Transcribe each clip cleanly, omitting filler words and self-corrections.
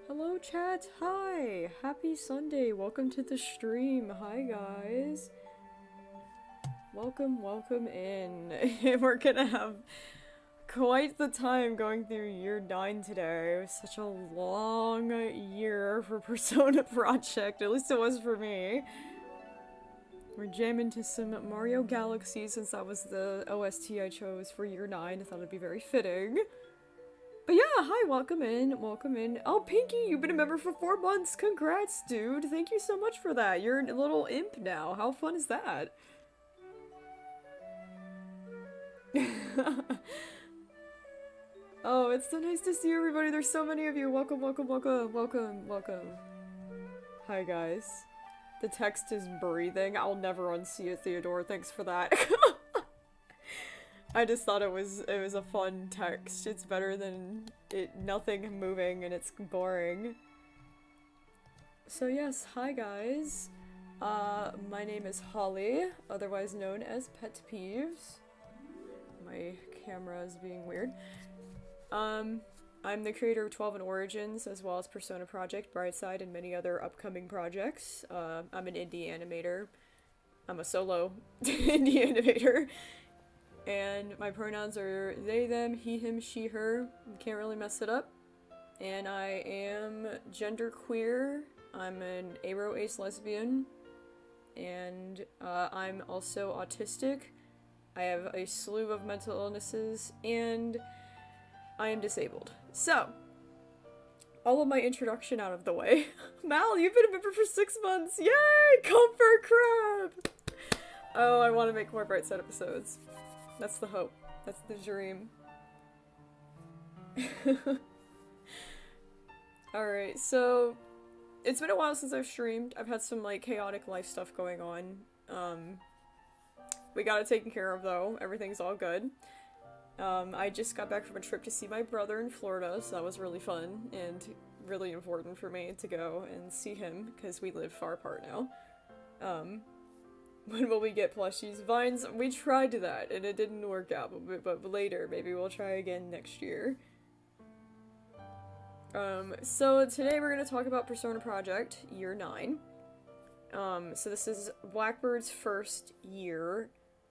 Hello chat, hi! Happy Sunday, welcome to the stream, hi guys. Welcome in. We're gonna have quite the time going through year 9 today. It was such a long year for Persona Project, at least it was for me. We're jamming to some Mario Galaxy since that was the OST I chose for year 9. I thought it'd be very fitting. But yeah, hi, welcome in, welcome in. Oh, Pinky, you've been a member for 4 months. Congrats, dude. Thank you so much for that. You're a little imp now. How fun is that? Oh, it's so nice to see everybody. There's so many of you. Welcome. Hi, guys. The text is breathing. I'll never unsee it, Theodore. Thanks for that. I just thought it was a fun text. It's better than nothing moving and it's boring. So yes, hi guys. My name is Hawley, otherwise known as PetPyves. My camera is being weird. I'm the creator of 12 and Origins, as well as Persona Project, Brightside, and many other upcoming projects. I'm an indie animator. I'm a solo indie animator. And my pronouns are they, them, he, him, she, her. Can't really mess it up. And I am genderqueer. I'm an aro-ace lesbian. And I'm also autistic. I have a slew of mental illnesses. And I am disabled. So, all of my introduction out of the way. Mal, you've been a member for 6 months! Yay! Comfort crab! Oh, I want to make more Brightside episodes. That's the hope. That's the dream. Alright, so it's been a while since I've streamed. I've had some like chaotic life stuff going on. We got it taken care of though. Everything's all good. I just got back from a trip to see my brother in Florida, so that was really fun and really important for me to go and see him because we live far apart now. When will we get plushies? Vines, we tried that and it didn't work out, but later, maybe we'll try again next year. So today we're going to talk about Persona Project, year 9. So this is Blackbird's first year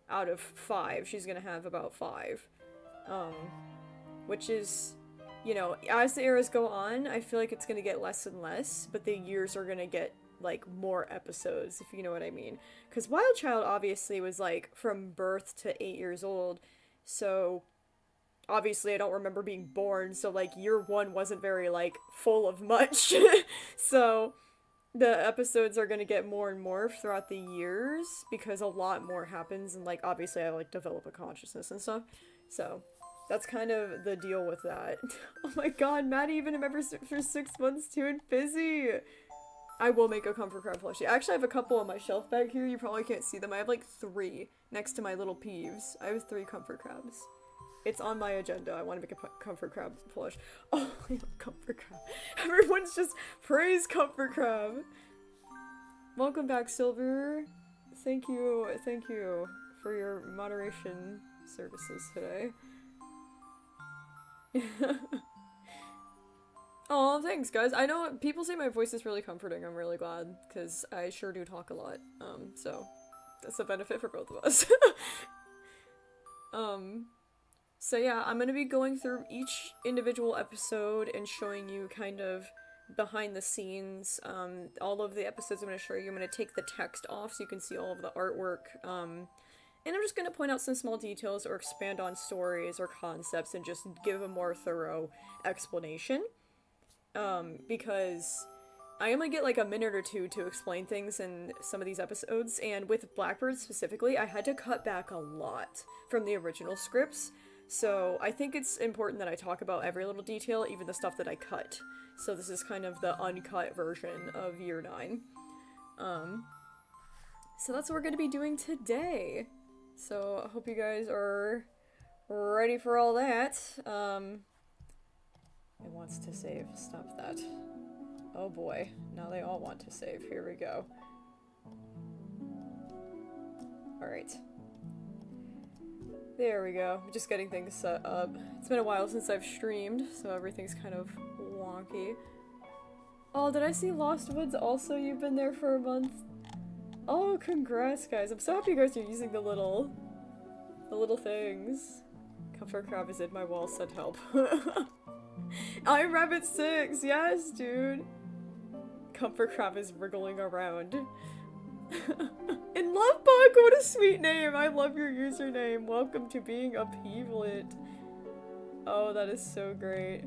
out of 5. She's going to have about 5. Which is, you know, as the eras go on, I feel like it's going to get less and less, but the years are going to get like more episodes, if you know what I mean. Because Wild Child obviously was like from birth to 8 years old, so obviously I don't remember being born, so like year 1 wasn't very like full of much. So the episodes are gonna get more and more throughout the years because a lot more happens, and like obviously I like develop a consciousness and stuff, so that's kind of the deal with that. Oh my god, Maddie even a member for 6 months too, and Fizzy! I will make a comfort crab plushie. I actually have a couple on my shelf back here. You probably can't see them. I have like 3 next to my little peeves. I have 3 comfort crabs. It's on my agenda. I want to make a comfort crab plush. Oh, I love comfort crab. Everyone's just praise comfort crab. Welcome back, Silver. Thank you for your moderation services today. Oh, thanks, guys. I know people say my voice is really comforting. I'm really glad, because I sure do talk a lot. So that's a benefit for both of us. So yeah, I'm gonna be going through each individual episode and showing you kind of behind the scenes. All of the episodes I'm gonna show you, I'm gonna take the text off so you can see all of the artwork. And I'm just gonna point out some small details or expand on stories or concepts and just give a more thorough explanation. Because I only get like a minute or 2 to explain things in some of these episodes, and with Blackbird specifically, I had to cut back a lot from the original scripts, so I think it's important that I talk about every little detail, even the stuff that I cut. So this is kind of the uncut version of year 9. So that's what we're gonna be doing today. So I hope you guys are ready for all that. It wants to save. Stop that. Oh boy. Now they all want to save. Here we go. Alright. There we go. Just getting things set up. It's been a while since I've streamed, so everything's kind of wonky. Oh, did I see Lost Woods also? You've been there for a month? Oh, congrats, guys. I'm so happy you guys are using the little things. Comfort Crab is in my wall, send help. I'm Rabbit 6, yes, dude. Comfort Crab is wriggling around. And Lovebug, what a sweet name! I love your username. Welcome to being a Peevlet. Oh, that is so great.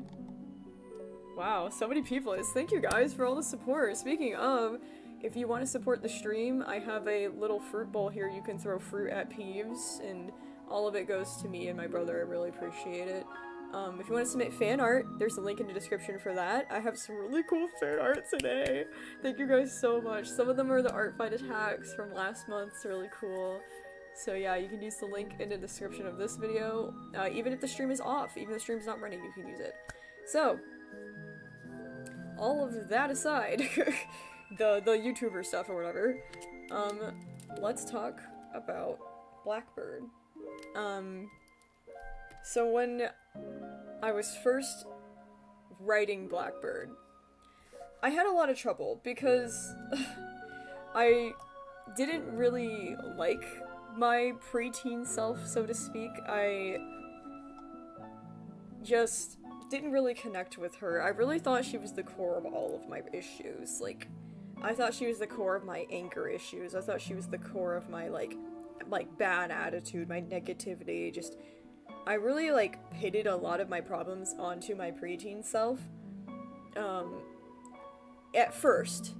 Wow, so many Peevlets. Thank you guys for all the support. Speaking of, if you want to support the stream, I have a little fruit bowl here. You can throw fruit at Peeves, and all of it goes to me and my brother. I really appreciate it. If you want to submit fan art, there's a link in the description for that. I have some really cool fan art today. Thank you guys so much. Some of them are the art fight attacks from last month. It's really cool. So yeah, you can use the link in the description of this video. Even if the stream is off, even if the stream's not running, you can use it. So, all of that aside, the YouTuber stuff or whatever, let's talk about Blackbird. So when I was first writing Blackbird, I had a lot of trouble because I didn't really like my preteen self, so to speak. I just didn't really connect with her. I really thought she was the core of all of my issues. Like, I thought she was the core of my anger issues. I thought she was the core of my, like bad attitude, my negativity. Just, I really, pitted a lot of my problems onto my preteen self, at first.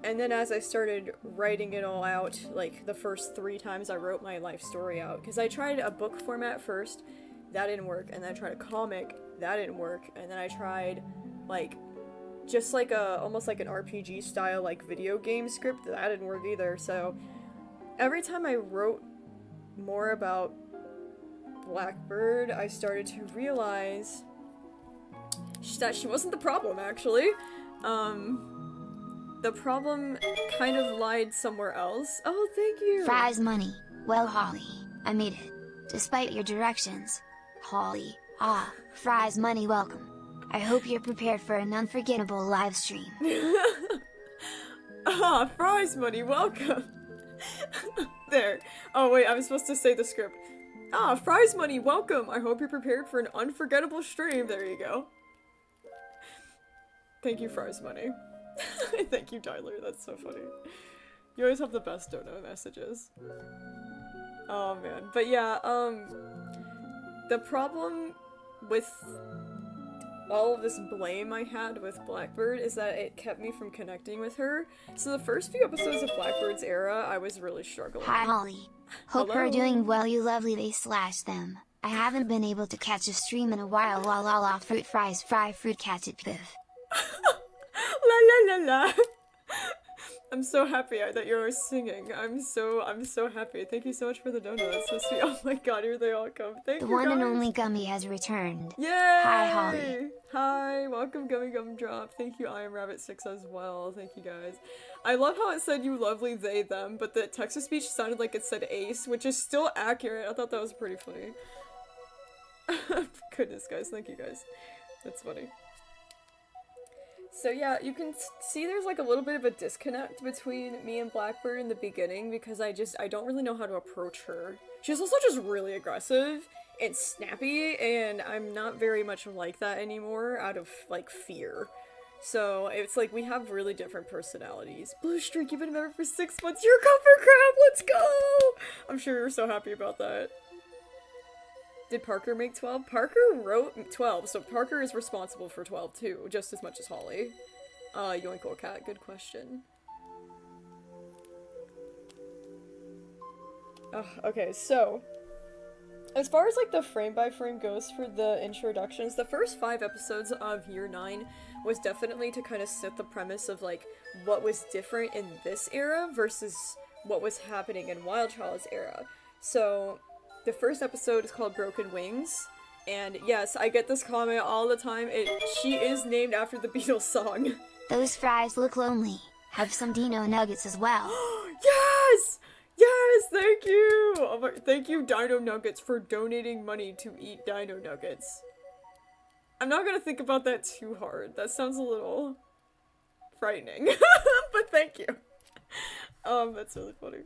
And then as I started writing it all out, the first 3 times I wrote my life story out, because I tried a book format first, that didn't work, and then I tried a comic, that didn't work, and then I tried, just almost like an RPG style, video game script, that didn't work either. So every time I wrote more about Blackbird, I started to realize that she wasn't the problem, actually. The problem kind of lied somewhere else. Oh, thank you! Prize money. Well, Hawley, I made it. Despite your directions. Hawley, prize money, welcome. I hope you're prepared for an unforgettable live stream. Prize money, welcome! There. Oh wait, I'm supposed to say the script. Prize money, welcome! I hope you're prepared for an unforgettable stream. There you go. Thank you, Prize money. Thank you, Tyler, that's so funny. You always have the best dono messages. Oh man. But yeah, the problem with all of this blame I had with Blackbird is that it kept me from connecting with her. So the first few episodes of Blackbird's era, I was really struggling. Hi Hawley. Hope Hello? you're doing well, you lovely they slash them. I haven't been able to catch a stream in a while. La la la, fruit fries, fry fruit, catch it, piff. La la la la. I'm so happy that you're singing. I'm so happy. Thank you so much for the donut. That's so sweet. Oh my god, here they all come. Thank you, The one guys. and only Gummy has returned. Yay! Hi Hawley. Hi, welcome Gummy Gumdrop. Thank you, I am Rabbit 6 as well. Thank you guys. I love how it said you lovely they them, but the text-to-speech sounded like it said ace, which is still accurate. I thought that was pretty funny. Goodness, guys. Thank you, guys. That's funny. So yeah, you can see there's a little bit of a disconnect between me and Blackbird in the beginning because I don't really know how to approach her. She's also just really aggressive and snappy, and I'm not very much like that anymore out of, fear. So it's we have really different personalities. Blue Streak, you've been a member for 6 months. You're a Comfort Crab! Let's go! I'm sure you're so happy about that. Did Parker make 12? Parker wrote 12, so Parker is responsible for 12 too, just as much as Hawley. Yoinkle Cat, good question. Okay, so as far as the frame by frame goes for the introductions, the first 5 episodes of Year 9 was definitely to kind of set the premise of what was different in this era versus what was happening in Wild Child's era. So the first episode is called Broken Wings, and yes, I get this comment all the time. She is named after the Beatles song. Those fries look lonely. Have some Dino Nuggets as well. Yes! Yes, thank you! Oh thank you, Dino Nuggets, for donating money to eat Dino Nuggets. I'm not gonna think about that too hard. That sounds a little frightening. But thank you. That's really funny.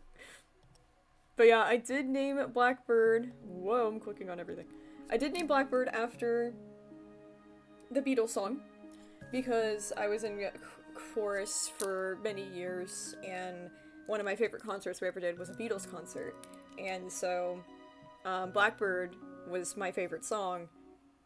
But yeah, I did name Blackbird. Whoa, I'm clicking on everything. I did name Blackbird after the Beatles song because I was in chorus for many years, and one of my favorite concerts we ever did was a Beatles concert. And so Blackbird was my favorite song,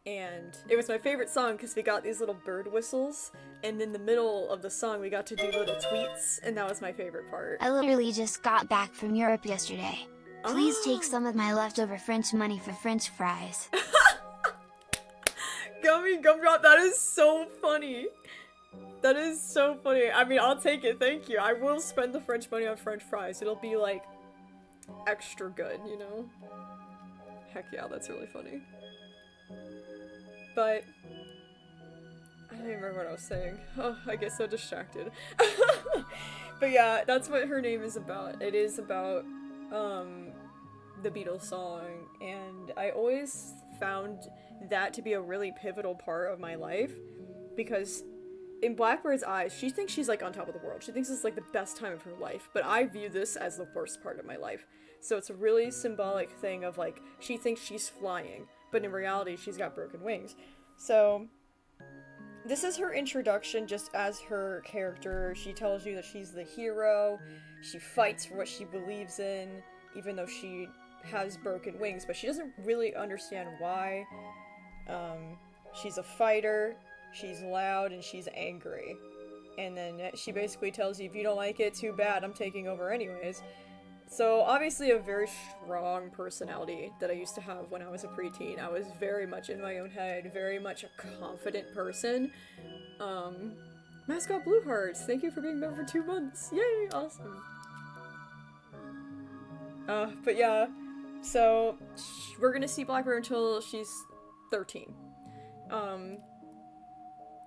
and it was my favorite song because we got these little bird whistles, and in the middle of the song we got to do little tweets, and that was my favorite part. I literally just got back from Europe yesterday. Please take some of my leftover French money for French fries. Gummy Gumdrop, that is so funny. That is so funny. I mean, I'll take it, thank you. I will spend the French money on French fries. It'll be, like, extra good, you know? Heck yeah, that's really funny. But I don't even remember what I was saying. Oh, I get so distracted. But yeah, that's what her name is about. It is about, the Beatles song, and I always found that to be a really pivotal part of my life, because in Blackbird's eyes, she thinks she's like on top of the world. She thinks it's like the best time of her life, but I view this as the worst part of my life. So it's a really symbolic thing of like, she thinks she's flying, but in reality, she's got broken wings. So this is her introduction just as her character. She tells you that she's the hero. She fights for what she believes in, even though she has broken wings, but she doesn't really understand why. She's a fighter, she's loud, and she's angry. And then she basically tells you, if you don't like it, too bad, I'm taking over anyways. So obviously a very strong personality that I used to have when I was a preteen. I was very much in my own head, very much a confident person. Mascot Blue Hearts, thank you for being a member for 2 months. Yay, awesome. But yeah, so we're gonna see Blackbird until she's 13.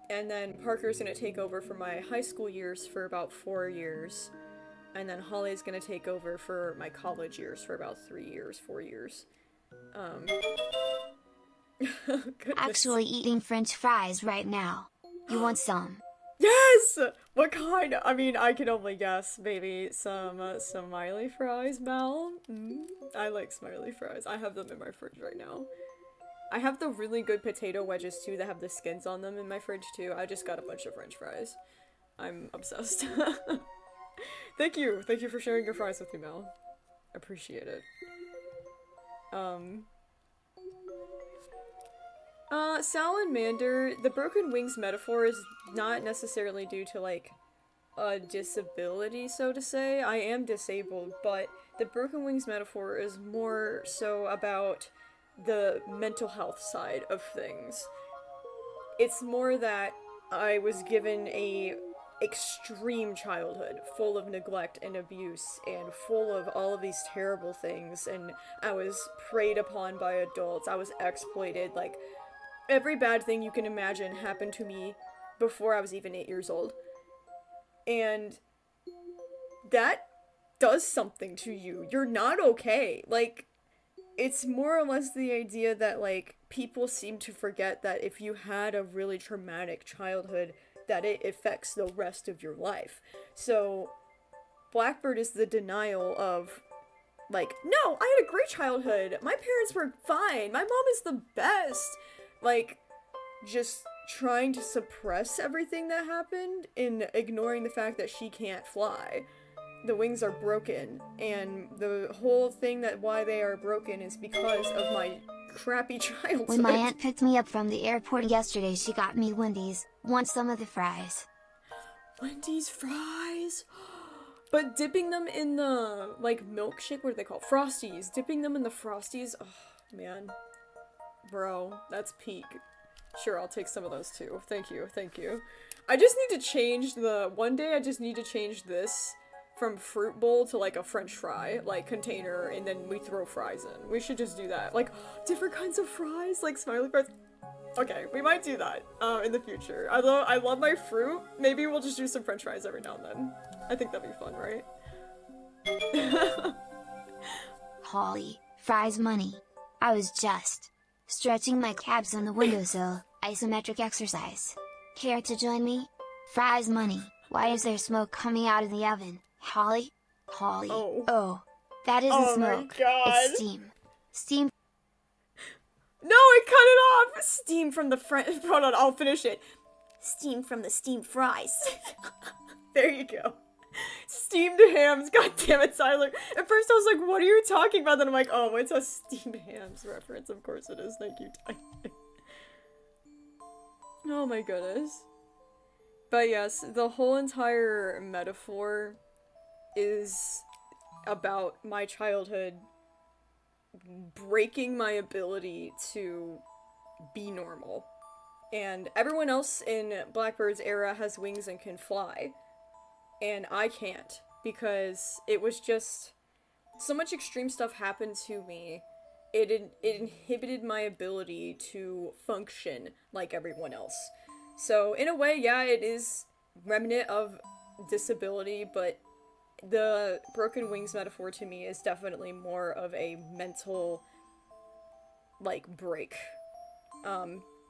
And then Parker's gonna take over for my high school years for about 4 years. And then Hawley's gonna take over for my college years for about 3 years, 4 years. Actually eating French fries right now. You want some? Yes! What kind? I mean, I can only guess. Maybe some smiley fries, Mel? I like smiley fries. I have them in my fridge right now. I have the really good potato wedges, too, that have the skins on them in my fridge, too. I just got a bunch of French fries. I'm obsessed. Thank you. Thank you for sharing your fries with me, Mel. Appreciate it. Salamander, the broken wings metaphor is not necessarily due to, like, a disability, so to say. I am disabled, but the broken wings metaphor is more so about the mental health side of things. It's more that I was given a extreme childhood, full of neglect and abuse, and full of all of these terrible things, and I was preyed upon by adults. I was exploited. Like, every bad thing you can imagine happened to me before I was even 8 years old. And that does something to you. You're not okay. Like, it's more or less the idea that, like, people seem to forget that if you had a really traumatic childhood, that it affects the rest of your life. So Blackbird is the denial of, like, no, I had a great childhood. My parents were fine. My mom is the best. Like, just trying to suppress everything that happened and ignoring the fact that she can't fly. The wings are broken, and the whole thing that why they are broken is because of my crappy childhood. When my aunt picked me up from the airport yesterday, she got me Wendy's. Want some of the fries? Wendy's fries? But dipping them in the, like, milkshake, what are they called? Frosties. Dipping them in the Frosties? Oh, man. Bro, that's peak. Sure, I'll take some of those too. Thank you, thank you. I just need to change one day I just need to change this from fruit bowl to, like, a french fry, like, container, and then we throw fries in. We should just do that. Like, different kinds of fries, like smiley fries. Okay, we might do that, in the future. I love my fruit. Maybe we'll just do some french fries every now and then. I think that'd be fun, right? Hawley, fries money. I was just stretching my calves on the windowsill, isometric exercise. Care to join me? Fries money. Why is there smoke coming out of the oven, Hawley? Hawley. Oh. Oh, that isn't Oh my smoke. God. It's steam. Steam. No, it cut it off! Steam from the hold on, I'll finish it. Steam from the steamed fries. There you go. Steamed hams, god damn it, Tyler. At first I was like, what are you talking about? Then I'm like, oh, it's a steamed hams reference. Of course it is. Thank you, Tyler. Oh my goodness. But yes, the whole entire metaphor is about my childhood breaking my ability to be normal. And everyone else in Blackbird's era has wings and can fly. And I can't, because it was just so much extreme stuff happened to me. It inhibited my ability to function like everyone else. So in a way, yeah, it is remnant of disability, but the broken wings metaphor to me is definitely more of a mental, like, break.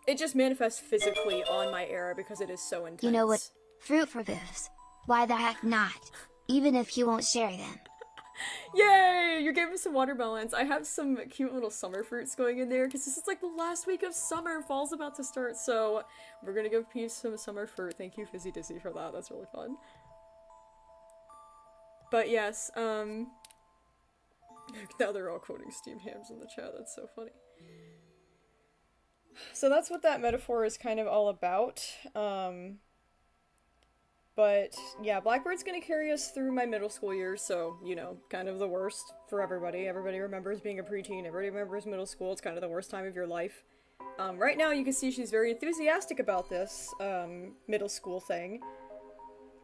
It just manifests physically on my era because it is so intense. You know what? Fruit for this. Why the heck not? Even if you won't share them. Yay! You gave me some watermelons. I have some cute little summer fruits going in there because this is like the last week of summer. Fall's about to start, so we're gonna give Peace some summer fruit. Thank you, Fizzy Dizzy, for that. That's really fun. But yes, now they're all quoting steamed hams in the chat. That's so funny. So that's what that metaphor is kind of all about. But yeah, Blackbird's gonna carry us through my middle school years, so, you know, kind of the worst for everybody. Everybody remembers being a preteen, everybody remembers middle school, it's kind of the worst time of your life. Right now you can see she's very enthusiastic about this, middle school thing.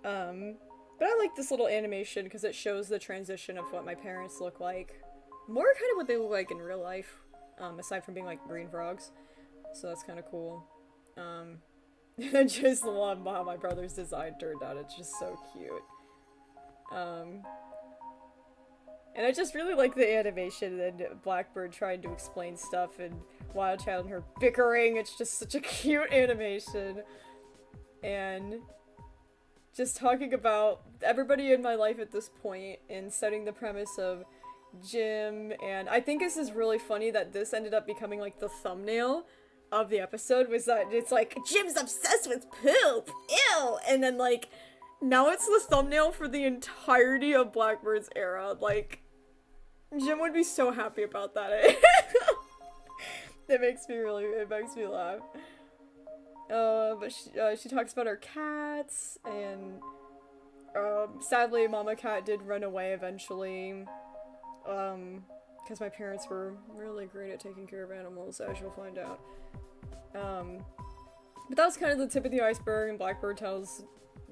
But I like this little animation because it shows the transition of what my parents look like. More kind of what they look like in real life, aside from being like green frogs. So that's kind of cool. I just love how my brother's design turned out. It's just so cute. And I just really like the animation and Blackbird trying to explain stuff and Wild Child and her bickering. It's just such a cute animation. And just talking about everybody in my life at this point and setting the premise of Jim. And I think this is really funny that this ended up becoming like the thumbnail of the episode, was that it's like, Jim's obsessed with poop, ew, and then like, now it's the thumbnail for the entirety of Blackbird's era. Like, Jim would be so happy about that. It makes me laugh. But she talks about her cats, and sadly Mama Cat did run away eventually, because my parents were really great at taking care of animals, as you'll find out. But that was kind of the tip of the iceberg, and Blackbird tells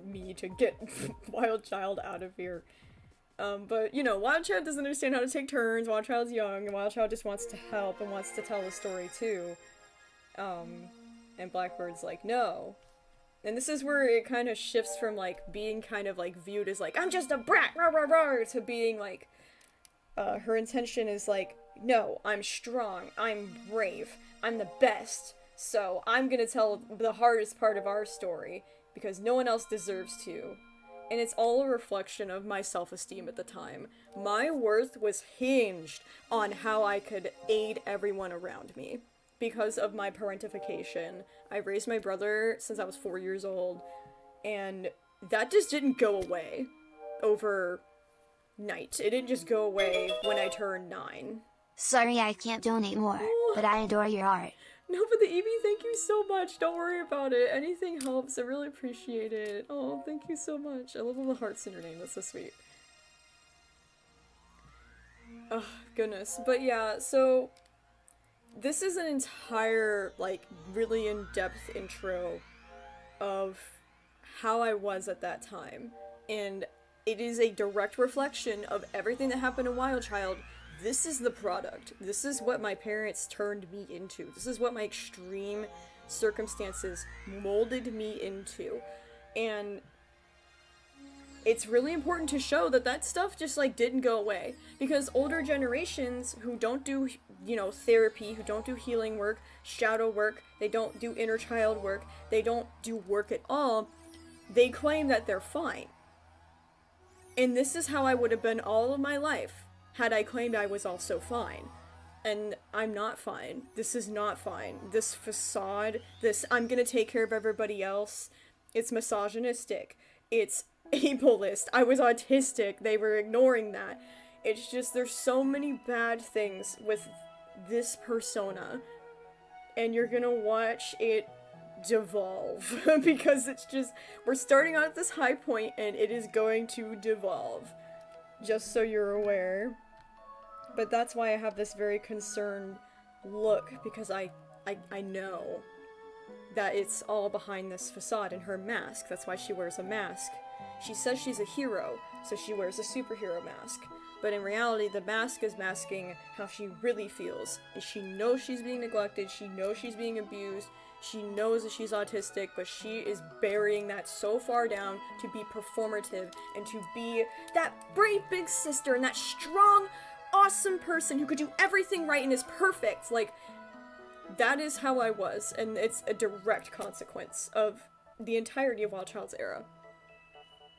me to get Wild Child out of here. But, you know, Wild Child doesn't understand how to take turns, Wild Child's young, and Wild Child just wants to help and wants to tell the story too. And Blackbird's like, no. And this is where it kind of shifts from, like, being kind of, like, viewed as, like, I'm just a brat, rah, rah, rah, to being, like, her intention is, like, no, I'm strong, I'm brave, I'm the best, so I'm gonna tell the hardest part of our story, because no one else deserves to. And it's all a reflection of my self-esteem at the time. My worth was hinged on how I could aid everyone around me. Because of my parentification, I raised my brother since I was 4 years old, and that just didn't go away overnight. It didn't just go away when I turned 9. Sorry I can't donate more, but I adore your art. No, but the Evie, thank you so much. Don't worry about it. Anything helps. I really appreciate it. Oh, thank you so much. I love all the hearts in your name. That's so sweet. Oh, goodness. But yeah, so this is an entire, like, really in-depth intro of how I was at that time. And it is a direct reflection of everything that happened in Wild Child. This is the product. This is what my parents turned me into. This is what my extreme circumstances molded me into. And it's really important to show that that stuff just, like, didn't go away. Because older generations who don't do, you know, therapy, who don't do healing work, shadow work, they don't do inner child work, they don't do work at all, they claim that they're fine. And this is how I would have been all of my life had I claimed I was also fine. And I'm not fine. This is not fine. This facade, this I'm gonna take care of everybody else, it's misogynistic. It's ableist. I was autistic. They were ignoring that. It's just, there's so many bad things with this persona. And you're gonna watch it devolve. Because it's just, we're starting out at this high point and it is going to devolve. Just so you're aware. But that's why I have this very concerned look, because I know that it's all behind this facade and her mask. That's why she wears a mask. She says she's a hero, so she wears a superhero mask. But in reality, the mask is masking how she really feels. And she knows she's being neglected, she knows she's being abused, she knows that she's autistic, but she is burying that so far down to be performative and to be that brave big sister and that strong, awesome person who could do everything right and is perfect. Like, that is how I was, and it's a direct consequence of the entirety of Wild Child's era.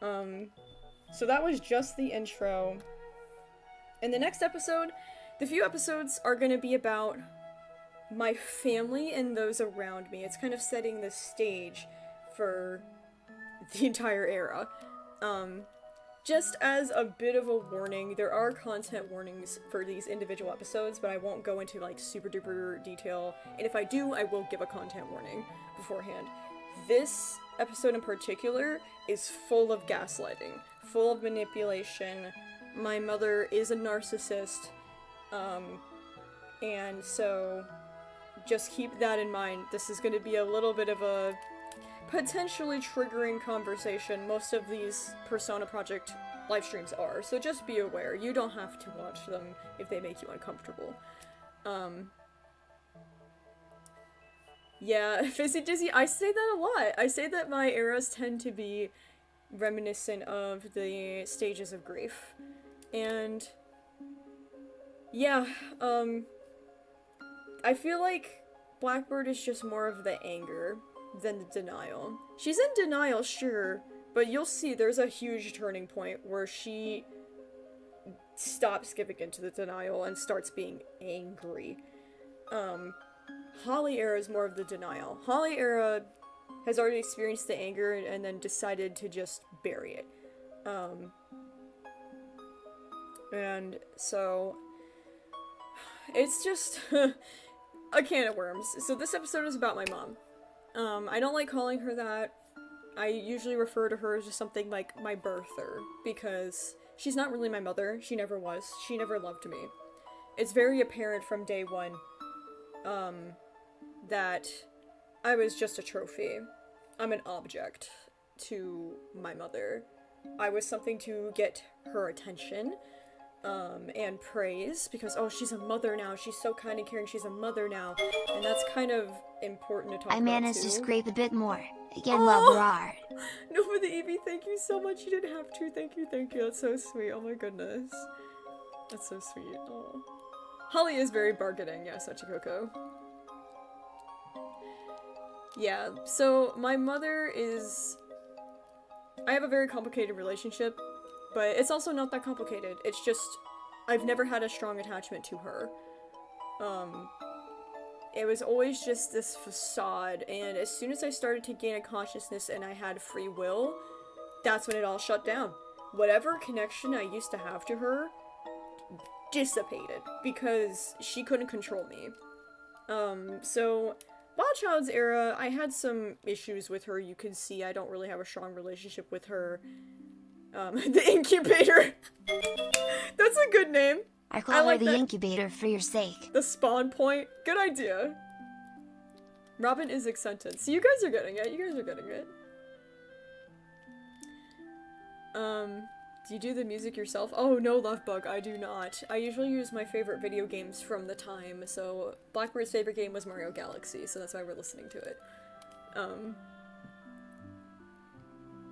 So that was just the intro. In the next episode, the few episodes are going to be about my family and those around me. It's kind of setting the stage for the entire era. Just as a bit of a warning, there are content warnings for these individual episodes, but I won't go into like super duper detail, and if I do, I will give a content warning beforehand. This episode in particular is full of gaslighting, full of manipulation. My mother is a narcissist, and so just keep that in mind. This is going to be a little bit of a potentially triggering conversation. Most of these Persona Project live streams are, so just be aware. You don't have to watch them if they make you uncomfortable. Yeah, Fizzy Dizzy, I say that a lot. I say that my eras tend to be reminiscent of the stages of grief. And yeah, I feel like Blackbird is just more of the anger than the denial. She's in denial, sure, but you'll see there's a huge turning point where she stops giving into the denial and starts being angry. Hawley era is more of the denial. Hawley era has already experienced the anger and then decided to just bury it. And so it's just a can of worms. So this episode is about my mom. I don't like calling her that. I usually refer to her as just something like my birther, because she's not really my mother. She never was. She never loved me. It's very apparent from day one, that I was just a trophy. I'm an object to my mother. I was something to get her attention, and praise, because, oh, she's a mother now, she's so kind and caring, she's a mother now, and that's kind of important to talk about, I managed to too. scrape a bit more. Again, love Gerard. No, for the Evie, thank you so much, you didn't have to, thank you, that's so sweet, oh my goodness. That's so sweet, oh. Hawley is very bargaining, yeah, Sachikoko. Yeah, so my mother is... I have a very complicated relationship, but it's also not that complicated. It's just, I've never had a strong attachment to her. It was always just this facade, and as soon as I started to gain a consciousness and I had free will, that's when it all shut down. Whatever connection I used to have to her dissipated, because she couldn't control me. So, Wild Child's era, I had some issues with her. You can see I don't really have a strong relationship with her. The incubator. That's a good name. I call her the incubator for your sake. The spawn point. Good idea. Robin is accented. So you guys are getting it. You guys are getting it. Do you do the music yourself? Oh no, Lovebug, I do not. I usually use my favorite video games from the time. So Blackbird's favorite game was Mario Galaxy, so that's why we're listening to it.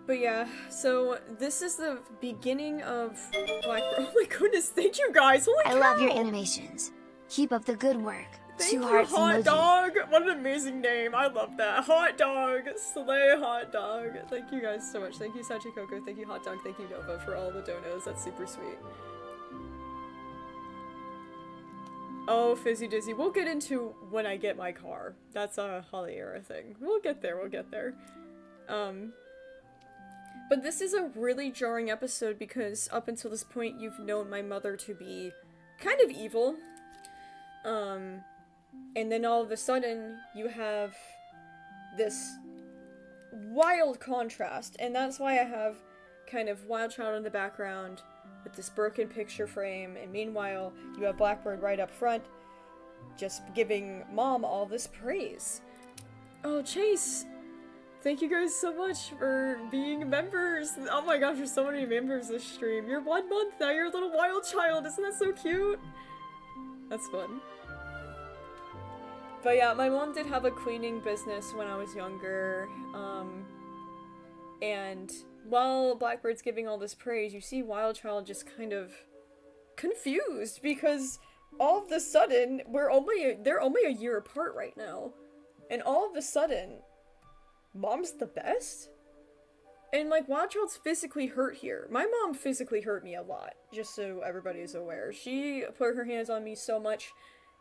But yeah, so this is the beginning of Blackbird. Oh my goodness, thank you guys! Holy cow! I love your animations. Keep up the good work. Thank Two you, hearts Hot emoji. Dog! What an amazing name. I love that. Hot Dog. Slay Hot Dog. Thank you guys so much. Thank you, Sachi Coco. Thank you, Hot Dog. Thank you, Nova, for all the donos. That's super sweet. Oh, Fizzy Dizzy. We'll get into when I get my car. That's a Hawley era thing. We'll get there. We'll get there. But this is a really jarring episode because up until this point you've known my mother to be kind of evil. And then all of a sudden you have this wild contrast, and that's why I have kind of Wild Child in the background with this broken picture frame, and meanwhile you have Blackbird right up front just giving Mom all this praise. Oh, Chase! Thank you guys so much for being members! Oh my gosh, there's so many members this stream. You're 1 month now, you're a little Wild Child, isn't that so cute? That's fun. But yeah, my mom did have a cleaning business when I was younger, and while Blackbird's giving all this praise, you see Wild Child just kind of confused, because all of a sudden, they're only a year apart right now, and all of a sudden, Mom's the best? And like, Wild Child's physically hurt here. My mom physically hurt me a lot, just so everybody is aware. She put her hands on me so much,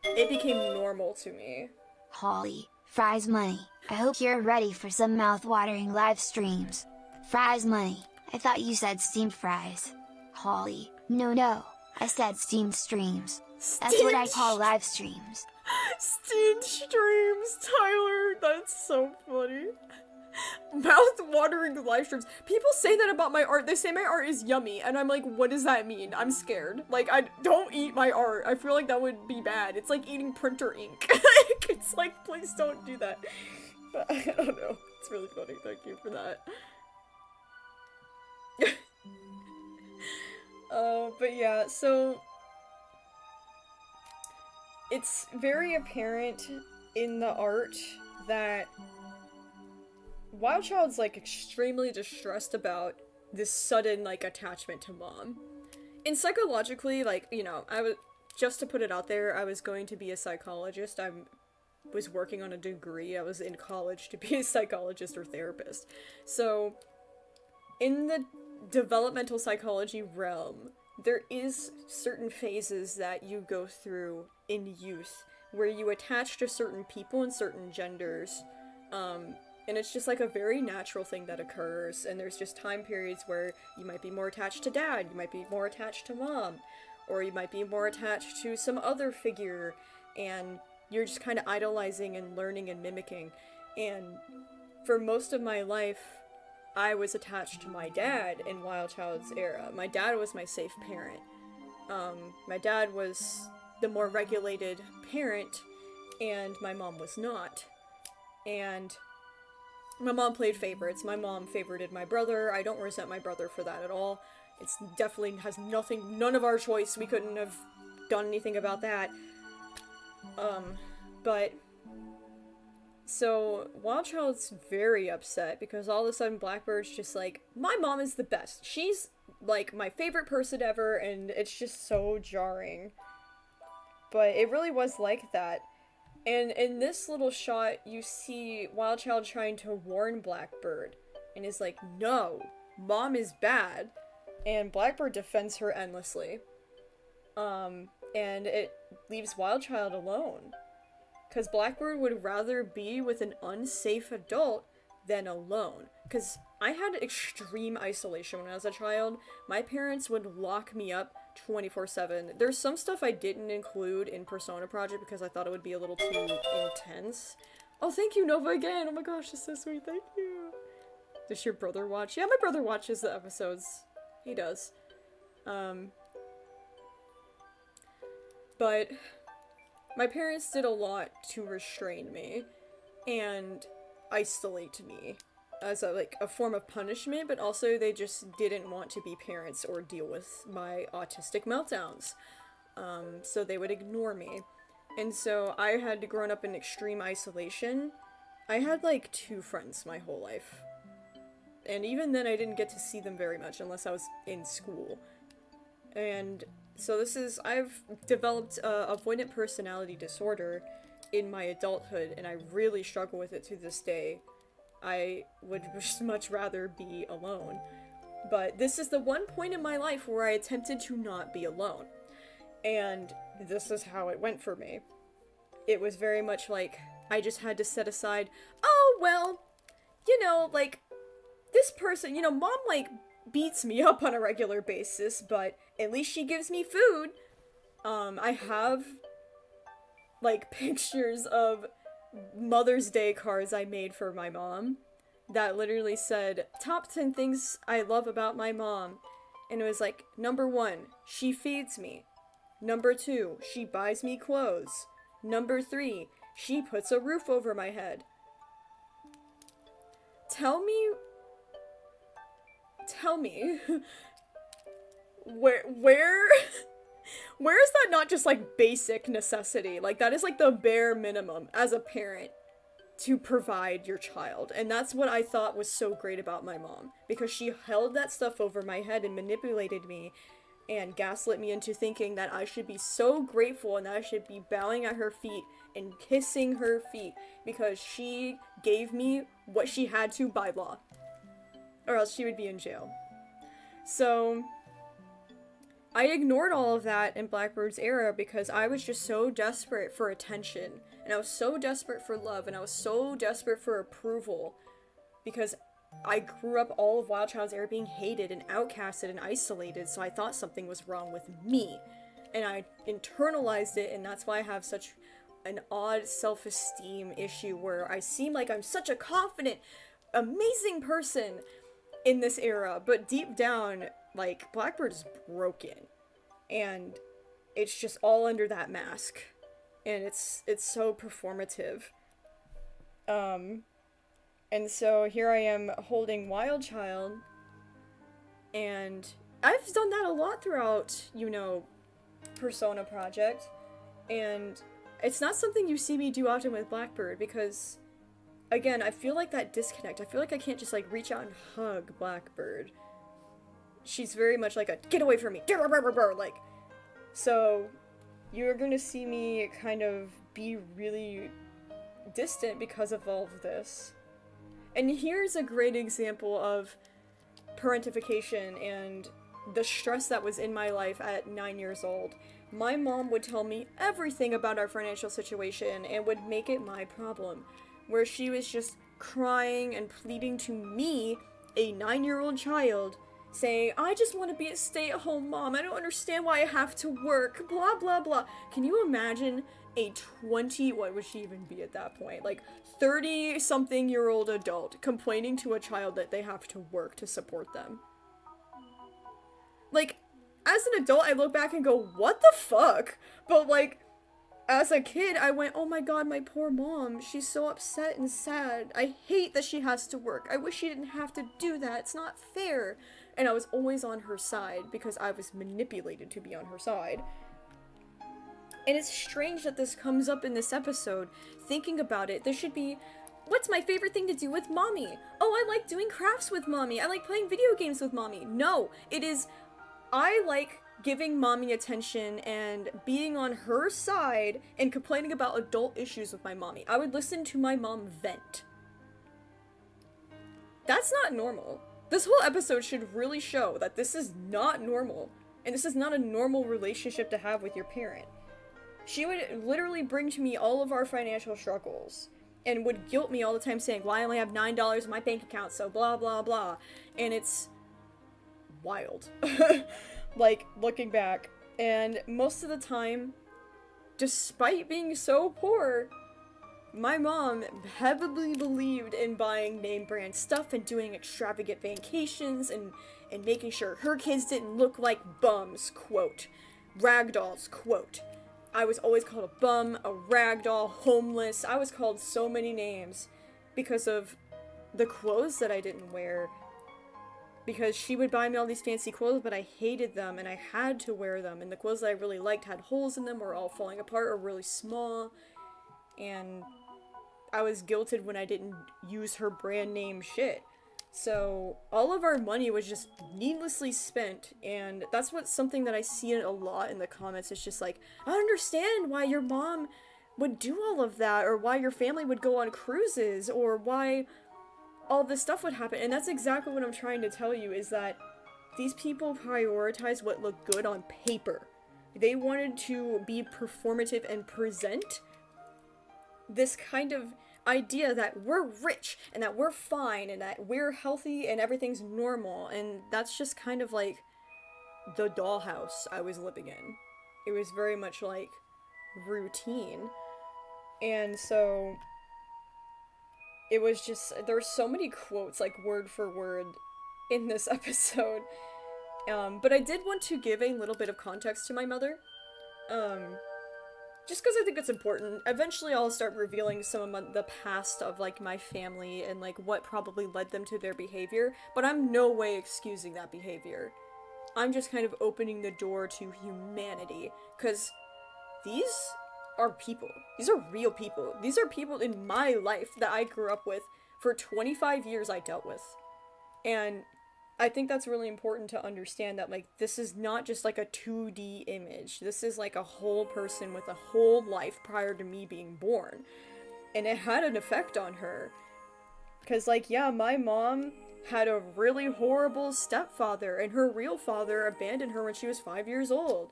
it became normal to me. Hawley, Fries Money, I hope you're ready for some mouth-watering live streams. Fries Money, I thought you said steamed fries. Hawley, no, I said steamed streams. That's what I call live streams. Steamed streams, Tyler, that's so funny. Mouth-watering live streams. People say that about my art. They say my art is yummy, and I'm like, what does that mean? I'm scared. Like, I don't eat my art. I feel like that would be bad. It's like eating printer ink. It's like, please don't do that. But I don't know. It's really funny. Thank you for that. But yeah, so it's very apparent in the art that Wild Child's like extremely distressed about this sudden like attachment to Mom. And psychologically, like, you know, just to put it out there, I was going to be a psychologist. I was working on a degree. I was in college to be a psychologist or therapist. So in the developmental psychology realm, there is certain phases that you go through in youth where you attach to certain people and certain genders, and it's just like a very natural thing that occurs, and there's just time periods where you might be more attached to Dad, you might be more attached to Mom, or you might be more attached to some other figure, and you're just kind of idolizing and learning and mimicking. And for most of my life, I was attached to my dad in Wild Child's era. My dad was my safe parent. My dad was the more regulated parent, and my mom was not. And my mom played favorites. My mom favorited my brother. I don't resent my brother for that at all. It's definitely has none of our choice. We couldn't have done anything about that. But so Wild Child's very upset because all of a sudden Blackbird's just like, my mom is the best. She's like my favorite person ever, and it's just so jarring. But it really was like that. And in this little shot, you see Wild Child trying to warn Blackbird, and is like, no, Mom is bad. And Blackbird defends her endlessly. And it leaves Wild Child alone. Because Blackbird would rather be with an unsafe adult than alone. Because I had extreme isolation when I was a child. My parents would lock me up 24/7. There's some stuff I didn't include in Persona Project because I thought it would be a little too intense. Oh, thank you, Nova, again. Oh my gosh, that's so sweet. Thank you. Does your brother watch? Yeah, my brother watches the episodes. He does. But my parents did a lot to restrain me and isolate me as a form of punishment, but also they just didn't want to be parents or deal with my autistic meltdowns. So they would ignore me. And so I had grown up in extreme isolation. I had like 2 friends my whole life. And even then I didn't get to see them very much unless I was in school. And so I've developed avoidant personality disorder, in my adulthood, and I really struggle with it to this day. I would just much rather be alone. But this is the one point in my life where I attempted to not be alone. And this is how it went for me. It was very much like, I just had to set aside, oh, well, you know, like, this person, you know, mom, like, beats me up on a regular basis, but at least she gives me food. I have, like, pictures of Mother's Day cards I made for my mom that literally said, top 10 things I love about my mom. And it was like, number 1, she feeds me. Number 2, she buys me clothes. Number 3, she puts a roof over my head. Tell me, where is that not just like basic necessity? Like, that is like the bare minimum as a parent to provide your child. And that's what I thought was so great about my mom, because she held that stuff over my head and manipulated me and gaslit me into thinking that I should be so grateful and that I should be bowing at her feet and kissing her feet because she gave me what she had to by law, or else she would be in jail. So I ignored all of that in Blackbird's era because I was just so desperate for attention, and I was so desperate for love, and I was so desperate for approval, because I grew up all of Wild Child's era being hated and outcasted and isolated, so I thought something was wrong with me, and I internalized it, and that's why I have such an odd self-esteem issue where I seem like I'm such a confident, amazing person in this era, but deep down, like, Blackbird is broken, and it's just all under that mask, and it's so performative. And so here I am holding Wild Child, and I've done that a lot throughout, you know, Persona Project, and it's not something you see me do often with Blackbird, because, again, I feel like that disconnect. I feel like I can't just, like, reach out and hug Blackbird. She's very much like a, get away from me, like, so you're gonna see me kind of be really distant because of all of this. And here's a great example of parentification and the stress that was in my life at 9 years old. My mom would tell me everything about our financial situation and would make it my problem, where she was just crying and pleading to me, a 9-year-old child, saying, I just want to be a stay-at-home mom, I don't understand why I have to work, blah blah blah. Can you imagine a what would she even be at that point? Like, 30-something-year-old adult complaining to a child that they have to work to support them? Like, as an adult, I look back and go, what the fuck? But, like, as a kid, I went, oh my god, my poor mom, she's so upset and sad. I hate that she has to work. I wish she didn't have to do that. It's not fair. And I was always on her side because I was manipulated to be on her side. And it's strange that this comes up in this episode. Thinking about it, there should be, what's my favorite thing to do with mommy? Oh, I like doing crafts with mommy. I like playing video games with mommy. No, it is, I like giving mommy attention and being on her side and complaining about adult issues with my mommy. I would listen to my mom vent. That's not normal. This whole episode should really show that this is not normal, and this is not a normal relationship to have with your parent. She would literally bring to me all of our financial struggles, and would guilt me all the time saying, well, I only have $9 in my bank account, so blah blah blah, and it's wild. Like, looking back, and most of the time, despite being so poor, my mom heavily believed in buying name brand stuff and doing extravagant vacations and making sure her kids didn't look like bums, quote. Ragdolls, quote. I was always called a bum, a ragdoll, homeless. I was called so many names because of the clothes that I didn't wear. Because she would buy me all these fancy clothes, but I hated them and I had to wear them. And the clothes that I really liked had holes in them, were all falling apart or really small. And I was guilted when I didn't use her brand name shit. So all of our money was just needlessly spent, and that's something that I see a lot in the comments. It's just like, I don't understand why your mom would do all of that, or why your family would go on cruises, or why all this stuff would happen. And that's exactly what I'm trying to tell you, is that these people prioritize what looked good on paper. They wanted to be performative and present this kind of idea that we're rich and that we're fine and that we're healthy and everything's normal, and that's just kind of like the dollhouse I was living in. It was very much like routine. And so it was just, there's so many quotes like word for word in this episode. But I did want to give a little bit of context to my mother. Just because I think it's important. Eventually I'll start revealing some of the past of like my family and like what probably led them to their behavior, but I'm no way excusing that behavior. I'm just kind of opening the door to humanity, because these are people. These are real people. These are people in my life that I grew up with. For 25 years I dealt with. And I think that's really important to understand, that like this is not just like a 2D image. This is like a whole person with a whole life prior to me being born. And it had an effect on her. Because like, yeah, my mom had a really horrible stepfather, and her real father abandoned her when she was 5 years old.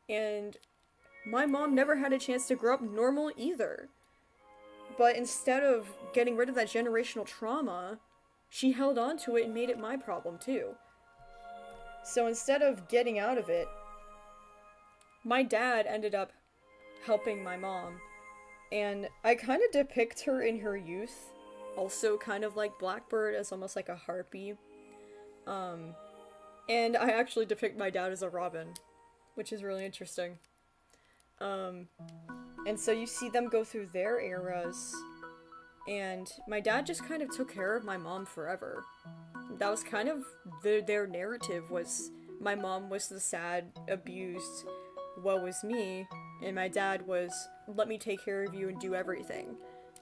And my mom never had a chance to grow up normal either. But instead of getting rid of that generational trauma, she held on to it and made it my problem too. So instead of getting out of it, my dad ended up helping my mom. And I kind of depict her in her youth, also kind of like Blackbird, as almost like a harpy. And I actually depict my dad as a robin, which is really interesting. And so you see them go through their eras, and my dad just kind of took care of my mom forever. That was kind of their narrative, was my mom was the sad, abused, woe is me, and my dad was, let me take care of you and do everything.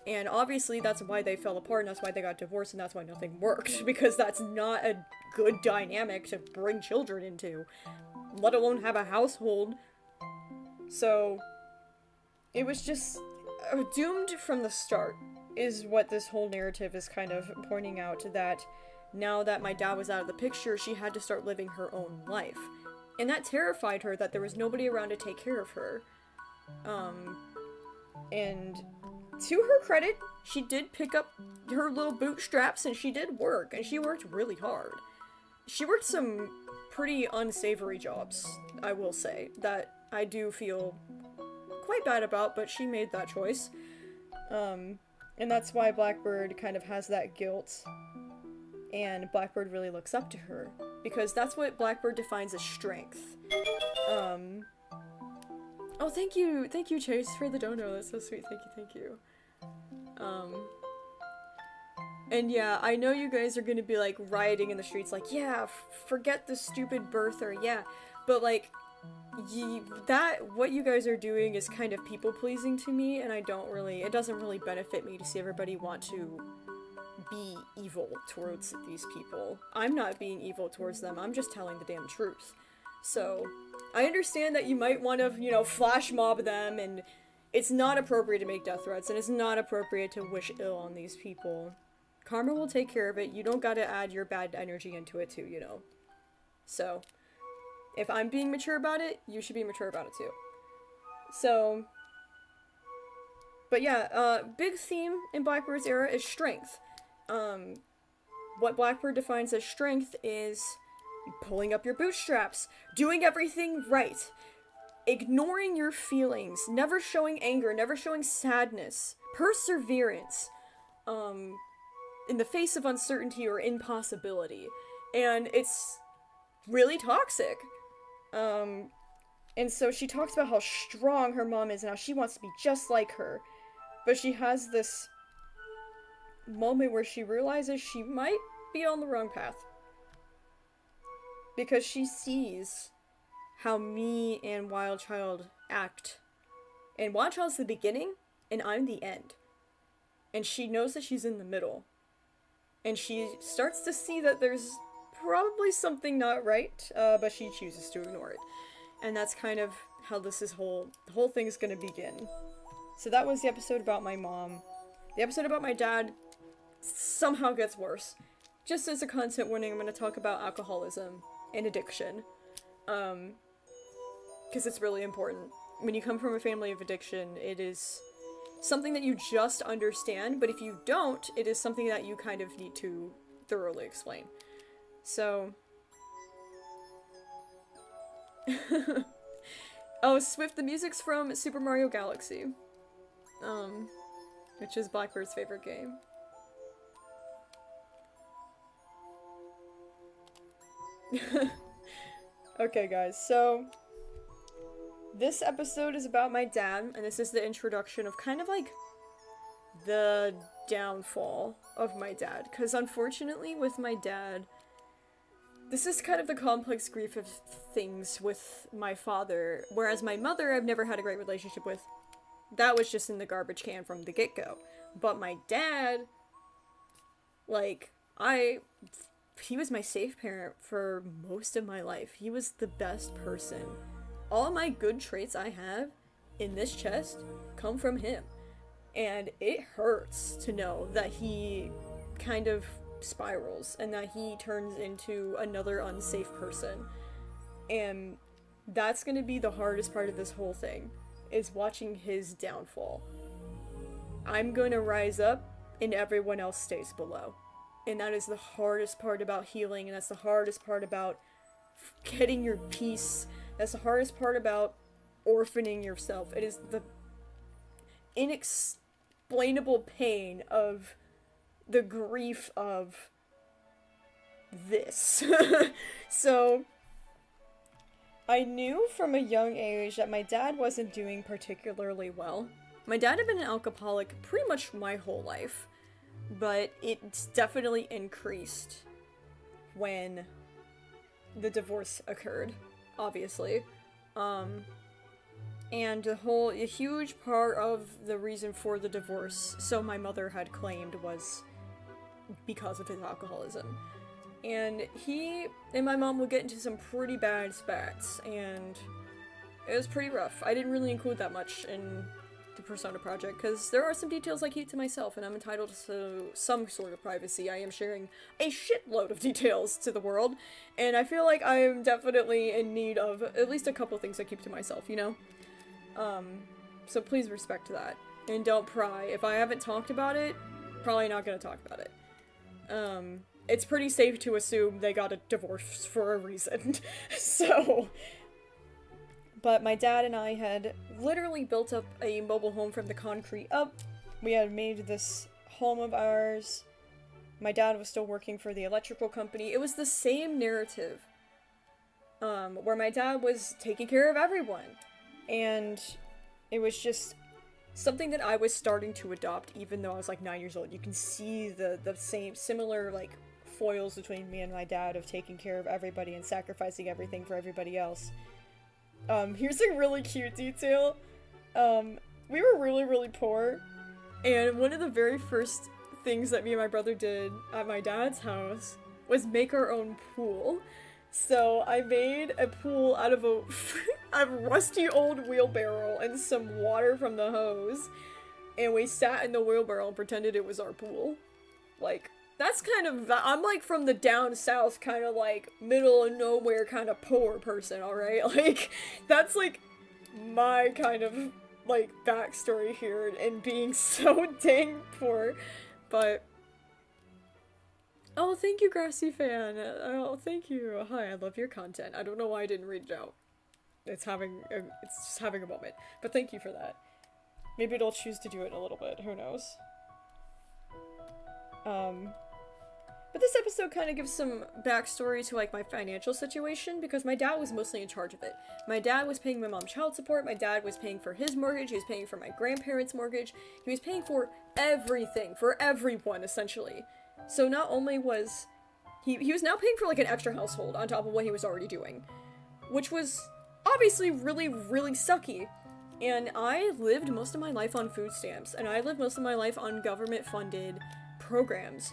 And obviously that's why they fell apart, and that's why they got divorced, and that's why nothing worked, because that's not a good dynamic to bring children into, let alone have a household. So it was just doomed from the start, is what this whole narrative is kind of pointing out, that now that my dad was out of the picture, she had to start living her own life. And that terrified her, that there was nobody around to take care of her. And to her credit, she did pick up her little bootstraps, and she did work, and she worked really hard. She worked some pretty unsavory jobs, I will say, that I do feel quite bad about, but she made that choice. And that's why Blackbird kind of has that guilt, and Blackbird really looks up to her, because that's what Blackbird defines as strength. Oh, thank you, Chase, for the dono, that's so sweet, thank you. And yeah, I know you guys are gonna be like rioting in the streets, like, yeah, forget the stupid birther, yeah, but like, what you guys are doing is kind of people-pleasing to me, and it doesn't really benefit me to see everybody want to be evil towards these people. I'm not being evil towards them, I'm just telling the damn truth. So, I understand that you might want to, flash mob them, and it's not appropriate to make death threats, and it's not appropriate to wish ill on these people. Karma will take care of it, you don't gotta add your bad energy into it too, So, if I'm being mature about it, you should be mature about it too. So, but yeah, big theme in Blackbird's era is strength. What Blackbird defines as strength is pulling up your bootstraps, doing everything right, ignoring your feelings, never showing anger, never showing sadness, perseverance, in the face of uncertainty or impossibility. And it's really toxic. And so she talks about how strong her mom is and how she wants to be just like her. But she has this moment where she realizes she might be on the wrong path. Because she sees how me and Wild Child act. And Wild Child's the beginning, and I'm the end. And she knows that she's in the middle. And she starts to see that there's probably something not right, but she chooses to ignore it. And that's kind of how the whole thing's gonna begin. So that was the episode about my mom. The episode about my dad somehow gets worse. Just as a content warning, I'm going to talk about alcoholism and addiction. Because it's really important. When you come from a family of addiction, it is something that you just understand, but if you don't, it is something that you kind of need to thoroughly explain. So... Oh, Swift, the music's from Super Mario Galaxy. Which is Blackbird's favorite game. Okay, guys, so this episode is about my dad, and this is the introduction of kind of like the downfall of my dad. Because unfortunately, with my dad, this is kind of the complex grief of things with my father, whereas my mother I've never had a great relationship with. That was just in the garbage can from the get-go. But my dad, like, he was my safe parent for most of my life. He was the best person. All my good traits I have in this chest come from him. And it hurts to know that he kind of spirals and that he turns into another unsafe person. And that's gonna be the hardest part of this whole thing, is watching his downfall. I'm gonna rise up and everyone else stays below. And that is the hardest part about healing, and that's the hardest part about getting your peace. That's the hardest part about orphaning yourself. It is the inexplainable pain of the grief of this. So, I knew from a young age that my dad wasn't doing particularly well. My dad had been an alcoholic pretty much my whole life, but it's definitely increased when the divorce occurred, obviously. And a huge part of the reason for the divorce, so my mother had claimed, was because of his alcoholism. And he and my mom would get into some pretty bad spats, and it was pretty rough. I didn't really include that much in the Persona project, because there are some details I keep to myself, and I'm entitled to some sort of privacy. I am sharing a shitload of details to the world, and I feel like I am definitely in need of at least a couple things I keep to myself, you know? So please respect that, and don't pry. If I haven't talked about it, probably not gonna talk about it. It's pretty safe to assume they got a divorce for a reason. So, but my dad and I had literally built up a mobile home from the concrete up. We had made this home of ours. My dad was still working for the electrical company. It was the same narrative, where my dad was taking care of everyone. And it was just something that I was starting to adopt, even though I was like 9 years old. You can see the similar, like, foils between me and my dad of taking care of everybody and sacrificing everything for everybody else. Here's a really cute detail. We were really, really poor, and one of the very first things that me and my brother did at my dad's house was make our own pool. So I made a pool out of a rusty old wheelbarrow and some water from the hose, and we sat in the wheelbarrow and pretended it was our pool. Like, that's kind of, I'm like from the down south, kind of like middle of nowhere kind of poor person, alright? Like, that's like my kind of like backstory here, and being so dang poor. But oh, thank you, Grassy Fan. Oh, thank you. Hi, I love your content. I don't know why I didn't read it out. It's just having a moment. But thank you for that. Maybe it'll choose to do it in a little bit. Who knows? But this episode kind of gives some backstory to, like, my financial situation, because my dad was mostly in charge of it. My dad was paying my mom child support, my dad was paying for his mortgage, he was paying for my grandparents' mortgage, he was paying for everything, for everyone, essentially. So not only was he was now paying for, like, an extra household on top of what he was already doing, which was obviously really, really sucky. And I lived most of my life on food stamps, and I lived most of my life on government-funded programs.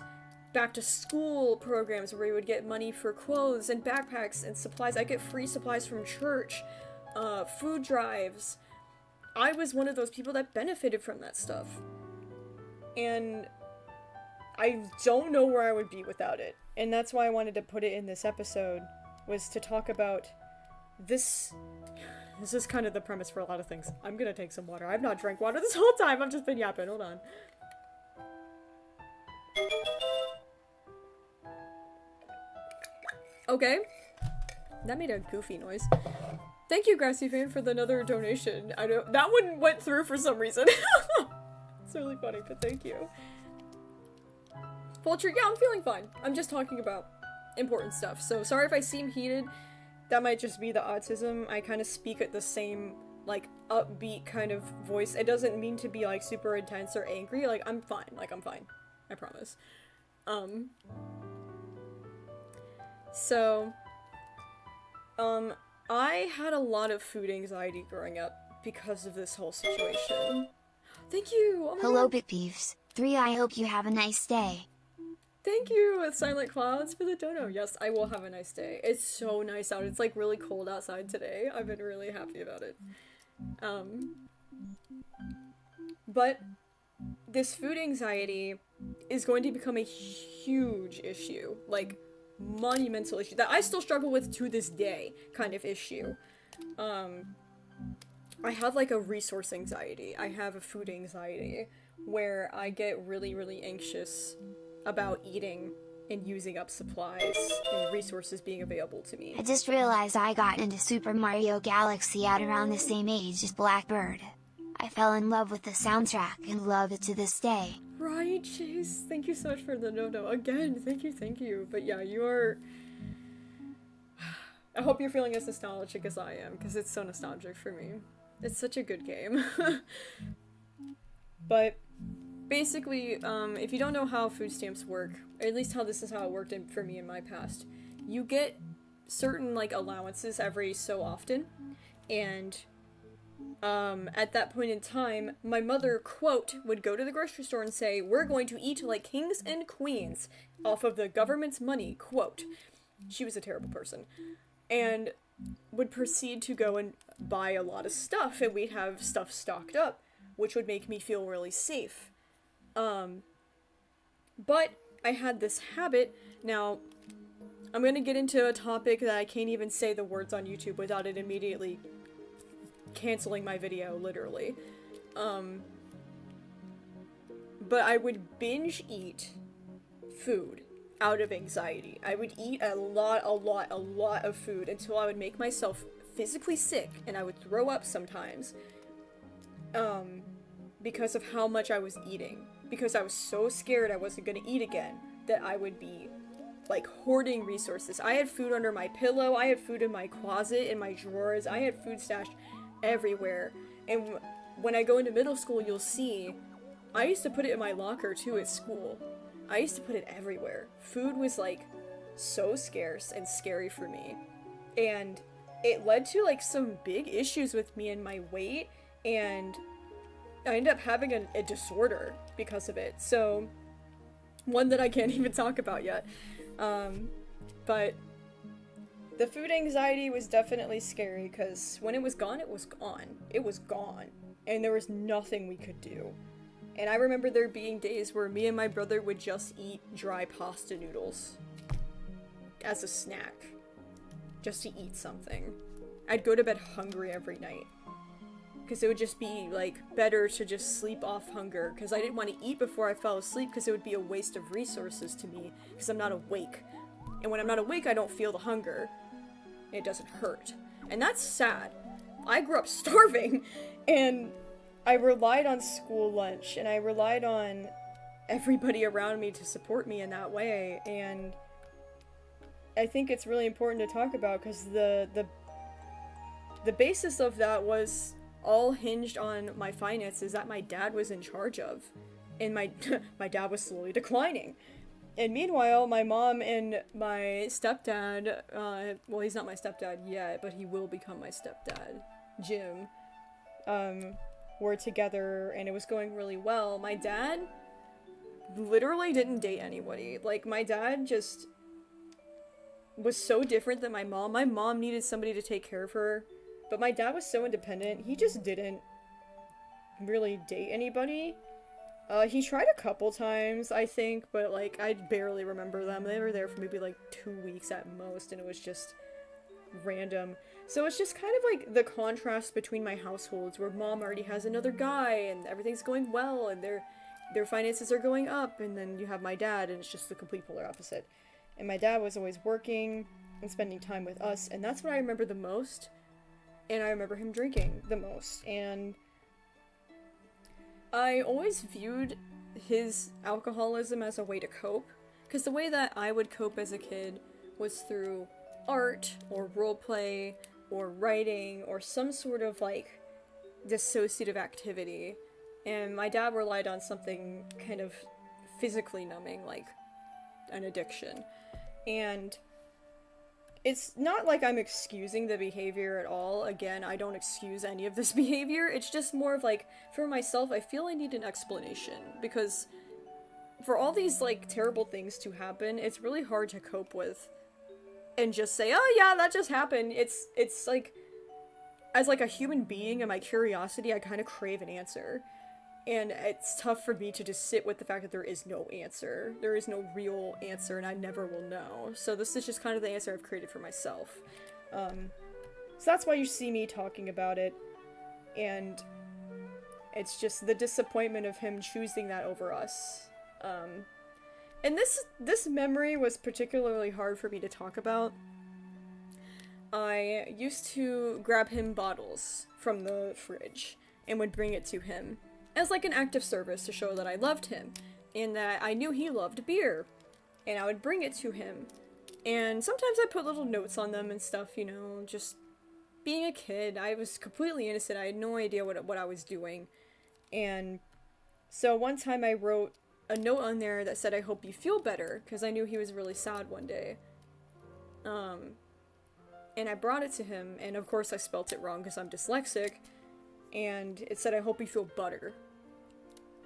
Back to school programs where we would get money for clothes and backpacks and supplies. I get free supplies from church, food drives, I was one of those people that benefited from that stuff. And I don't know where I would be without it. And that's why I wanted to put it in this episode, was to talk about this. This is kind of the premise for a lot of things. I'm gonna take some water. I've not drank water this whole time. I've just been yapping. Hold on. Okay. That made a goofy noise. Thank you, Grassy Fan, for another donation. I know that one went through for some reason. It's really funny, but thank you. Vulture, yeah, I'm feeling fine. I'm just talking about important stuff. So sorry if I seem heated. That might just be the autism. I kind of speak at the same, like, upbeat kind of voice. It doesn't mean to be, like, super intense or angry. Like, I'm fine. Like, I'm fine. I promise. I had a lot of food anxiety growing up because of this whole situation. Thank you! Oh Hello, God. PetPyves. 3, I hope you have a nice day. Thank you, with Silent Clouds, for the dono. Yes, I will have a nice day. It's so nice out. It's, like, really cold outside today. I've been really happy about it. But this food anxiety is going to become a huge issue. Like, monumental issue that I still struggle with to this day kind of issue. I have like a resource anxiety. I have a food anxiety where I get really, really anxious about eating and using up supplies and resources being available to me. I just realized I got into Super Mario Galaxy at around the same age as Blackbird. I fell in love with the soundtrack and love it to this day. Right, Chase. Thank you so much for the no-no. Again, thank you. But yeah, you are... I hope you're feeling as nostalgic as I am, because it's so nostalgic for me. It's such a good game. But basically, if you don't know how food stamps work, or at least how this is how it worked for me in my past, you get certain, like, allowances every so often, and at that point in time, my mother, quote, would go to the grocery store and say, "We're going to eat like kings and queens off of the government's money," quote. She was a terrible person. And would proceed to go and buy a lot of stuff, and we'd have stuff stocked up, which would make me feel really safe. But I had this habit. Now, I'm gonna get into a topic that I can't even say the words on YouTube without it immediately canceling my video, literally. But I would binge eat food out of anxiety. I would eat a lot of food until I would make myself physically sick, and I would throw up sometimes. Because of how much I was eating. Because I was so scared I wasn't gonna eat again, that I would be, like, hoarding resources. I had food under my pillow, I had food in my closet, in my drawers, I had food stashed everywhere. And when I go into middle school, you'll see, I used to put it in my locker too at school. I used to put it everywhere. Food was, like, so scarce and scary for me. And it led to, like, some big issues with me and my weight, and I ended up having a disorder because of it. So, one that I can't even talk about yet. But the food anxiety was definitely scary, because when it was gone, it was gone. It was gone. And there was nothing we could do. And I remember there being days where me and my brother would just eat dry pasta noodles as a snack. Just to eat something. I'd go to bed hungry every night. Because it would just be, like, better to just sleep off hunger. Because I didn't want to eat before I fell asleep, because it would be a waste of resources to me. Because I'm not awake. And when I'm not awake, I don't feel the hunger. It doesn't hurt. And that's sad. I grew up starving, and I relied on school lunch, and I relied on everybody around me to support me in that way, and I think it's really important to talk about, because the basis of that was all hinged on my finances that my dad was in charge of, and my dad was slowly declining. And meanwhile, my mom and my stepdad, well, he's not my stepdad yet, but he will become my stepdad, Jim, were together, and it was going really well. My dad literally didn't date anybody. Like, my dad just was so different than my mom. My mom needed somebody to take care of her, but my dad was so independent, he just didn't really date anybody. He tried a couple times, I think, but, like, I barely remember them. They were there for maybe, like, 2 weeks at most, and it was just random. So it's just kind of, like, the contrast between my households, where mom already has another guy, and everything's going well, and their finances are going up, and then you have my dad, and it's just the complete polar opposite. And my dad was always working and spending time with us, and that's what I remember the most. And I remember him drinking the most, and I always viewed his alcoholism as a way to cope, because the way that I would cope as a kid was through art, or roleplay, or writing, or some sort of, like, dissociative activity, and my dad relied on something kind of physically numbing, like an addiction. And it's not like I'm excusing the behavior at all. Again, I don't excuse any of this behavior. It's just more of, like, for myself, I feel I need an explanation, because for all these, like, terrible things to happen, it's really hard to cope with and just say, oh yeah, that just happened. It's like, as, like, a human being and my curiosity, I kind of crave an answer. And it's tough for me to just sit with the fact that there is no answer. There is no real answer, and I never will know. So this is just kind of the answer I've created for myself. So that's why you see me talking about it. And it's just the disappointment of him choosing that over us. And this memory was particularly hard for me to talk about. I used to grab him bottles from the fridge and would bring it to him as, like, an act of service to show that I loved him and that I knew he loved beer, and I would bring it to him, and sometimes I put little notes on them and stuff, you know, just being a kid. I was completely innocent. I had no idea what I was doing. And so one time I wrote a note on there that said, I hope you feel better, because I knew he was really sad one day. And I brought it to him, and of course I spelt it wrong because I'm dyslexic, and it said, I hope you feel butter.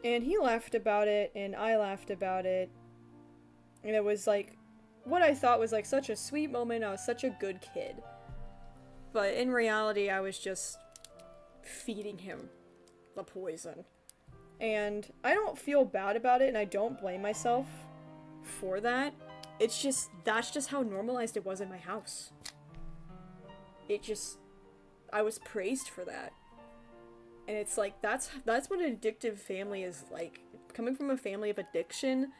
And he laughed about it, and I laughed about it, and it was, like, what I thought was, like, such a sweet moment. I was such a good kid. But in reality, I was just feeding him the poison. And I don't feel bad about it, and I don't blame myself for that. It's just, that's just how normalized it was in my house. I was praised for that. And it's like, that's what an addictive family is like. Coming from a family of addiction,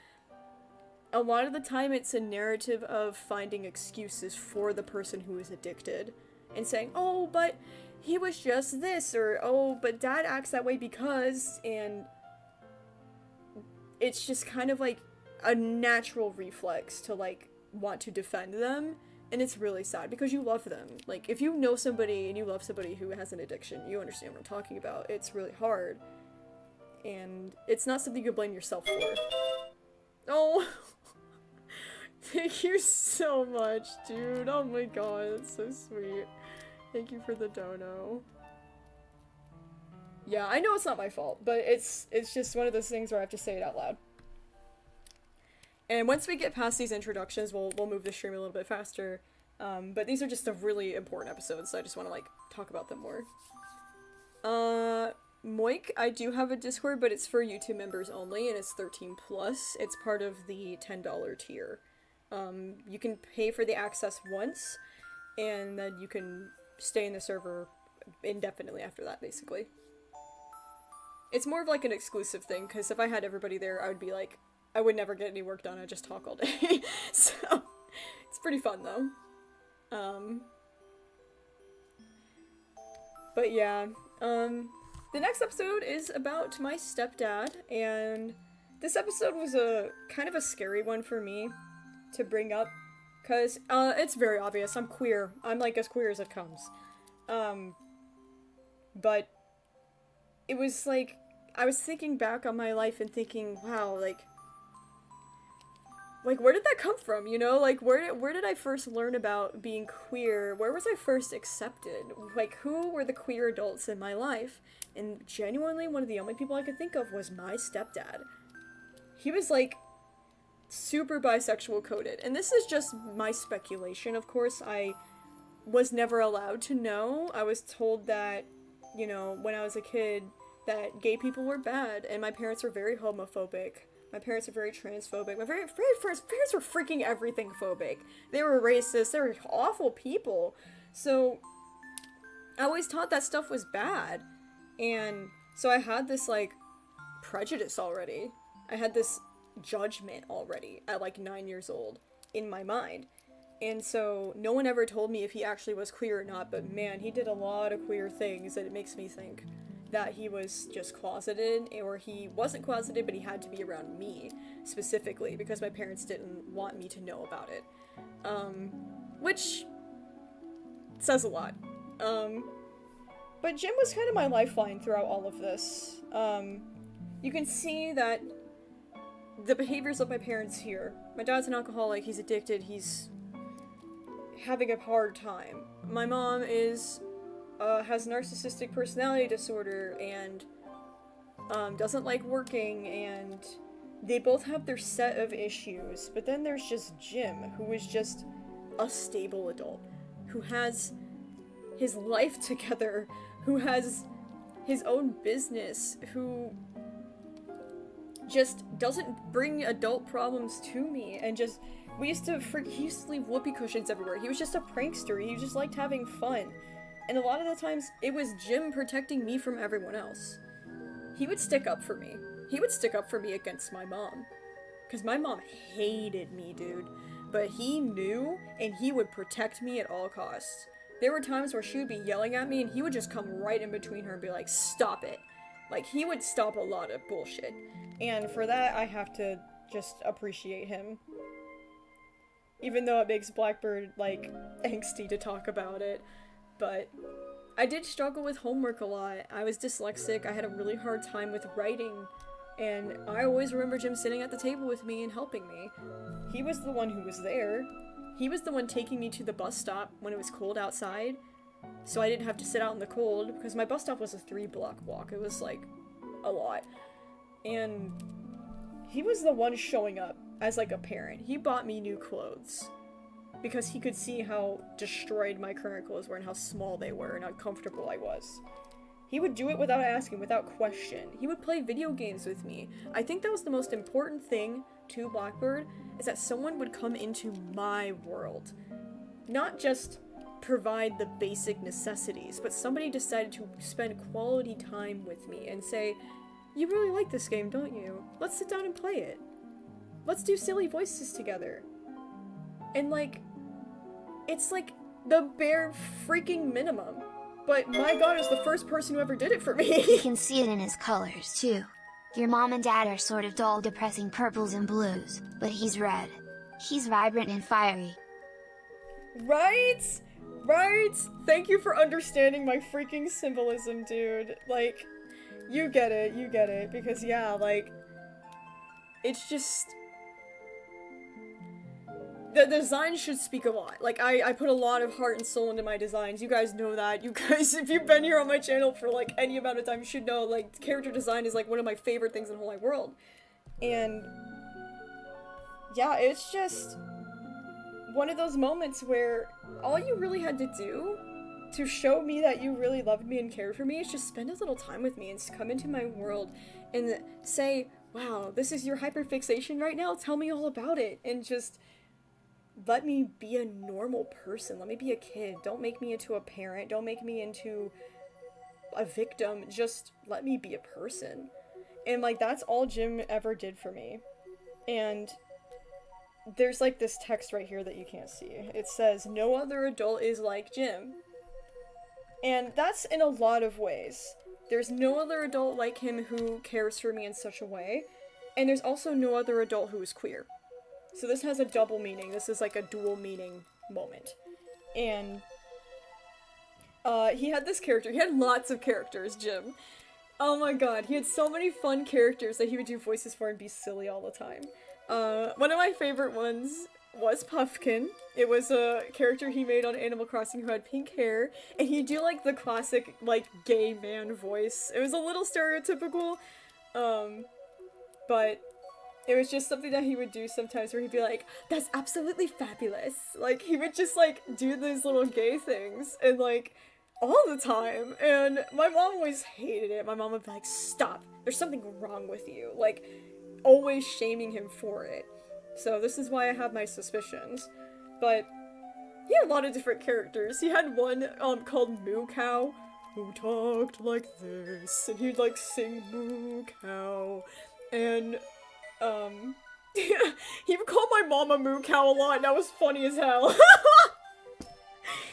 a lot of the time it's a narrative of finding excuses for the person who is addicted. And saying, oh, but he was just this, or, oh, but dad acts that way because, and it's just kind of like a natural reflex to, like, want to defend them. And it's really sad because you love them. Like, if you know somebody and you love somebody who has an addiction, you understand what I'm talking about. It's really hard. And it's not something you blame yourself for. Oh! Thank you so much, dude. Oh my god, that's so sweet. Thank you for the dono. Yeah, I know it's not my fault, but it's just one of those things where I have to say it out loud. And once we get past these introductions, we'll move the stream a little bit faster. But these are just the really important episodes, so I just want to, like, talk about them more. Moik, I do have a Discord, but it's for YouTube members only, and it's 13+. It's part of the $10 tier. You can pay for the access once, and then you can stay in the server indefinitely after that, basically. It's more of, like, an exclusive thing, because if I had everybody there, I would be like, I would never get any work done, I'd just talk all day. So, it's pretty fun, though. But yeah, the next episode is about my stepdad, and this episode was a kind of a scary one for me to bring up, because, it's very obvious, I'm queer. I'm, like, as queer as it comes. But it was, like, I was thinking back on my life and thinking, wow, like, where did that come from, you know? Like, where did I first learn about being queer? Where was I first accepted? Like, who were the queer adults in my life? And genuinely, one of the only people I could think of was my stepdad. He was, like, super bisexual coded. And this is just my speculation, of course. I was never allowed to know. I was told that, you know, when I was a kid, that gay people were bad, and my parents were very homophobic. My parents were very transphobic. My very parents were freaking everything phobic. They were racist. They were awful people. So I always thought that stuff was bad. And so I had this, like, prejudice already. I had this judgment already at, like, 9 years old in my mind. And so no one ever told me if he actually was queer or not, but man, he did a lot of queer things that it makes me think that he was just closeted, or he wasn't closeted, but he had to be around me, specifically, because my parents didn't want me to know about it. Which says a lot. But Jim was kind of my lifeline throughout all of this. You can see that the behaviors of my parents here. My dad's an alcoholic, he's addicted, he's having a hard time. My mom is has narcissistic personality disorder and doesn't like working, and they both have their set of issues. But then there's just Jim, who is just a stable adult, who has his life together, who has his own business, who just doesn't bring adult problems to me, and just, he used to leave whoopee cushions everywhere. He was just a prankster. He just liked having fun. And a lot of the times, it was Jim protecting me from everyone else. He would stick up for me. He would stick up for me against my mom. Because my mom hated me, dude. But he knew, and he would protect me at all costs. There were times where she would be yelling at me, and he would just come right in between her and be like, stop it. Like, he would stop a lot of bullshit. And for that, I have to just appreciate him. Even though it makes Blackbird, like, angsty to talk about it. But I did struggle with homework a lot. I was dyslexic, I had a really hard time with writing, and I always remember Jim sitting at the table with me and helping me. He was the one who was there. He was the one taking me to the bus stop when it was cold outside, so I didn't have to sit out in the cold, because my bus stop was a 3-block walk. It was, like, a lot. And he was the one showing up as, like, a parent. He bought me new clothes, because he could see how destroyed my current clothes were and how small they were and how comfortable I was. He would do it without asking, without question. He would play video games with me. I think that was the most important thing to Blackbird, is that someone would come into my world. Not just provide the basic necessities, but somebody decided to spend quality time with me and say, you really like this game, don't you? Let's sit down and play it. Let's do silly voices together. And, like, it's like the bare freaking minimum. But my god, it's the first person who ever did it for me. You can see it in his colors, too. Your mom and dad are sort of dull, depressing purples and blues, but he's red. He's vibrant and fiery. Right? Right? Thank you for understanding my freaking symbolism, dude. Like, you get it, because yeah, like, it's just... The design should speak a lot. Like, I put a lot of heart and soul into my designs. You guys know that. You guys, if you've been here on my channel for, like, any amount of time, you should know, like, character design is, like, one of my favorite things in the whole wide world. And yeah, it's just one of those moments where all you really had to do to show me that you really loved me and cared for me is just spend a little time with me and come into my world and say, wow, this is your hyperfixation right now? Tell me all about it. And just let me be a normal person. Let me be a kid. Don't make me into a parent. Don't make me into a victim. Just let me be a person. And, like, that's all Jim ever did for me. And there's, like, this text right here that you can't see. It says, no other adult is like Jim. And that's in a lot of ways. There's no other adult like him who cares for me in such a way. And there's also no other adult who is queer. So this has a double meaning. This is like a dual meaning moment. And he had this character. He had lots of characters, Jim. Oh my god, he had so many fun characters that he would do voices for and be silly all the time. One of my favorite ones was Puffkin. It was a character he made on Animal Crossing who had pink hair, and he'd do like the classic like gay man voice. It was a little stereotypical, but it was just something that he would do sometimes where he'd be like, that's absolutely fabulous. Like, he would just, like, do these little gay things. And, like, all the time, and my mom always hated it. My mom would be like, stop, there's something wrong with you, like, always shaming him for it. So this is why I have my suspicions. But he had a lot of different characters. He had one called Moo Cow, who talked like this, and he'd like sing Moo Cow, and he would call my mom a Moo Cow a lot, and that was funny as hell.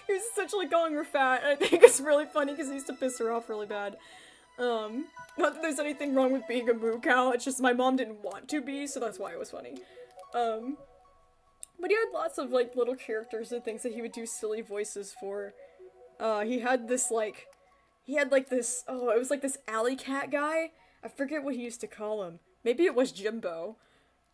He was essentially calling her fat, and I think it's really funny because he used to piss her off really bad. Not that there's anything wrong with being a Moo Cow, it's just my mom didn't want to be, so that's why it was funny. But he had lots of, like, little characters and things that he would do silly voices for. He had this, like, this, oh, it was like this alley cat guy. I forget what he used to call him. Maybe it was Jimbo.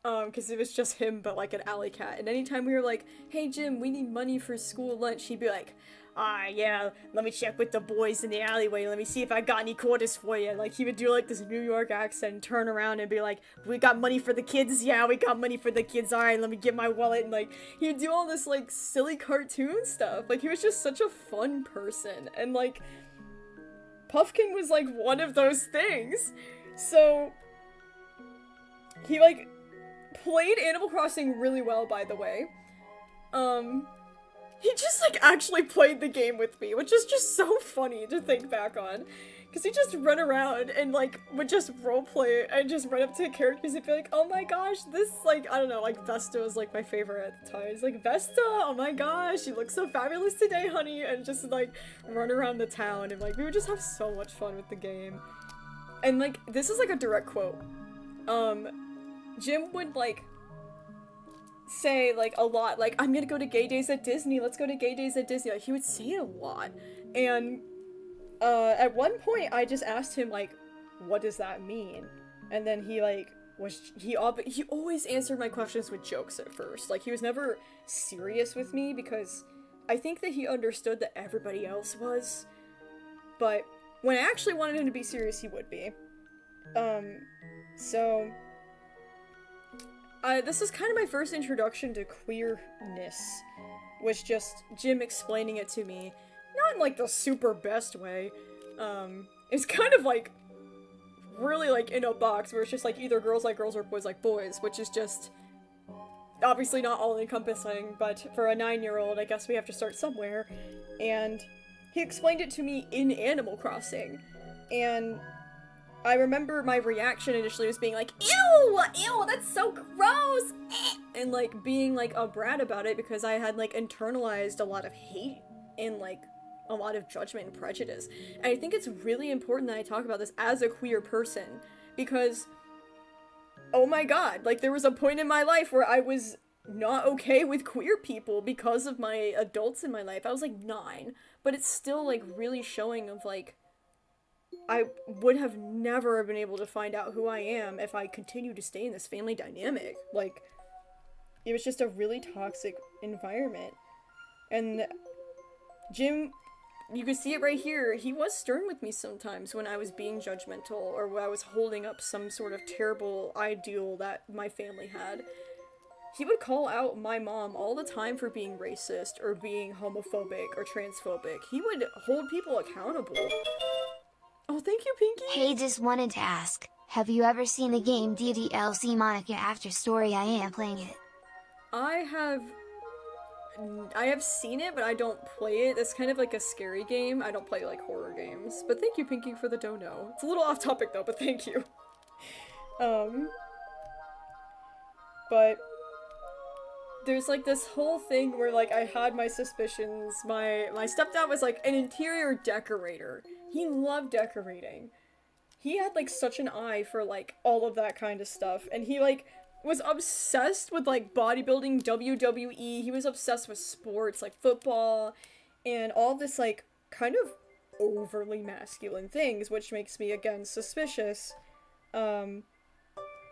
Because it was just him, but like an alley cat. And anytime we were like, hey Jim, we need money for school lunch, he'd be like, yeah, let me check with the boys in the alleyway, let me see if I got any quarters for you. Like, he would do like this New York accent and turn around and be like, we got money for the kids? Yeah, we got money for the kids, alright, let me get my wallet. And like, he would do all this like silly cartoon stuff. Like, he was just such a fun person. And like, Puffkin was like one of those things. So, he like played Animal Crossing really well, by the way. He just, like, actually played the game with me, which is just so funny to think back on. Because he just run around and, like, would just roleplay and just run up to characters and be like, oh my gosh, this, like, I don't know, like, Vesta was, like, my favorite at the time. He's like, Vesta, oh my gosh, you look so fabulous today, honey, and just, like, run around the town, and, like, we would just have so much fun with the game. And, like, this is, like, a direct quote. Jim would, like, say, like, a lot, like, I'm gonna go to gay days at Disney, let's go to gay days at Disney. Like, he would say it a lot. And, at one point, I just asked him, like, what does that mean? And then he, like, he always answered my questions with jokes at first. Like, he was never serious with me, because I think that he understood that everybody else was. But when I actually wanted him to be serious, he would be. So this is kind of my first introduction to queerness, was just Jim explaining it to me, not in, like, the super best way. It's kind of, like, really, like, in a box, where it's just, like, either girls like girls or boys like boys, which is just obviously not all-encompassing, but for a 9-year-old, I guess we have to start somewhere. And he explained it to me in Animal Crossing, and I remember my reaction initially was being like, ew, that's so gross, and, like, being, like, a brat about it, because I had, like, internalized a lot of hate and, like, a lot of judgment and prejudice. And I think it's really important that I talk about this as a queer person, because, oh my god, like, there was a point in my life where I was not okay with queer people because of my adults in my life. I was, like, 9, but it's still, like, really showing of, like, I would have never been able to find out who I am if I continued to stay in this family dynamic. Like, it was just a really toxic environment. And Jim, you can see it right here, he was stern with me sometimes when I was being judgmental, or when I was holding up some sort of terrible ideal that my family had. He would call out my mom all the time for being racist, or being homophobic, or transphobic. He would hold people accountable. Oh, thank you, Pinky! Hey, just wanted to ask, have you ever seen the game DDLC Monica After Story? I am playing it. I have seen it, but I don't play it. It's kind of like a scary game. I don't play, like, horror games. But thank you, Pinky, for the dono. It's a little off topic, though, but thank you. But there's, like, this whole thing where, like, I had my suspicions. My stepdad was, like, an interior decorator. He loved decorating. He had, like, such an eye for, like, all of that kind of stuff. And he, like, was obsessed with, like, bodybuilding, WWE. He was obsessed with sports, like football, and all this, like, kind of overly masculine things, which makes me, again, suspicious. But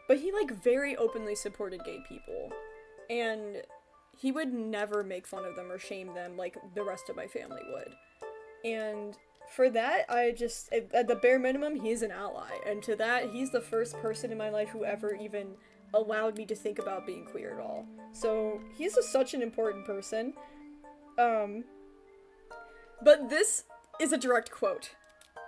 he, like, very openly supported gay people. And he would never make fun of them or shame them like the rest of my family would. And for that, I just, at the bare minimum, he's an ally. And to that, he's the first person in my life who ever even allowed me to think about being queer at all. So, he's such an important person. But this is a direct quote.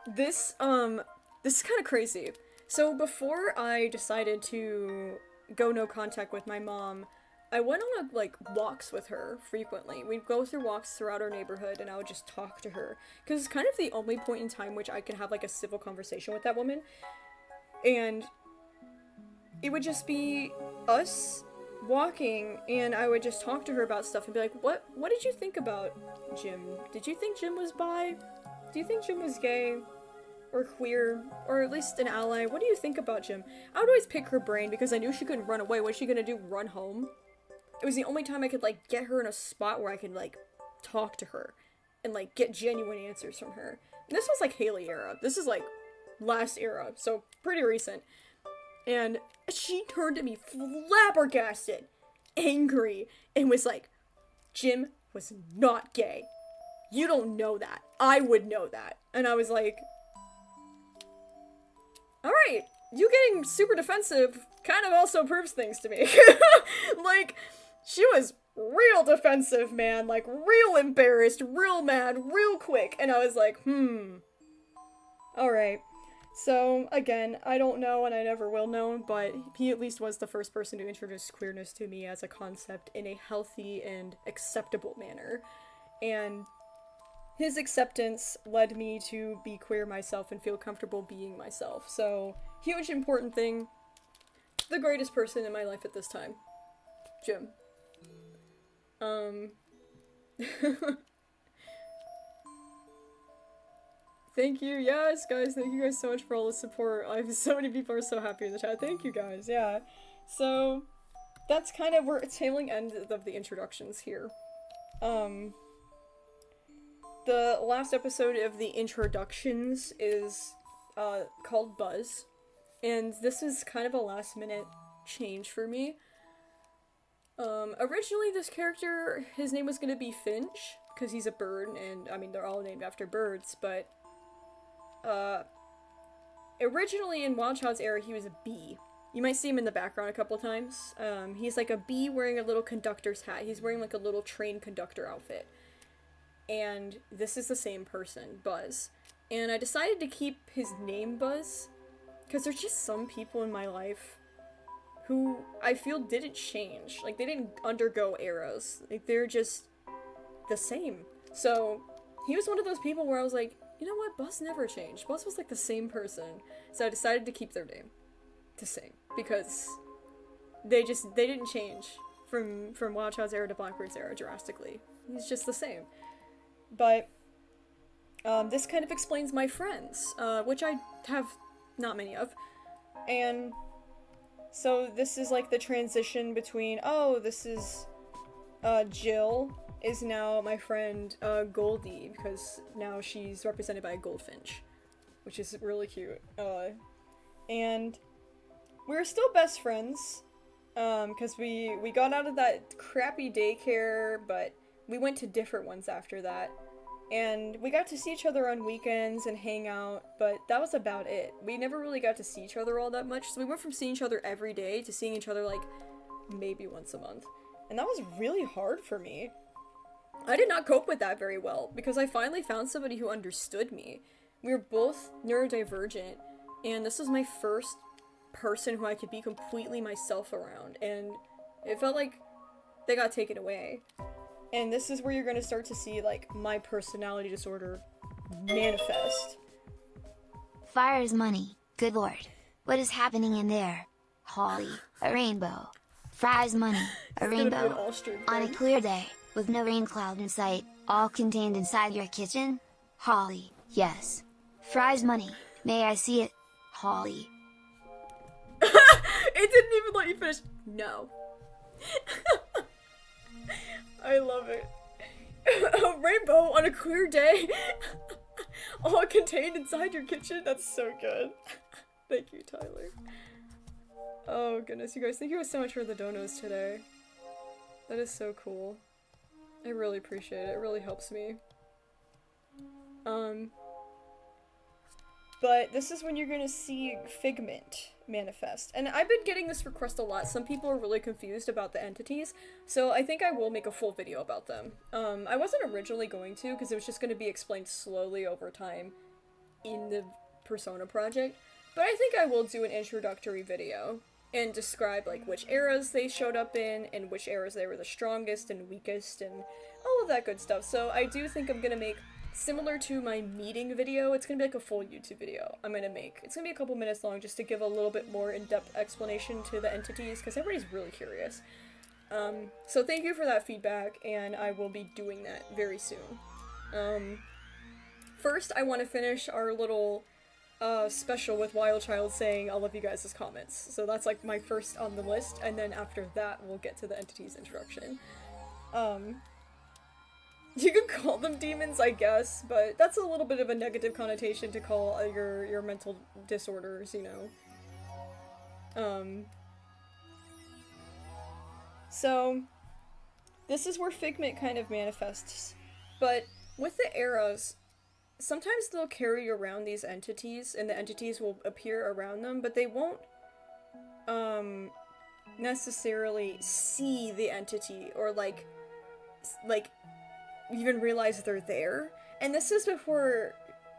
This is kind of crazy. So before I decided to go no contact with my mom, I went on like walks with her frequently. We'd go through walks throughout our neighborhood and I would just talk to her. Because it's kind of the only point in time which I could have like a civil conversation with that woman. And it would just be us walking and I would just talk to her about stuff and be like, what did you think about Jim? Did you think Jim was bi? Do you think Jim was gay? Or queer? Or at least an ally? What do you think about Jim? I would always pick her brain because I knew she couldn't run away. What's she gonna do? Run home? It was the only time I could, like, get her in a spot where I could, like, talk to her and, like, get genuine answers from her. And this was, like, Hawley era. This is, like, last era, so pretty recent. And she turned to me flabbergasted, angry, and was like, Jim was not gay. You don't know that. I would know that. And I was like, alright, you getting super defensive kind of also proves things to me. Like, she was real defensive, man. Like, real embarrassed, real mad, real quick. And I was like, alright. So, again, I don't know and I never will know, but he at least was the first person to introduce queerness to me as a concept in a healthy and acceptable manner. And his acceptance led me to be queer myself and feel comfortable being myself. So, huge important thing. The greatest person in my life at this time. Jim. Thank you, yes, guys, thank you guys so much for all the support. So many people are so happy in the chat. Thank you, guys, yeah. So, that's kind of where it's tailing end of the introductions here. The last episode of the introductions is, called Buzz. And this is kind of a last-minute change for me. Originally this character, his name was gonna be Finch, because he's a bird, and, I mean, they're all named after birds, but originally in Wild Child's era, he was a bee. You might see him in the background a couple times. He's like a bee wearing a little conductor's hat. He's wearing like a little train conductor outfit. And this is the same person, Buzz. And I decided to keep his name Buzz, because there's just some people in my life who I feel didn't change. Like, they didn't undergo eras. Like, they're just the same. So, he was one of those people where I was like, you know what, Buzz never changed. Buzz was like the same person. So I decided to keep their name the same, because they didn't change from Wild Child's era to Blackbird's era drastically. He's just the same. But this kind of explains my friends, which I have not many of. And so this is like the transition between, oh, this is Jill is now my friend Goldie, because now she's represented by a goldfinch, which is really cute. And we're still best friends, because we got out of that crappy daycare, but we went to different ones after that. And we got to see each other on weekends and hang out, but that was about it. We never really got to see each other all that much, so we went from seeing each other every day to seeing each other like maybe once a month. And that was really hard for me. I did not cope with that very well, because I finally found somebody who understood me. We were both neurodivergent, and this was my first person who I could be completely myself around, and it felt like they got taken away. And this is where you're gonna start to see, like, my personality disorder manifest. Fire's money, good lord. What is happening in there? Hawley, a rainbow. Fries money, a rainbow. On a clear day, with no rain cloud in sight, all contained inside your kitchen? Hawley, yes. Fries money, may I see it? Hawley. It didn't even let you finish. No. I love it. A rainbow on a clear day, all contained inside your kitchen. That's so good. Thank you, Tyler. Oh goodness, you guys, thank you so much for the donos today. That is so cool. I really appreciate it. It really helps me. But this is when you're gonna see Figment. manifest. And I've been getting this request a lot. Some people are really confused about the entities, so I think I will make a full video about them. I wasn't originally going to, because it was just going to be explained slowly over time in the Persona project, but I think I will do an introductory video and describe, like, which eras they showed up in, and which eras they were the strongest and weakest, and all of that good stuff. So I do think I'm gonna make, similar to my meeting video, it's gonna be like a full YouTube video I'm gonna make. It's gonna be a couple minutes long just to give a little bit more in-depth explanation to the entities, because everybody's really curious. So thank you for that feedback, and I will be doing that very soon. First, I want to finish our little special with Wild Child saying I love you guys' comments. So that's like my first on the list, and then after that we'll get to the entities introduction. You could call them demons, I guess, but that's a little bit of a negative connotation to call your mental disorders, you know. So this is where Figment kind of manifests, but with the eras, sometimes they'll carry around these entities, and the entities will appear around them, but they won't, necessarily see the entity, or, like, even realize they're there. And this is before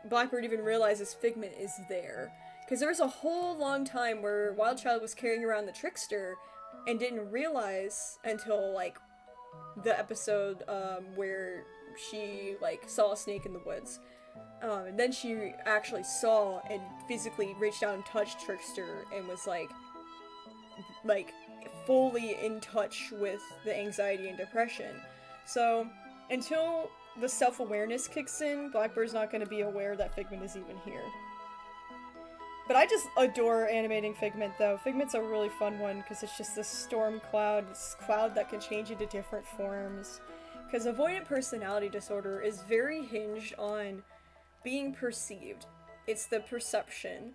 Blackbird even realizes Figment is there. Because there was a whole long time where Wild Child was carrying around the Trickster, and didn't realize until, like, the episode, where she, like, saw a snake in the woods. And then she actually saw and physically reached out and touched Trickster and was like fully in touch with the anxiety and depression. So until the self-awareness kicks in, Blackbird's not going to be aware that Figment is even here. But I just adore animating Figment, though. Figment's a really fun one because it's just this storm cloud, this cloud that can change into different forms. Because avoidant personality disorder is very hinged on being perceived. It's the perception,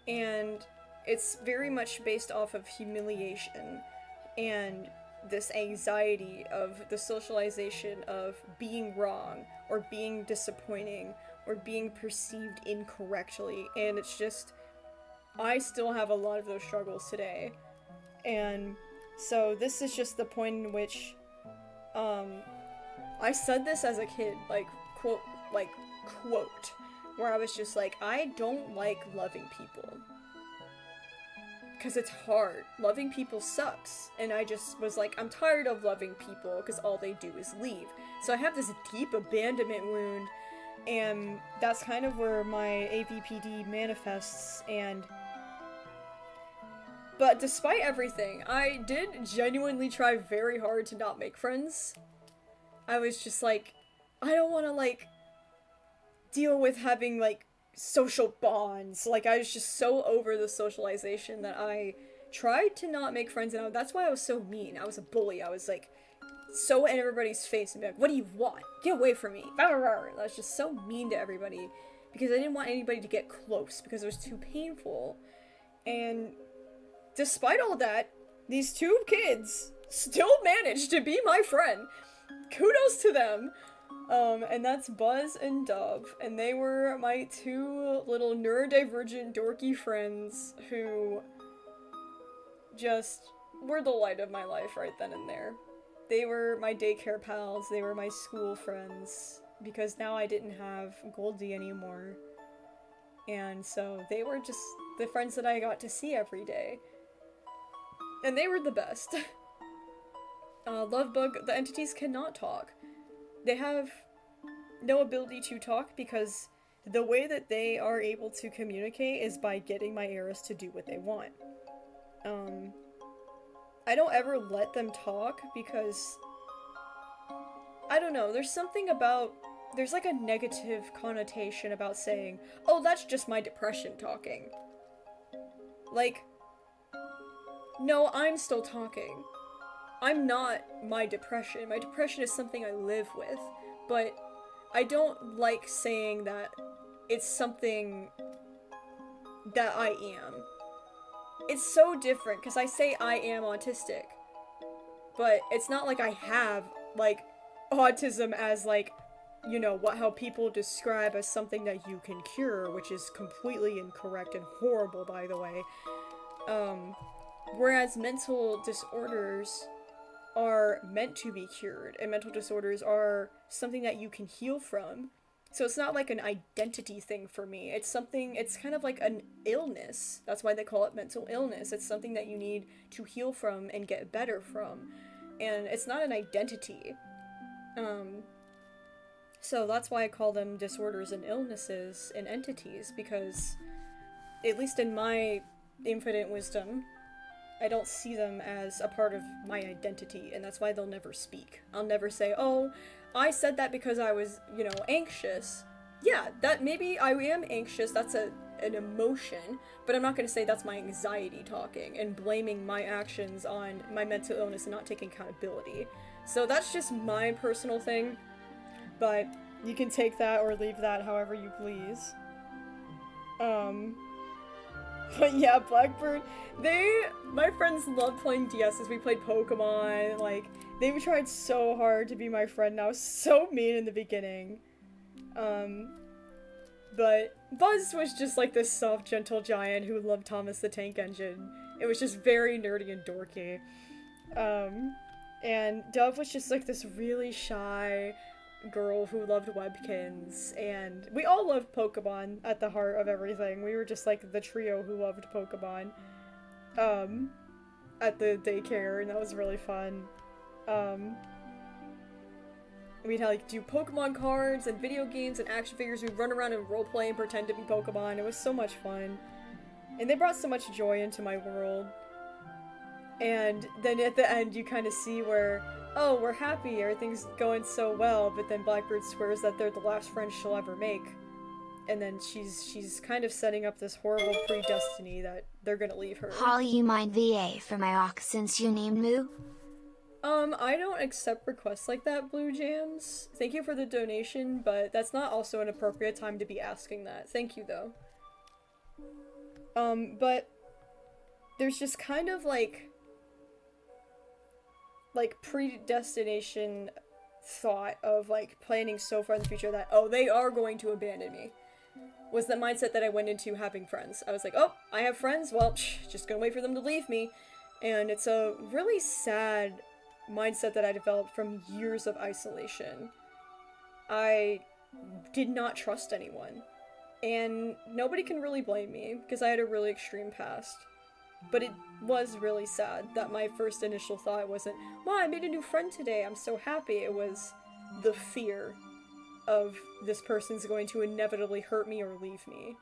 and it's very much based off of humiliation and this anxiety of the socialization of being wrong or being disappointing or being perceived incorrectly. And it's just, I still have a lot of those struggles today. And so this is just the point in which I said this as a kid, quote, where I was just like, I don't like loving people. Because it's hard. Loving people sucks. And I just was like, I'm tired of loving people because all they do is leave. So I have this deep abandonment wound, and that's kind of where my AVPD manifests. But despite everything, I did genuinely try very hard to not make friends. I was just like, I don't want to, like, deal with having, like, social bonds. Like, I was just so over the socialization that I tried to not make friends, and that's why I was so mean. I was a bully. I was, like, so in everybody's face and be like, what do you want? Get away from me. I was just so mean to everybody because I didn't want anybody to get close because it was too painful. And despite all that, these two kids still managed to be my friend. Kudos to them. And that's Buzz and Dove, and they were my two little neurodivergent dorky friends who just were the light of my life right then and there. They were my daycare pals, they were my school friends, because now I didn't have Goldie anymore. And so they were just the friends that I got to see every day. And they were the best. Lovebug, the entities cannot talk. They have no ability to talk because the way that they are able to communicate is by getting my eras to do what they want. I don't ever let them talk because, I don't know, there's something about, there's like a negative connotation about saying, oh, that's just my depression talking. Like, no, I'm still talking. I'm not my depression. My depression is something I live with, but I don't like saying that it's something that I am. It's so different, because I say I am autistic, but it's not like I have, like, autism as, like, you know, how people describe as something that you can cure, which is completely incorrect and horrible, by the way. Whereas mental disorders are meant to be cured, and mental disorders are something that you can heal from. So it's not like an identity thing for me. It's something, it's kind of like an illness. That's why they call it mental illness. It's something that you need to heal from and get better from. And it's not an identity. So that's why I call them disorders and illnesses and entities, because at least in my infinite wisdom, I don't see them as a part of my identity, and that's why they'll never speak. I'll never say, oh, I said that because I was, anxious. Yeah, that maybe I am anxious, that's an emotion, but I'm not going to say that's my anxiety talking and blaming my actions on my mental illness and not taking accountability. So that's just my personal thing, but you can take that or leave that however you please. But yeah, Blackbird, my friends love playing DSs. We played Pokemon, like, they tried so hard to be my friend, and I was so mean in the beginning. But Buzz was just like this soft, gentle giant who loved Thomas the Tank Engine. It was just very nerdy and dorky. And Dove was just like this really shy girl who loved Webkins, and we all loved Pokemon at the heart of everything. We were just like the trio who loved Pokemon at the daycare, and that was really fun. We'd like do Pokemon cards and video games and action figures. We'd run around and roleplay and pretend to be Pokemon. It was so much fun, and they brought so much joy into my world. And then at the end you kind of see where, oh, we're happy, everything's going so well, but then Blackbird swears that they're the last friends she'll ever make. And then she's kind of setting up this horrible predestiny that they're gonna leave her. Hawley, you mind VA for my ox since you named Moo? I don't accept requests like that, Blue Jams. Thank you for the donation, but that's not also an appropriate time to be asking that. Thank you, though. But there's just kind of like predestination thought of like planning so far in the future that, oh, they are going to abandon me, was the mindset that I went into having friends. I was like, oh, I have friends, well, just gonna wait for them to leave me. And it's a really sad mindset that I developed from years of isolation. I did not trust anyone, and nobody can really blame me because I had a really extreme past. But it was really sad that my first initial thought wasn't, wow, I made a new friend today, I'm so happy. It was the fear of this person's going to inevitably hurt me or leave me.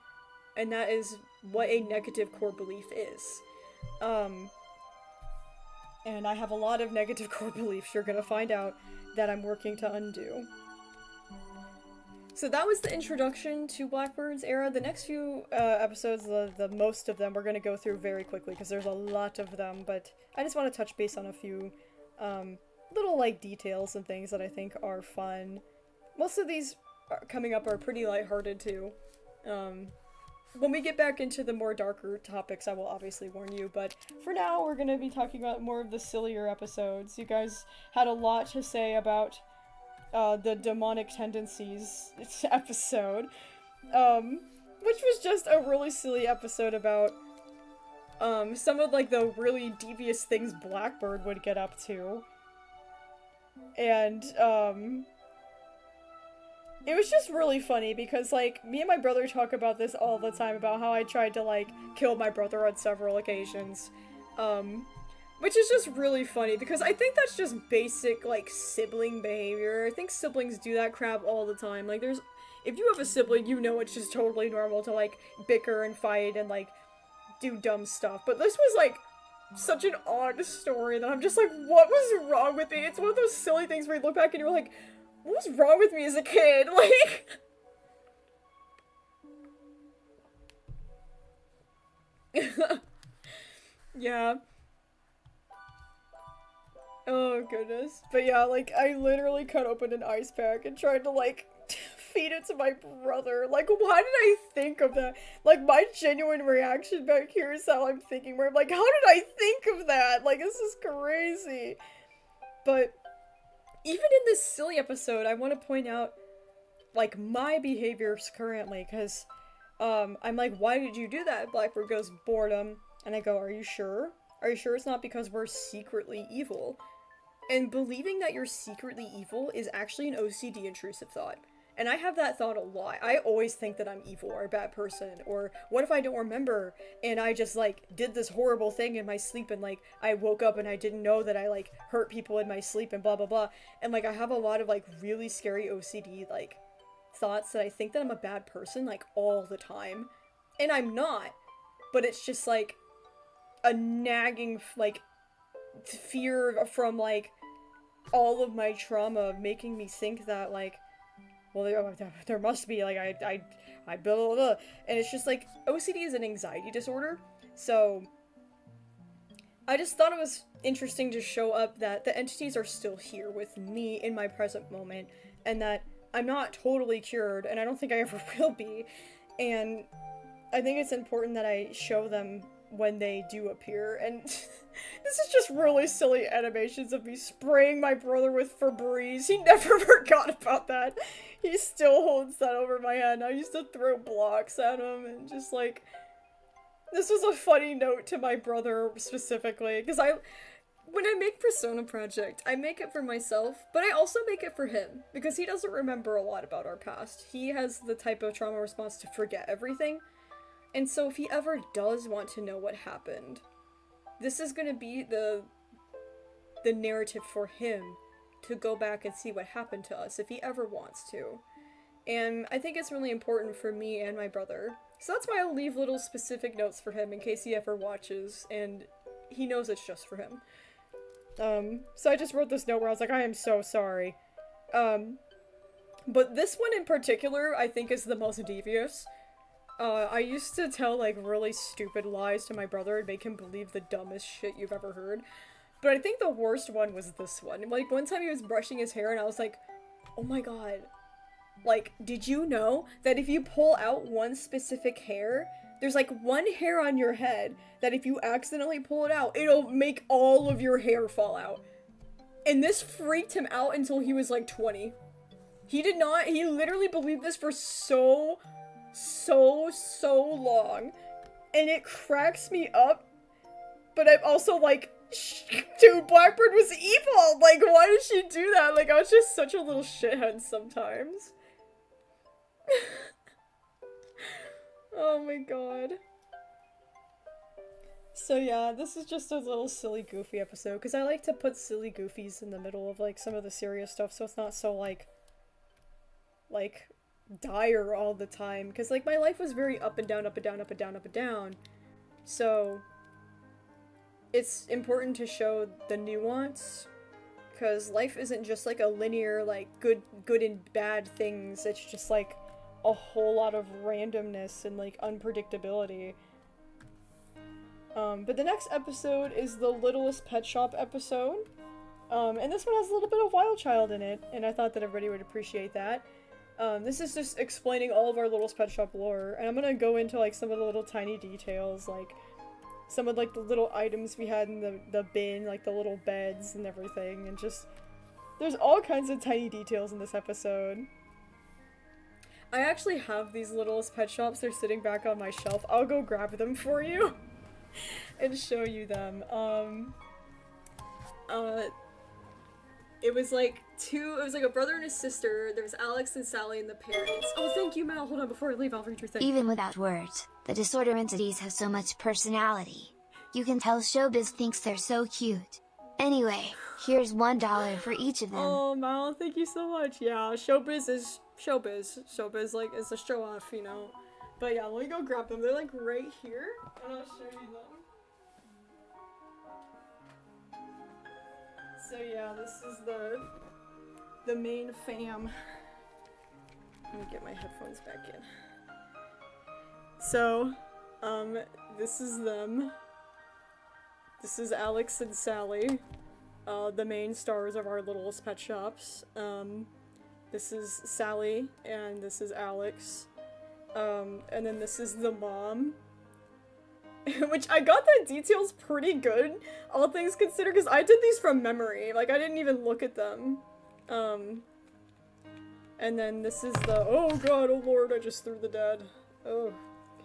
And that is what a negative core belief is. And I have a lot of negative core beliefs you're gonna find out that I'm working to undo. So that was the introduction to Blackbird's era. The next few episodes, the most of them, we're going to go through very quickly because there's a lot of them, but I just want to touch base on a few little like details and things that I think are fun. Most of these coming up are pretty lighthearted too. When we get back into the more darker topics, I will obviously warn you, but for now we're going to be talking about more of the sillier episodes. You guys had a lot to say about the demonic tendencies episode, which was just a really silly episode about some of like the really devious things Blackbird would get up to, and it was just really funny because like me and my brother talk about this all the time about how I tried to like kill my brother on several occasions, which is just really funny because I think that's just basic, like, sibling behavior. I think siblings do that crap all the time. Like, if you have a sibling, you know it's just totally normal to, like, bicker and fight and, like, do dumb stuff. But this was, like, such an odd story that I'm just like, what was wrong with me? It's one of those silly things where you look back and you're like, what was wrong with me as a kid? Like... yeah. Oh, goodness. But yeah, like, I literally cut open an ice pack and tried to, like, feed it to my brother. Like, why did I think of that? Like, my genuine reaction back here is how I'm thinking, where I'm like, how did I think of that? Like, this is crazy. But even in this silly episode, I want to point out, like, my behaviors currently, because, I'm like, why did you do that? Blackbird goes, boredom. And I go, are you sure? Are you sure it's not because we're secretly evil? And believing that you're secretly evil is actually an OCD intrusive thought. And I have that thought a lot. I always think that I'm evil or a bad person, or what if I don't remember and I just like did this horrible thing in my sleep and like I woke up and I didn't know that I like hurt people in my sleep and blah blah blah. And like I have a lot of like really scary OCD like thoughts that I think that I'm a bad person like all the time. And I'm not, but it's just like a nagging like fear from like all of my trauma making me think that like, well, there must be, like, I blah, blah, blah. And it's just, like, OCD is an anxiety disorder, so I just thought it was interesting to show up that the entities are still here with me in my present moment, and that I'm not totally cured, and I don't think I ever will be, and I think it's important that I show them when they do appear, and this is just really silly animations of me spraying my brother with Febreze. He never forgot about that. He still holds that over my head. I used to throw blocks at him, and just like, this was a funny note to my brother specifically, because when I make Persona Project, I make it for myself, but I also make it for him, because he doesn't remember a lot about our past. He has the type of trauma response to forget everything. And so if he ever does want to know what happened, this is going to be the narrative for him to go back and see what happened to us if he ever wants to. And I think it's really important for me and my brother. So that's why I'll leave little specific notes for him in case he ever watches, and he knows it's just for him. So I just wrote this note where I was like, I am so sorry. But this one in particular, I think is the most devious. I used to tell, like, really stupid lies to my brother and make him believe the dumbest shit you've ever heard. But I think the worst one was this one. Like, one time he was brushing his hair and I was like, oh my god. Like, did you know that if you pull out one specific hair, there's like one hair on your head that if you accidentally pull it out, it'll make all of your hair fall out. And this freaked him out until he was like 20. He literally believed this for so long, and it cracks me up, but I'm also like, dude, Blackbird was evil, like, why did she do that? Like, I was just such a little shithead sometimes. Oh my god. So yeah, this is just a little silly goofy episode, because I like to put silly goofies in the middle of, like, some of the serious stuff, so it's not so, like, dire all the time, because like my life was very up and down, up and down, up and down, up and down, so it's important to show the nuance, because life isn't just like a linear like good and bad things. It's just like a whole lot of randomness and like unpredictability. But the next episode is the Littlest Pet Shop episode, and this one has a little bit of Wild Child in it, and I thought that everybody would appreciate that. This is just explaining all of our Littlest Pet Shop lore, and I'm gonna go into, like, some of the little tiny details, like, some of, like, the little items we had in the bin, like, the little beds and everything, and just, there's all kinds of tiny details in this episode. I actually have these Littlest Pet Shops, they're sitting back on my shelf. I'll go grab them for you and show you them. It was like a brother and a sister. There was Alex and Sally and the parents. Oh, thank you, Mal. Hold on, before I leave, I'll read your thing. Even without words, the disorder entities have so much personality. You can tell Showbiz thinks they're so cute. Anyway, here's $1 for each of them. Oh, Mal, thank you so much. Yeah, Showbiz is Showbiz. Showbiz, like, is a show off, you know. But yeah, let me go grab them. They're, like, right here, and I'll show you them. So yeah, this is the main fam. Let me get my headphones back in. So, this is them. This is Alex and Sally, the main stars of our Littlest Pet Shops. This is Sally, and this is Alex. And then this is the mom. Which I got the details pretty good, all things considered, because I did these from memory. Like, I didn't even look at them. And then this is the, oh god, oh lord, I just threw the dad. Oh,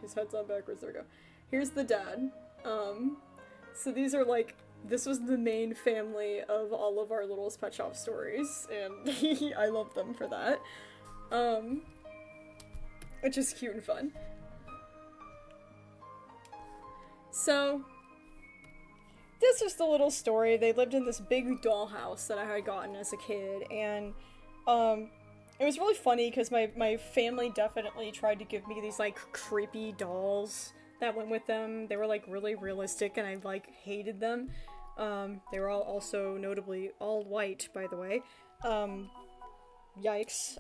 his head's on backwards, there we go. Here's the dad. So these are like, this was the main family of all of our little pet shop stories, and I love them for that. Which is cute and fun. So, this was the little story. They lived in this big dollhouse that I had gotten as a kid, and it was really funny because my family definitely tried to give me these like creepy dolls that went with them. They were like really realistic, and I like hated them. They were all also notably all white, by the way. Yikes.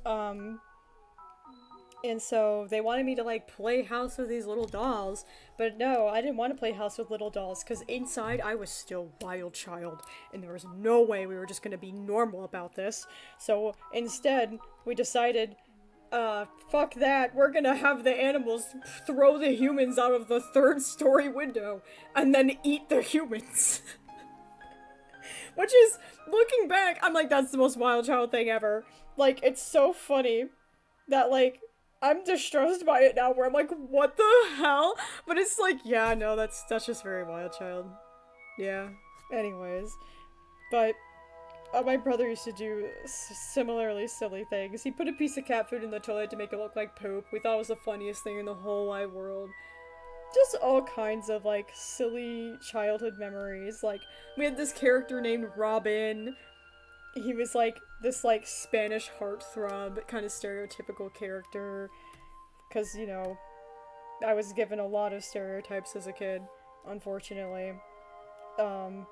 And so they wanted me to like play house with these little dolls, but no, I didn't want to play house with little dolls because inside I was still wild child, and there was no way we were just going to be normal about this. So instead, we decided, fuck that, we're gonna have the animals throw the humans out of the 3rd-story window and then eat the humans. Which is, looking back, I'm like, that's the most wild child thing ever. Like, it's so funny that, like, I'm distressed by it now, where I'm like, what the hell? But it's like, yeah, no, that's just very wild child. Yeah. Anyways. But, my brother used to do similarly silly things. He put a piece of cat food in the toilet to make it look like poop. We thought it was the funniest thing in the whole wide world. Just all kinds of, like, silly childhood memories. Like, we had this character named Robin. He was, like, this, like, Spanish heartthrob, kind of stereotypical character. Because, you know, I was given a lot of stereotypes as a kid, unfortunately. Then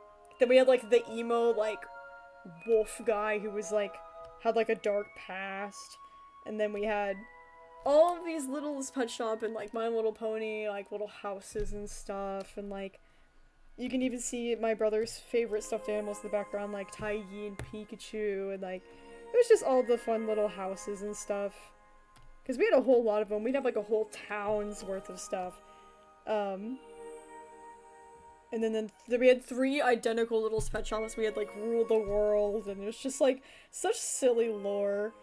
we had, like, the emo, like, wolf guy who was, like, had, like, a dark past. And then we had all of these little pet shop and, like, My Little Pony, like, little houses and stuff. And, like, you can even see my brother's favorite stuffed animals in the background, like Taigi and Pikachu, and like, it was just all the fun little houses and stuff. Because we had a whole lot of them. We'd have like a whole town's worth of stuff. And then we had 3 identical little pet shops. We had like Rule the World, and it was just like such silly lore.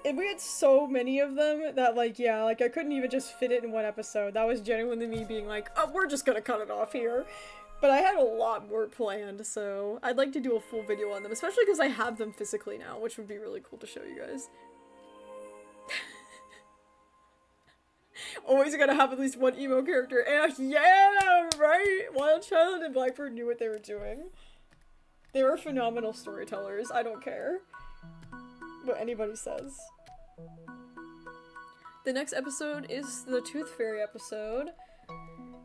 And we had so many of them that, like, yeah, like I couldn't even just fit it in one episode. That was genuinely me being like, oh, we're just gonna cut it off here. But I had a lot more planned, so I'd like to do a full video on them, especially because I have them physically now, which would be really cool to show you guys. Always gotta have at least one emo character, and yeah, right? Wild Child and Blackbird knew what they were doing. They were phenomenal storytellers, I don't care what anybody says. The next episode is the Tooth Fairy episode,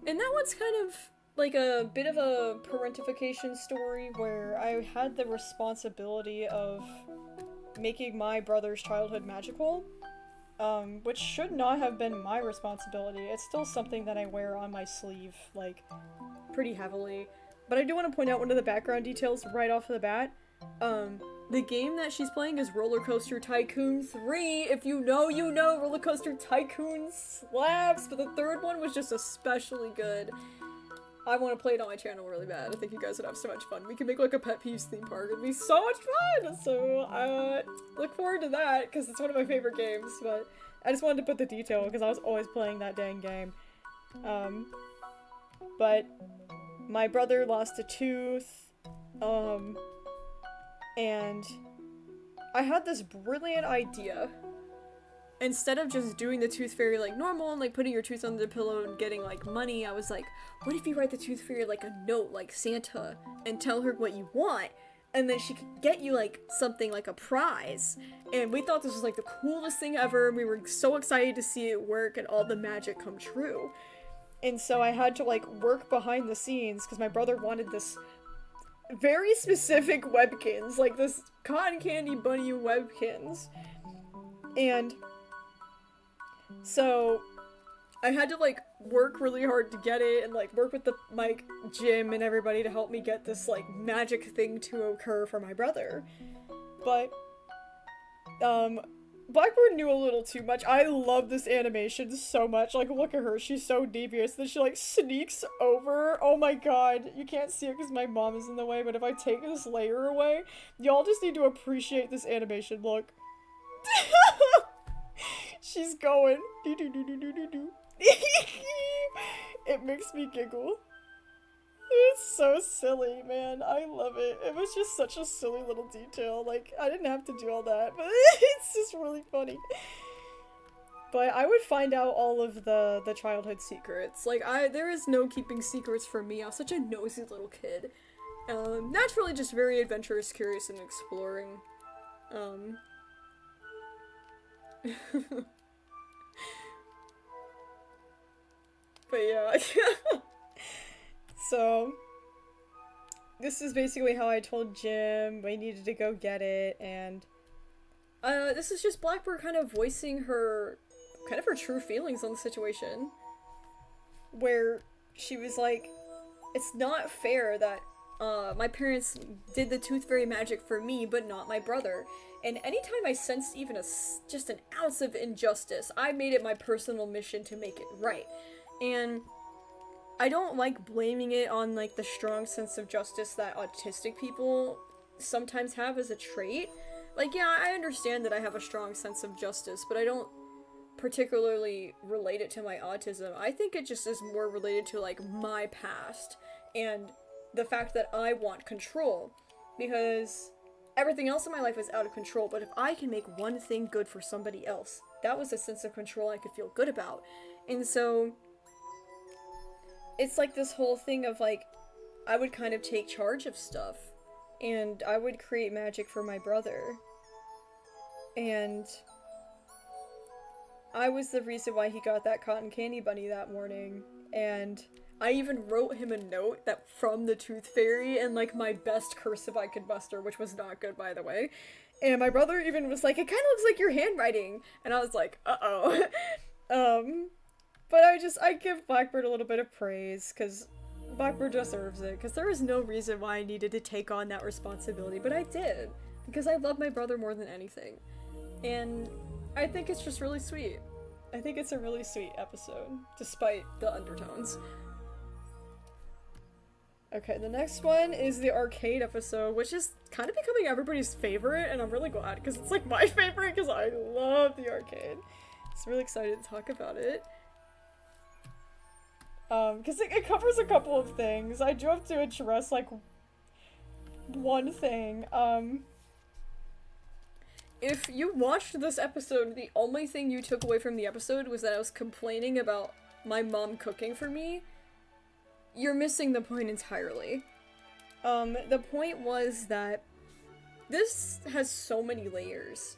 and that one's kind of like a bit of a parentification story where I had the responsibility of making my brother's childhood magical, which should not have been my responsibility. It's still something that I wear on my sleeve, like, pretty heavily. But I do want to point out one of the background details right off the bat. The game that she's playing is Roller Coaster Tycoon 3. If you know, you know. Roller Coaster Tycoon slaps, but the 3rd one was just especially good. I want to play it on my channel really bad. I think you guys would have so much fun. We can make like a PetPyves theme park. It'd be so much fun! So, look forward to that, because it's one of my favorite games, but I just wanted to put the detail, because I was always playing that dang game. But my brother lost a tooth, and I had this brilliant idea. Instead of just doing the Tooth Fairy like normal and like putting your tooth under the pillow and getting like money, I was like, what if you write the Tooth Fairy like a note like Santa and tell her what you want, and then she could get you like something like a prize. And we thought this was like the coolest thing ever. We were so excited to see it work and all the magic come true. And so I had to like work behind the scenes because my brother wanted this very specific webkins, like this cotton candy bunny webkins. And so I had to like work really hard to get it and like work with the like Jim and everybody to help me get this like magic thing to occur for my brother. But Blackbird knew a little too much. I love this animation so much. Like, look at her. She's so devious. Then she like sneaks over. Oh my god. You can't see it because my mom is in the way, but if I take this layer away, y'all just need to appreciate this animation. Look. She's going. It makes me giggle. It's so silly, man. I love it. It was just such a silly little detail. Like, I didn't have to do all that, but it's just really funny. But I would find out all of the childhood secrets. Like, there is no keeping secrets from me. I was such a nosy little kid. Naturally just very adventurous, curious, and exploring. But yeah. So, this is basically how I told Jim we needed to go get it, and this is just Blackbird kind of voicing her true feelings on the situation, where she was like, it's not fair that my parents did the tooth fairy magic for me but not my brother, and anytime I sensed even just an ounce of injustice, I made it my personal mission to make it right. And I don't like blaming it on like the strong sense of justice that autistic people sometimes have as a trait. Like, yeah, I understand that I have a strong sense of justice, but I don't particularly relate it to my autism. I think it just is more related to like my past and the fact that I want control, because everything else in my life is out of control, but if I can make one thing good for somebody else, that was a sense of control I could feel good about. And so it's like this whole thing of like, I would kind of take charge of stuff, and I would create magic for my brother, and I was the reason why he got that cotton candy bunny that morning, and I even wrote him a note that from the Tooth Fairy in like my best cursive I could muster, which was not good, by the way. And my brother even was like, it kind of looks like your handwriting, and I was like, uh-oh. But I give Blackbird a little bit of praise, because Blackbird deserves it, because there was no reason why I needed to take on that responsibility, but I did, because I love my brother more than anything. And I think it's just really sweet. I think it's a really sweet episode, despite the undertones. Okay, the next one is the arcade episode, which is kind of becoming everybody's favorite, and I'm really glad, because it's like my favorite, because I love the arcade. So I'm really excited to talk about it. Because it covers a couple of things. I do have to address, like, one thing. If you watched this episode, the only thing you took away from the episode was that I was complaining about my mom cooking for me, you're missing the point entirely. The point was that this has so many layers.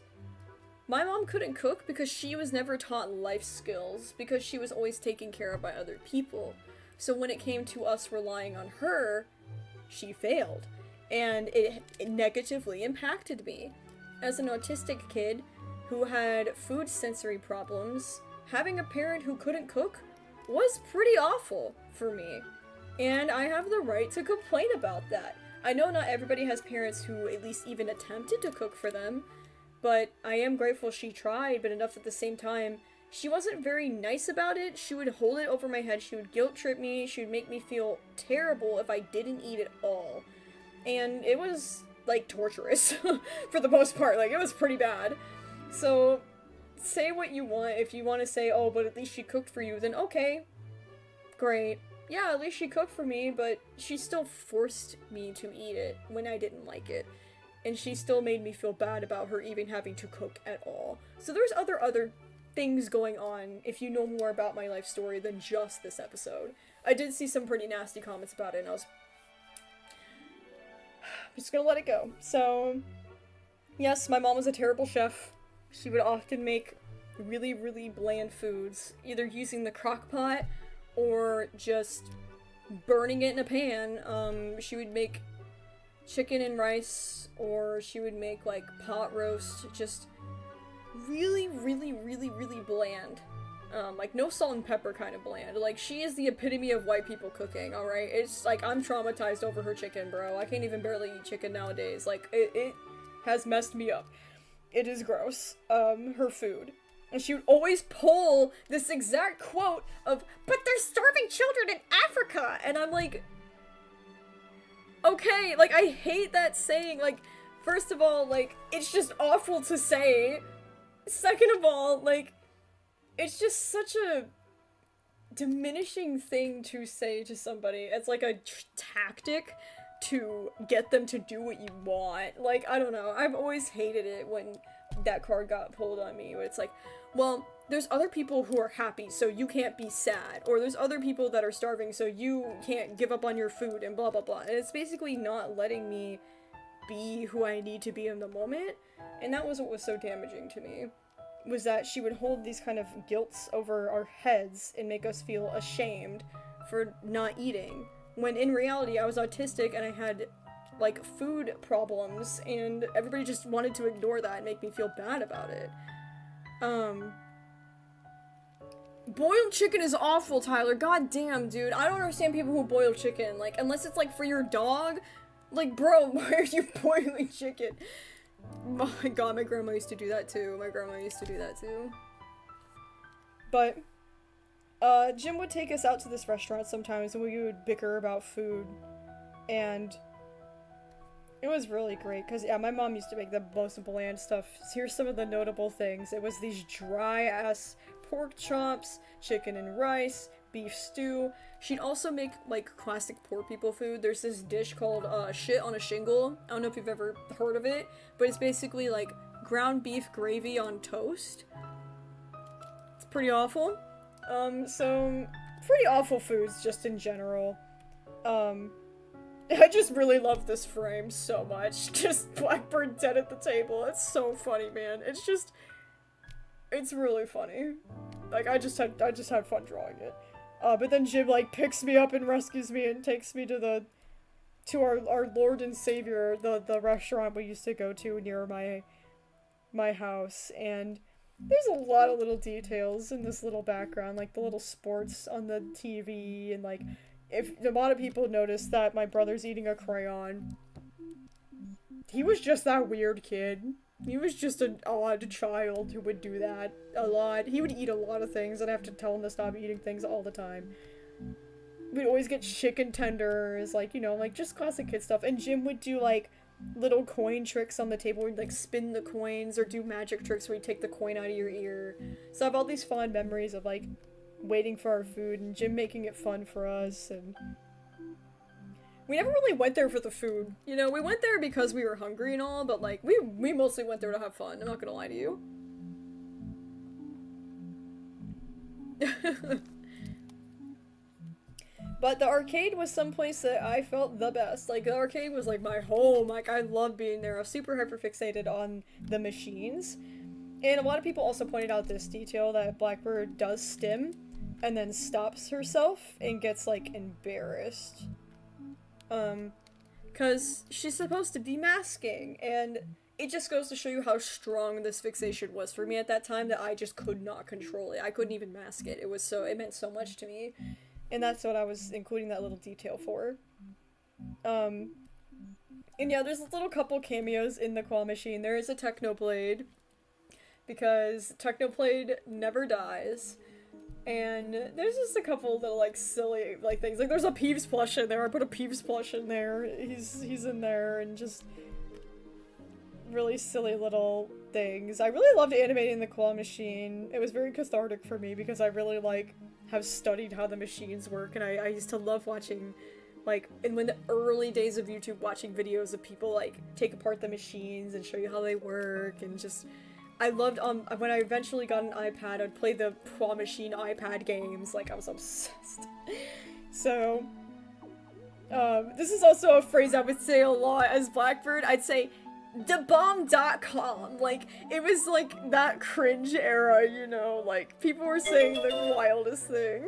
My mom couldn't cook because she was never taught life skills, because she was always taken care of by other people. So when it came to us relying on her, she failed. And it negatively impacted me. As an autistic kid who had food sensory problems, having a parent who couldn't cook was pretty awful for me. And I have the right to complain about that. I know not everybody has parents who at least even attempted to cook for them, but I am grateful she tried, but enough at the same time. She wasn't very nice about it. She would hold it over my head. She would guilt trip me. She would make me feel terrible if I didn't eat it all. And it was, like, torturous for the most part. Like, it was pretty bad. So, say what you want. If you want to say, oh, but at least she cooked for you, then okay. Great. Yeah, at least she cooked for me, but she still forced me to eat it when I didn't like it. And she still made me feel bad about her even having to cook at all. So there's other things going on if you know more about my life story than just this episode. I did see some pretty nasty comments about it, and I'm just gonna let it go. So, yes, my mom was a terrible chef. She would often make really, really bland foods, either using the crock pot or just burning it in a pan. She would make chicken and rice, or she would make like pot roast, just really, really, really, really bland. Like no salt and pepper kind of bland. Like, she is the epitome of white people cooking, alright? It's like, I'm traumatized over her chicken, bro. I can't even barely eat chicken nowadays. Like, it has messed me up. It is gross. Her food. And she would always pull this exact quote of, but there's starving children in Africa! And I'm like, okay, like, I hate that saying. Like, first of all, like, it's just awful to say. Second of all, like, it's just such a diminishing thing to say to somebody. It's like a tactic to get them to do what you want. Like, I don't know. I've always hated it when that card got pulled on me. But it's like, well, there's other people who are happy, so you can't be sad. Or there's other people that are starving, so you can't give up on your food and blah, blah, blah. And it's basically not letting me be who I need to be in the moment. And that was what was so damaging to me. Was that she would hold these kind of guilts over our heads and make us feel ashamed for not eating. When in reality, I was autistic and I had, like, food problems, and everybody just wanted to ignore that and make me feel bad about it. Boiled chicken is awful, Tyler. God damn, dude. I don't understand people who boil chicken. Like, unless it's, like, for your dog. Like, bro, why are you boiling chicken? Oh my god, my grandma used to do that too. But, Jim would take us out to this restaurant sometimes and we would bicker about food. And it was really great, because, yeah, my mom used to make the most bland stuff. Here's some of the notable things. It was these dry-ass pork chops, chicken and rice, beef stew. She'd also make, like, classic poor people food. There's this dish called, shit on a shingle. I don't know if you've ever heard of it, but it's basically, like, ground beef gravy on toast. It's pretty awful. So, pretty awful foods, just in general. I just really love this frame so much. Just Blackbird dead at the table. It's so funny, man. It's really funny. Like, I just had fun drawing it. But then Jim, like, picks me up and rescues me and takes me to our Lord and Savior, the restaurant we used to go to near my house. And there's a lot of little details in this little background, like the little sports on the TV, and, like, if a lot of people noticed that my brother's eating a crayon. He was just that weird kid. He was just an odd child who would do that a lot. He would eat a lot of things, and I have to tell him to stop eating things all the time. We'd always get chicken tenders, like, you know, like, just classic kid stuff. And Jim would do, like, little coin tricks on the table. We'd, like, spin the coins or do magic tricks where he'd take the coin out of your ear. So I have all these fond memories of, like, waiting for our food and Jim making it fun for us. And we never really went there for the food. You know, we went there because we were hungry and all, but, like, we mostly went there to have fun. I'm not gonna lie to you. But the arcade was someplace that I felt the best. Like, the arcade was, like, my home. Like, I loved being there. I was super hyper-fixated on the machines. And a lot of people also pointed out this detail that Blackbird does stim and then stops herself and gets, like, embarrassed. 'Cause she's supposed to be masking, and it just goes to show you how strong this fixation was for me at that time that I just could not control it. I couldn't even mask it. It meant so much to me. And that's what I was including that little detail for. And yeah, there's a little couple cameos in the claw machine. There is a Technoblade, because Technoblade never dies. And there's just a couple little, like, silly, like, things. Like, there's a Peeves plush in there. I put a Peeves plush in there. He's in there, and just really silly little things. I really loved animating the claw machine. It was very cathartic for me, because I really, like, have studied how the machines work, and I used to love watching, like, in the early days of YouTube, watching videos of people, like, take apart the machines and show you how they work, and just, I loved, when I eventually got an iPad, I'd play the claw machine iPad games. Like, I was obsessed. So, this is also a phrase I would say a lot as Blackbird. I'd say, thebomb.com. Like, it was, like, that cringe era, you know? Like, people were saying the wildest thing.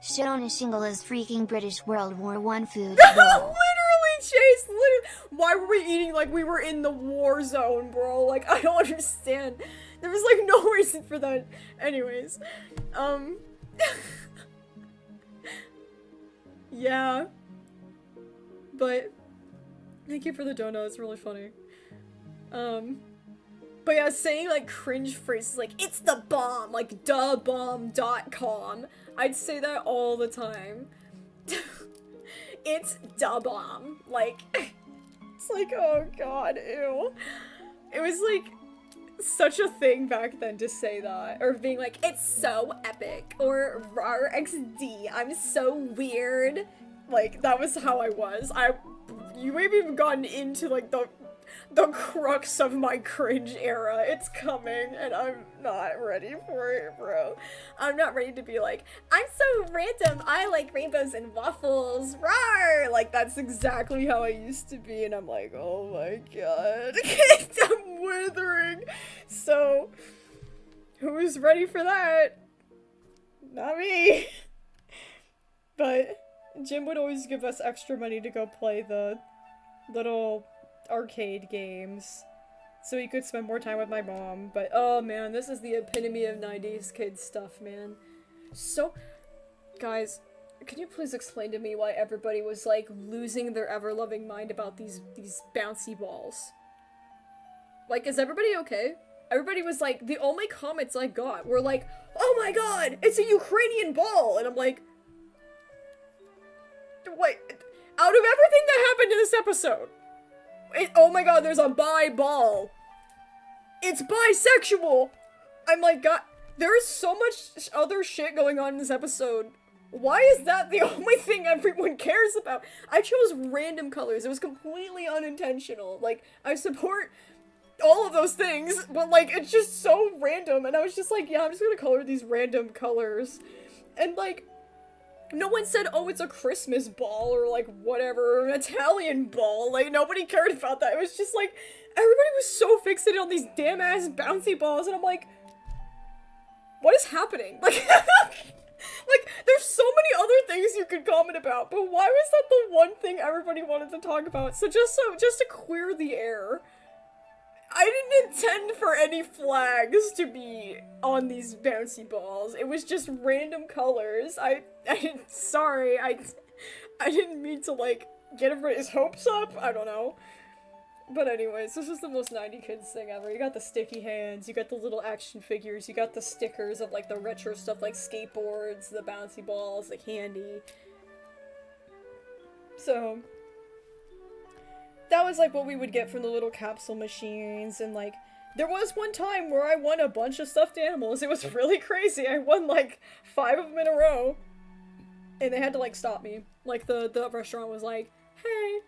Shit on a shingle is freaking British World War I food. Literally, Chase, literally. Why were we eating like we were in the war zone, bro? Like, I don't understand. There was, like, no reason for that. Anyways, yeah. But, thank you for the donut, it's really funny. But yeah, saying, like, cringe phrases like, it's the bomb, like, dubomb.com. I'd say that all the time. It's da bomb. Like, it's like, oh god, ew. It was, like, such a thing back then to say that. Or being like, it's so epic. Or RXD, I'm so weird. Like, that was how I was. You may have even gotten into, like, the crux of my cringe era. It's coming, and I'm not ready for it, bro. I'm not ready to be like, I'm so random, I like rainbows and waffles, rawr! Like, that's exactly how I used to be, and I'm like, oh my god. I'm withering. So, who's ready for that? Not me. But Jim would always give us extra money to go play the little arcade games so he could spend more time with my mom. But oh man, this is the epitome of 90s kids stuff, man. So, guys, can you please explain to me why everybody was like losing their ever-loving mind about these bouncy balls? Like, is everybody okay? Everybody was like, the only comments I got were like, oh my god, it's a Ukrainian ball! And I'm like, wait, out of everything that happened in this episode, oh my god, there's a bi ball. It's bisexual. I'm like, god, there's so much other shit going on in this episode. Why is that the only thing everyone cares about? I chose random colors. It was completely unintentional. Like, I support all of those things, but like, it's just so random. And I was just like, yeah, I'm just gonna color these random colors. And like, no one said, oh, it's a Christmas ball, or like, whatever, an Italian ball. Like, nobody cared about that. It was just like, everybody was so fixated on these damn-ass bouncy balls, and I'm like, what is happening? Like, like, there's so many other things you could comment about, but why was that the one thing everybody wanted to talk about? So just to clear the air, I didn't intend for any flags to be on these bouncy balls. It was just random colors. Sorry, I didn't mean to, like, get everybody's hopes up. I don't know. But anyways, this is the most 90 kids thing ever. You got the sticky hands, you got the little action figures, you got the stickers of, like, the retro stuff, like skateboards, the bouncy balls, the candy. So that was like what we would get from the little capsule machines, and like, there was one time where I won a bunch of stuffed animals. It was really crazy. I won like 5 of them in a row, and they had to like stop me. Like the restaurant was like, hey,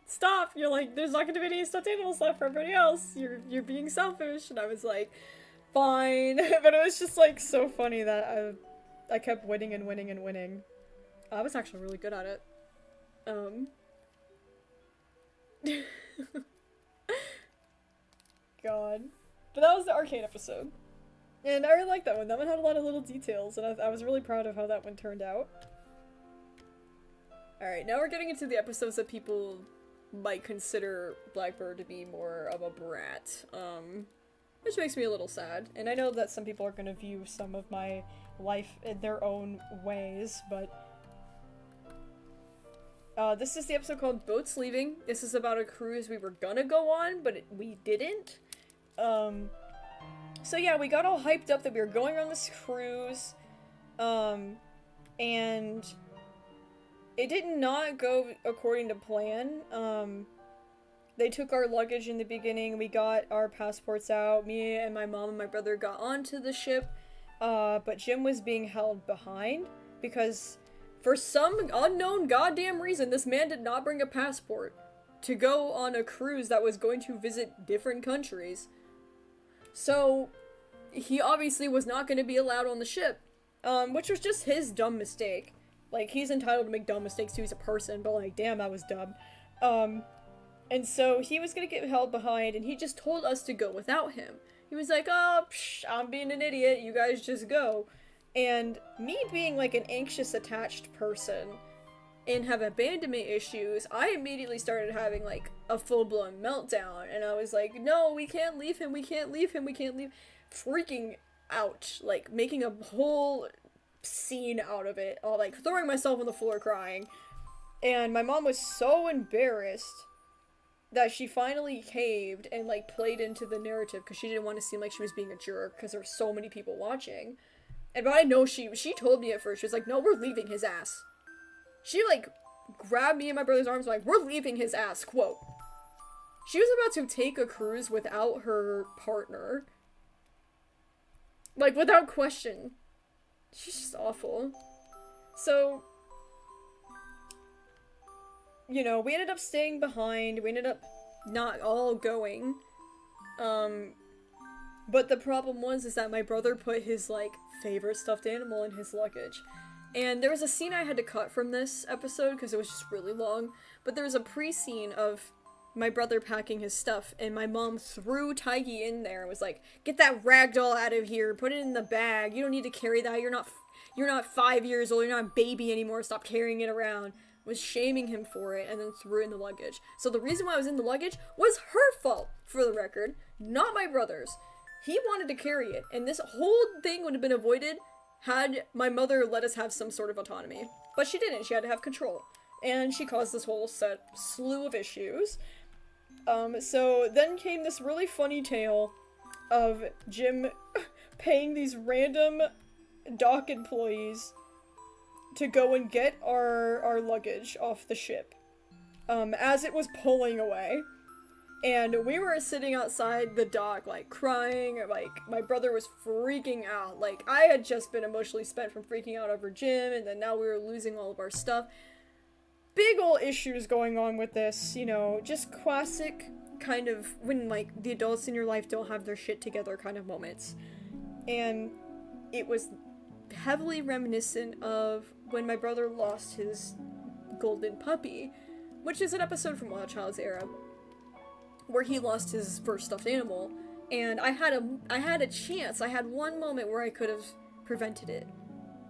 stop. You're like, there's not gonna be any stuffed animals left for everybody else. You're being selfish. And I was like, fine. But it was just like so funny that I kept winning and winning and winning. I was actually really good at it. God. But that was the arcade episode. And I really liked that one. That one had a lot of little details, and I was really proud of how that one turned out. Alright, now we're getting into the episodes that people might consider Blackbird to be more of a brat. Which makes me a little sad. And I know that some people are gonna view some of my life in their own ways, but this is the episode called Boats Leaving. This is about a cruise we were gonna go on, but we didn't. So yeah, we got all hyped up that we were going on this cruise, and it did not go according to plan. They took our luggage in the beginning, we got our passports out, me and my mom and my brother got onto the ship, but Jim was being held behind, because for some unknown goddamn reason, this man did not bring a passport to go on a cruise that was going to visit different countries. So, he obviously was not going to be allowed on the ship, which was just his dumb mistake. Like, he's entitled to make dumb mistakes too, he's a person, but like, damn, that was dumb. And so he was going to get held behind, and he just told us to go without him. He was like, oh, psh, I'm being an idiot, you guys just go. And me being like an anxious attached person and have abandonment issues, I immediately started having like a full-blown meltdown, and I was like, no, we can't leave him, we can't leave him, we can't leave, freaking out, like making a whole scene out of it, all like throwing myself on the floor crying. And my mom was so embarrassed that she finally caved and like played into the narrative, because she didn't want to seem like she was being a jerk because there were so many people watching. And but I know she told me at first, she was like, no, we're leaving his ass. She like grabbed me in my brother's arms like, we're leaving his ass, quote. She was about to take a cruise without her partner. Like, without question. She's just awful. So, you know, we ended up staying behind. We ended up not all going. But the problem is that my brother put his, like, favorite stuffed animal in his luggage. And there was a scene I had to cut from this episode because it was just really long. But there was a pre-scene of my brother packing his stuff, and my mom threw Tiggy in there and was like, "Get that rag doll out of here, put it in the bag, you don't need to carry that, you're not 5 years old, you're not a baby anymore, stop carrying it around." Was shaming him for it, and then threw it in the luggage. So the reason why I was in the luggage was her fault, for the record, not my brother's. He wanted to carry it, and this whole thing would have been avoided had my mother let us have some sort of autonomy. But she didn't, she had to have control. And she caused this whole slew of issues. So then came this really funny tale of Jim paying these random dock employees to go and get our luggage off the ship, as it was pulling away. And we were sitting outside the dock, like, crying, like, my brother was freaking out. Like, I had just been emotionally spent from freaking out over Jim, and then now we were losing all of our stuff. Big ol' issues going on with this, you know, just classic kind of when, like, the adults in your life don't have their shit together kind of moments. And it was heavily reminiscent of when my brother lost his golden puppy, which is an episode from Wild Child's era, where he lost his first stuffed animal, and I had a chance, I had one moment where I could have prevented it,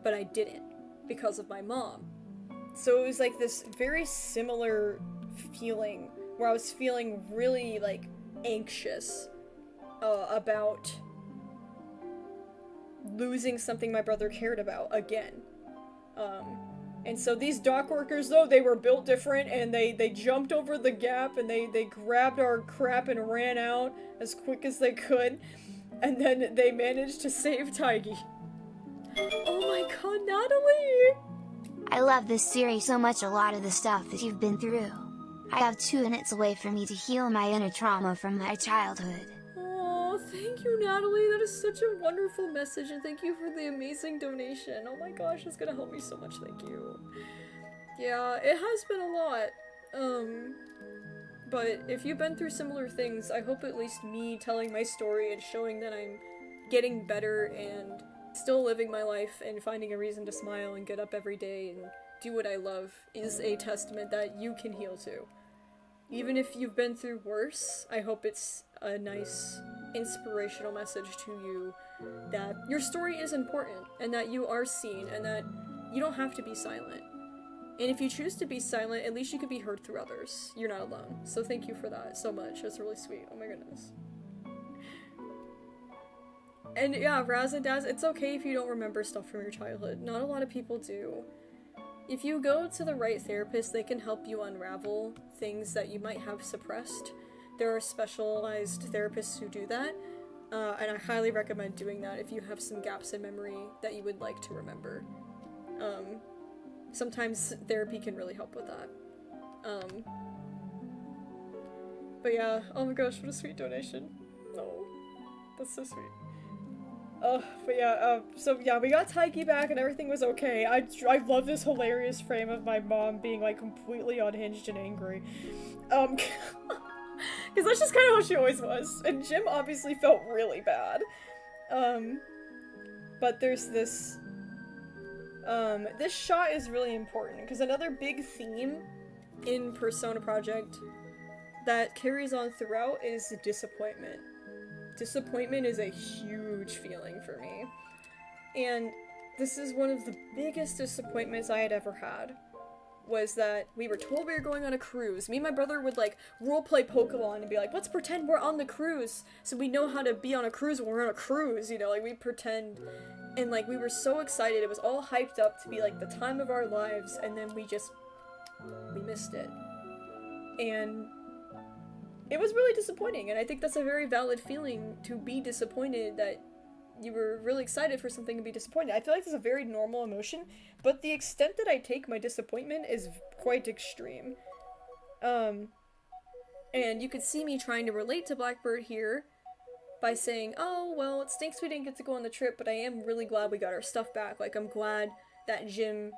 but I didn't, because of my mom. So it was like this very similar feeling, where I was feeling really, like, anxious, about losing something my brother cared about, again. And so these dock workers, though, they were built different, and they jumped over the gap, and they grabbed our crap and ran out as quick as they could, and then they managed to save Tiggy. Oh my god, Natalie! I love this series so much, a lot of the stuff that you've been through. I have 2 and it's a way for me to heal my inner trauma from my childhood. Oh, thank you, Natalie. That is such a wonderful message, and thank you for the amazing donation. Oh my gosh, that's gonna help me so much, thank you. Yeah, it has been a lot. But if you've been through similar things, I hope at least me telling my story and showing that I'm getting better and still living my life and finding a reason to smile and get up every day and do what I love is a testament that you can heal too. Even if you've been through worse, I hope it's a nice, inspirational message to you that your story is important, and that you are seen, and that you don't have to be silent. And if you choose to be silent, at least you could be heard through others. You're not alone. So thank you for that so much. That's really sweet. Oh my goodness. And yeah, Raz and Daz, it's okay if you don't remember stuff from your childhood. Not a lot of people do. If you go to the right therapist, they can help you unravel things that you might have suppressed. There are specialized therapists who do that, and I highly recommend doing that if you have some gaps in memory that you would like to remember. Sometimes therapy can really help with that. But yeah, oh my gosh, what a sweet donation. Oh, that's so sweet. But yeah, so yeah, we got Taiki back and everything was okay. I love this hilarious frame of my mom being, like, completely unhinged and angry. Because that's just kind of how she always was. And Jim obviously felt really bad. But there's this, this shot is really important, because another big theme in Persona Project that carries on throughout is disappointment. Disappointment is a huge feeling for me. And this is one of the biggest disappointments I had ever had. Was that we were told we were going on a cruise. Me and my brother would, like, roleplay Pokemon and be like, let's pretend we're on the cruise so we know how to be on a cruise when we're on a cruise, you know, like, we pretend. And, like, we were so excited. It was all hyped up to be, like, the time of our lives, and then we missed it. And it was really disappointing, and I think that's a very valid feeling, to be disappointed that you were really excited for something and be disappointed. I feel like that's a very normal emotion, but the extent that I take my disappointment is quite extreme. And you could see me trying to relate to Blackbird here by saying, oh, well, it stinks we didn't get to go on the trip, but I am really glad we got our stuff back. Like, I'm glad that Jim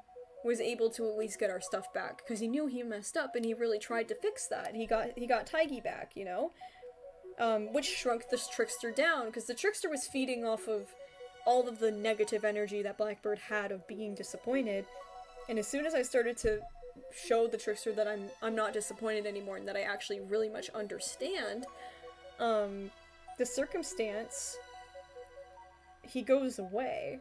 was able to at least get our stuff back, because he knew he messed up, and he really tried to fix that. He got Tiggy back, you know? Which shrunk this trickster down, because the trickster was feeding off of all of the negative energy that Blackbird had of being disappointed, and as soon as I started to show the trickster that I'm not disappointed anymore, and that I actually really much understand, the circumstance, he goes away.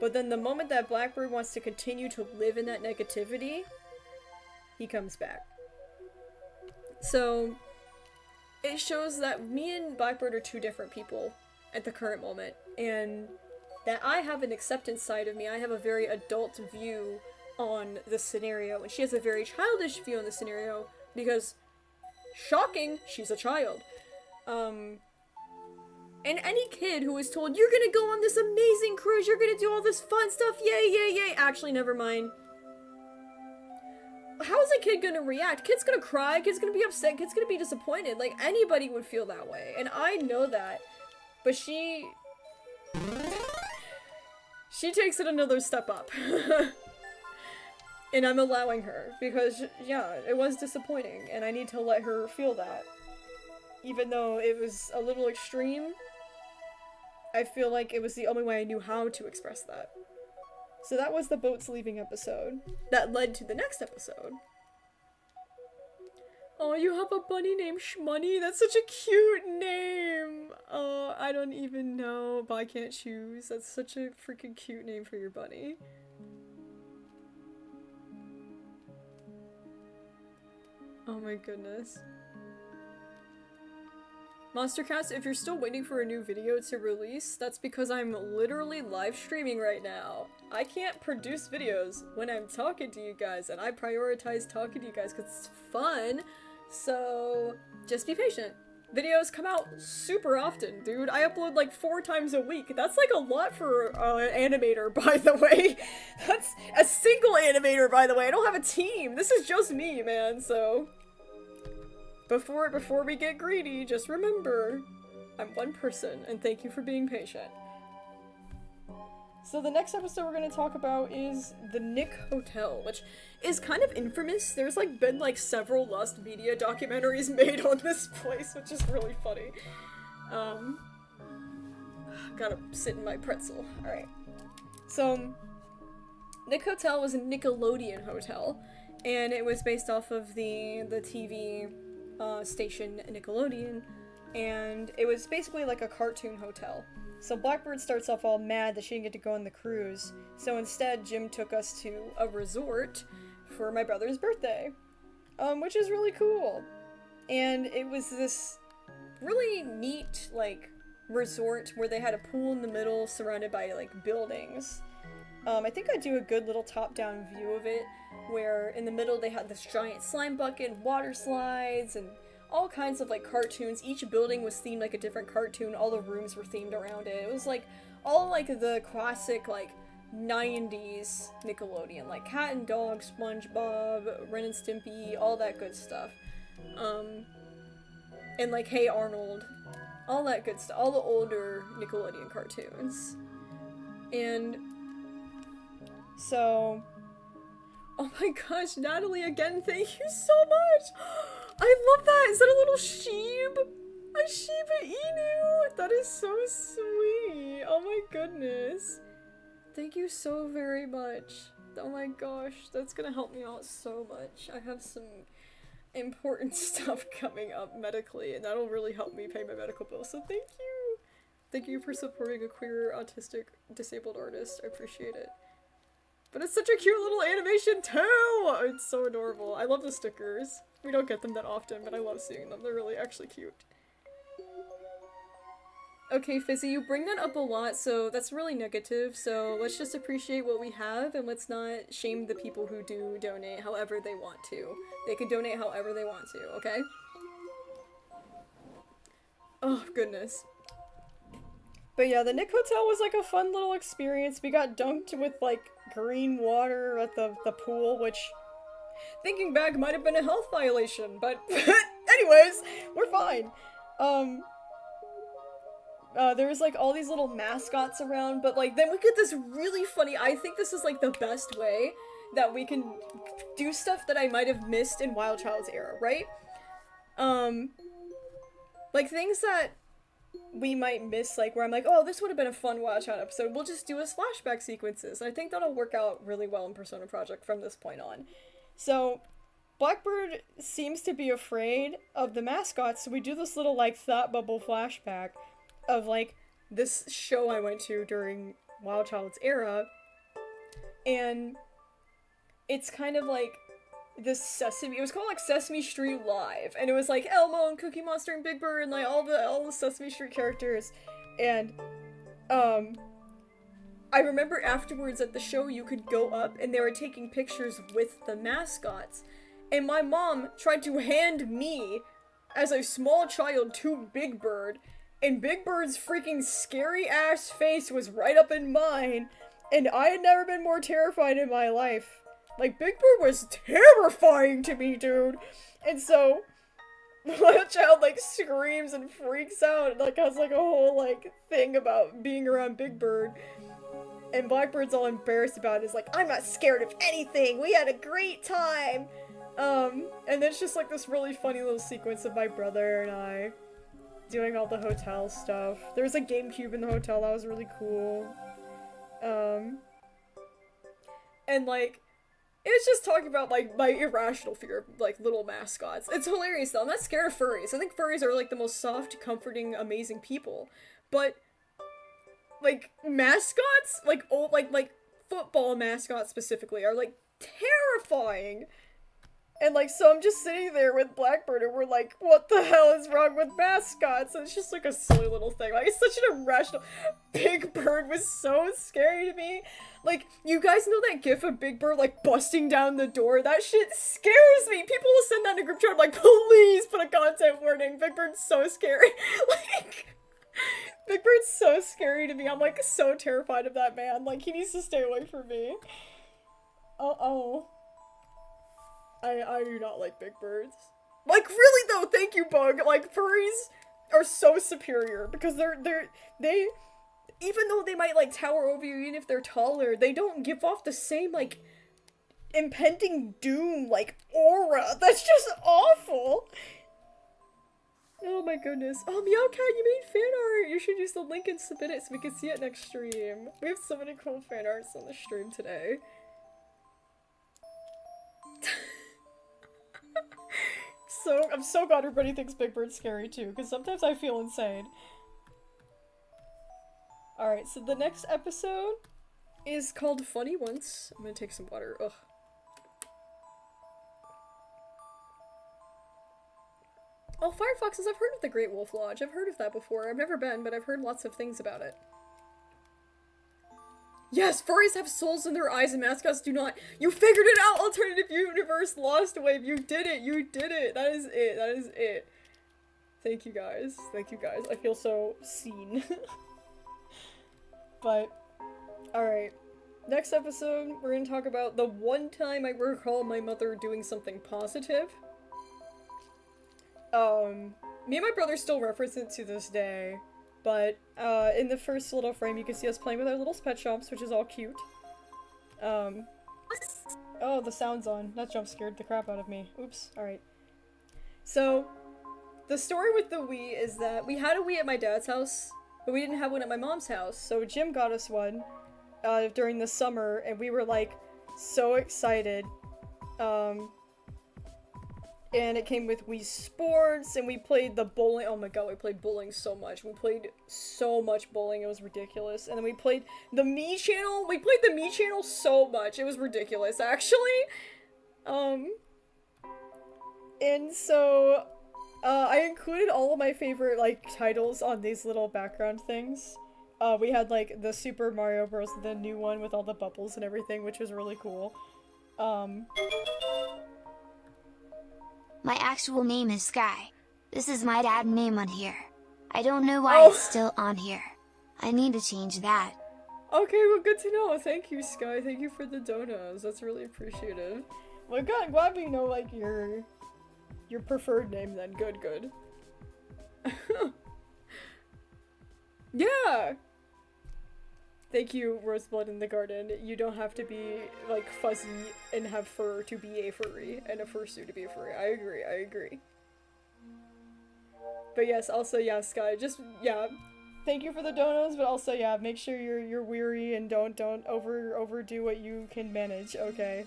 But then the moment that Blackbird wants to continue to live in that negativity, he comes back. So, it shows that me and Blackbird are two different people at the current moment, and that I have an acceptance side of me. I have a very adult view on the scenario, and she has a very childish view on the scenario, because, shocking, she's a child. And any kid who is told, you're gonna go on this amazing cruise, you're gonna do all this fun stuff, yay, yay, yay, actually, never mind. How is a kid gonna react? Kid's gonna cry, kid's gonna be upset, kid's gonna be disappointed. Like, anybody would feel that way, and I know that. But she takes it another step up. And I'm allowing her, because, yeah, it was disappointing, and I need to let her feel that. Even though it was a little extreme, I feel like it was the only way I knew how to express that. So that was the boats leaving episode. That led to the next episode. Oh, you have a bunny named Shmoney? That's such a cute name! Oh, I don't even know, but I can't choose. That's such a freaking cute name for your bunny. Oh my goodness. Monstercast, if you're still waiting for a new video to release, that's because I'm literally live streaming right now. I can't produce videos when I'm talking to you guys, and I prioritize talking to you guys because it's fun, so just be patient. Videos come out super often, dude. I upload like 4 times a week. That's like a lot for an animator, by the way. That's a single animator, by the way. I don't have a team. This is just me, man, so... Before we get greedy, just remember, I'm one person, and thank you for being patient. So the next episode we're going to talk about is the Nick Hotel, which is kind of infamous. There's like been like several Lost Media documentaries made on this place, which is really funny. Gotta sit in my pretzel. Alright. So, Nick Hotel was a Nickelodeon hotel, and it was based off of the TV station Nickelodeon, and it was basically like a cartoon hotel. So Blackbird starts off all mad that she didn't get to go on the cruise, so instead Jim took us to a resort for my brother's birthday, which is really cool. And it was this really neat, like, resort where they had a pool in the middle surrounded by, like, buildings. I think I do a good little top-down view of it, where in the middle they had this giant slime bucket, water slides, and all kinds of like cartoons. Each building was themed like a different cartoon. All the rooms were themed around it. It was like all like the classic like 90s Nickelodeon, like Cat and Dog, SpongeBob, Ren and Stimpy, all that good stuff. And like Hey Arnold, all that good stuff. All the older Nickelodeon cartoons. And so, oh my gosh, Natalie, again, thank you so much! I love that! Is that a little sheep? A Shiba Inu! That is so sweet! Oh my goodness. Thank you so very much. Oh my gosh, that's gonna help me out so much. I have some important stuff coming up medically, and that'll really help me pay my medical bills, so thank you! Thank you for supporting a queer, autistic, disabled artist. I appreciate it. But it's such a cute little animation too! It's so adorable. I love the stickers. We don't get them that often, but I love seeing them. They're really actually cute. Okay, Fizzy, you bring that up a lot, so that's really negative, so let's just appreciate what we have, and let's not shame the people who do donate however they want to. They can donate however they want to, okay? Oh, goodness. But yeah, the Nick Hotel was like a fun little experience. We got dunked with like green water at the pool, which, thinking back, might have been a health violation, but Anyways, we're fine. There's like all these little mascots around, but like then we get this really funny, I think this is like the best way that we can do stuff that I might have missed in Wild Child's era, right? Like things that we might miss, like where I'm like, oh, this would have been a fun Wild Child episode, we'll just do as flashback sequences. I think that'll work out really well in Persona Project from this point on. So Blackbird seems to be afraid of the mascots, so we do this little like thought bubble flashback of like this show I went to during Wild Child's era, and it's kind of like this it was called like Sesame Street Live, and it was like Elmo and Cookie Monster and Big Bird and like all the Sesame Street characters, and I remember afterwards at the show you could go up and they were taking pictures with the mascots, and my mom tried to hand me as a small child to Big Bird, and Big Bird's freaking scary ass face was right up in mine, and I had never been more terrified in my life. Like, Big Bird was terrifying to me, dude! And so, my child, like, screams and freaks out, and, like, has, like, a whole, like, thing about being around Big Bird. And Blackbird's all embarrassed about it. Is like, I'm not scared of anything! We had a great time! And then it's just, like, this really funny little sequence of my brother and I doing all the hotel stuff. There was a GameCube in the hotel, that was really cool. And, like, it was just talking about, like, my irrational fear of, like, little mascots. It's hilarious, though. I'm not scared of furries. I think furries are, like, the most soft, comforting, amazing people. But, like, mascots, like, old, like, football mascots specifically are, like, terrifying. And, like, so I'm just sitting there with Blackbird, and we're like, what the hell is wrong with mascots? And it's just, like, a silly little thing. Like, it's such an irrational... Big Bird was so scary to me. Like, you guys know that gif of Big Bird, like, busting down the door? That shit scares me! People will send that in a group chat, like, please put a content warning. Big Bird's so scary. Like... Big Bird's so scary to me. I'm, like, so terrified of that man. Like, he needs to stay away from me. Uh-oh. I do not like big birds. Like, really though, thank you, Bug. Like, furries are so superior because they, even though they might, like, tower over you even if they're taller, they don't give off the same, like, impending doom, like, aura. That's just awful. Oh my goodness. Oh, Meowcat, you made fan art! You should use the link and submit it so we can see it next stream. We have so many cool fan arts on the stream today. So, I'm so glad everybody thinks Big Bird's scary too, because sometimes I feel insane. Alright, so the next episode is called Funny Once. I'm gonna take some water. Ugh. Oh, Firefoxes, I've heard of the Great Wolf Lodge. I've heard of that before. I've never been, but I've heard lots of things about it. Yes, furries have souls in their eyes and mascots do not. You figured it out, Alternative Universe Lost Wave. You did it. You did it. That is it. That is it. Thank you guys. Thank you guys. I feel so seen. But, alright. Next episode, we're gonna talk about the one time I recall my mother doing something positive. Me and my brother still reference it to this day. But, in the first little frame, you can see us playing with our little pet shops, which is all cute. Oh, the sound's on. That jump scared the crap out of me. Oops. Alright. So, the story with the Wii is that we had a Wii at my dad's house, but we didn't have one at my mom's house. So Jim got us one, during the summer, and we were, like, so excited. And it came with Wii Sports, and we played the bowling. Oh my god, we played bowling so much. We played so much bowling, it was ridiculous. And then we played the Mii channel. We played the Mii channel so much. It was ridiculous, actually. And so, I included all of my favorite, like, titles on these little background things. We had, like, the Super Mario Bros., the new one with all the bubbles and everything, which was really cool. My actual name is Sky. This is my dad's name on here. I don't know why it's still on here. I need to change that. Okay, well, good to know. Thank you, Sky. Thank you for the donuts. That's really appreciated. Well, God, I'm glad we know, like, your Your preferred name then. Good, good. Yeah! Thank you, Roseblood in the Garden. You don't have to be, like, fuzzy and have fur to be a furry, and a fursuit to be a furry. I agree, I agree. But yes, also, yeah, Sky, just, yeah. Thank you for the donos, but also, yeah, make sure you're weary and don't overdo what you can manage, okay?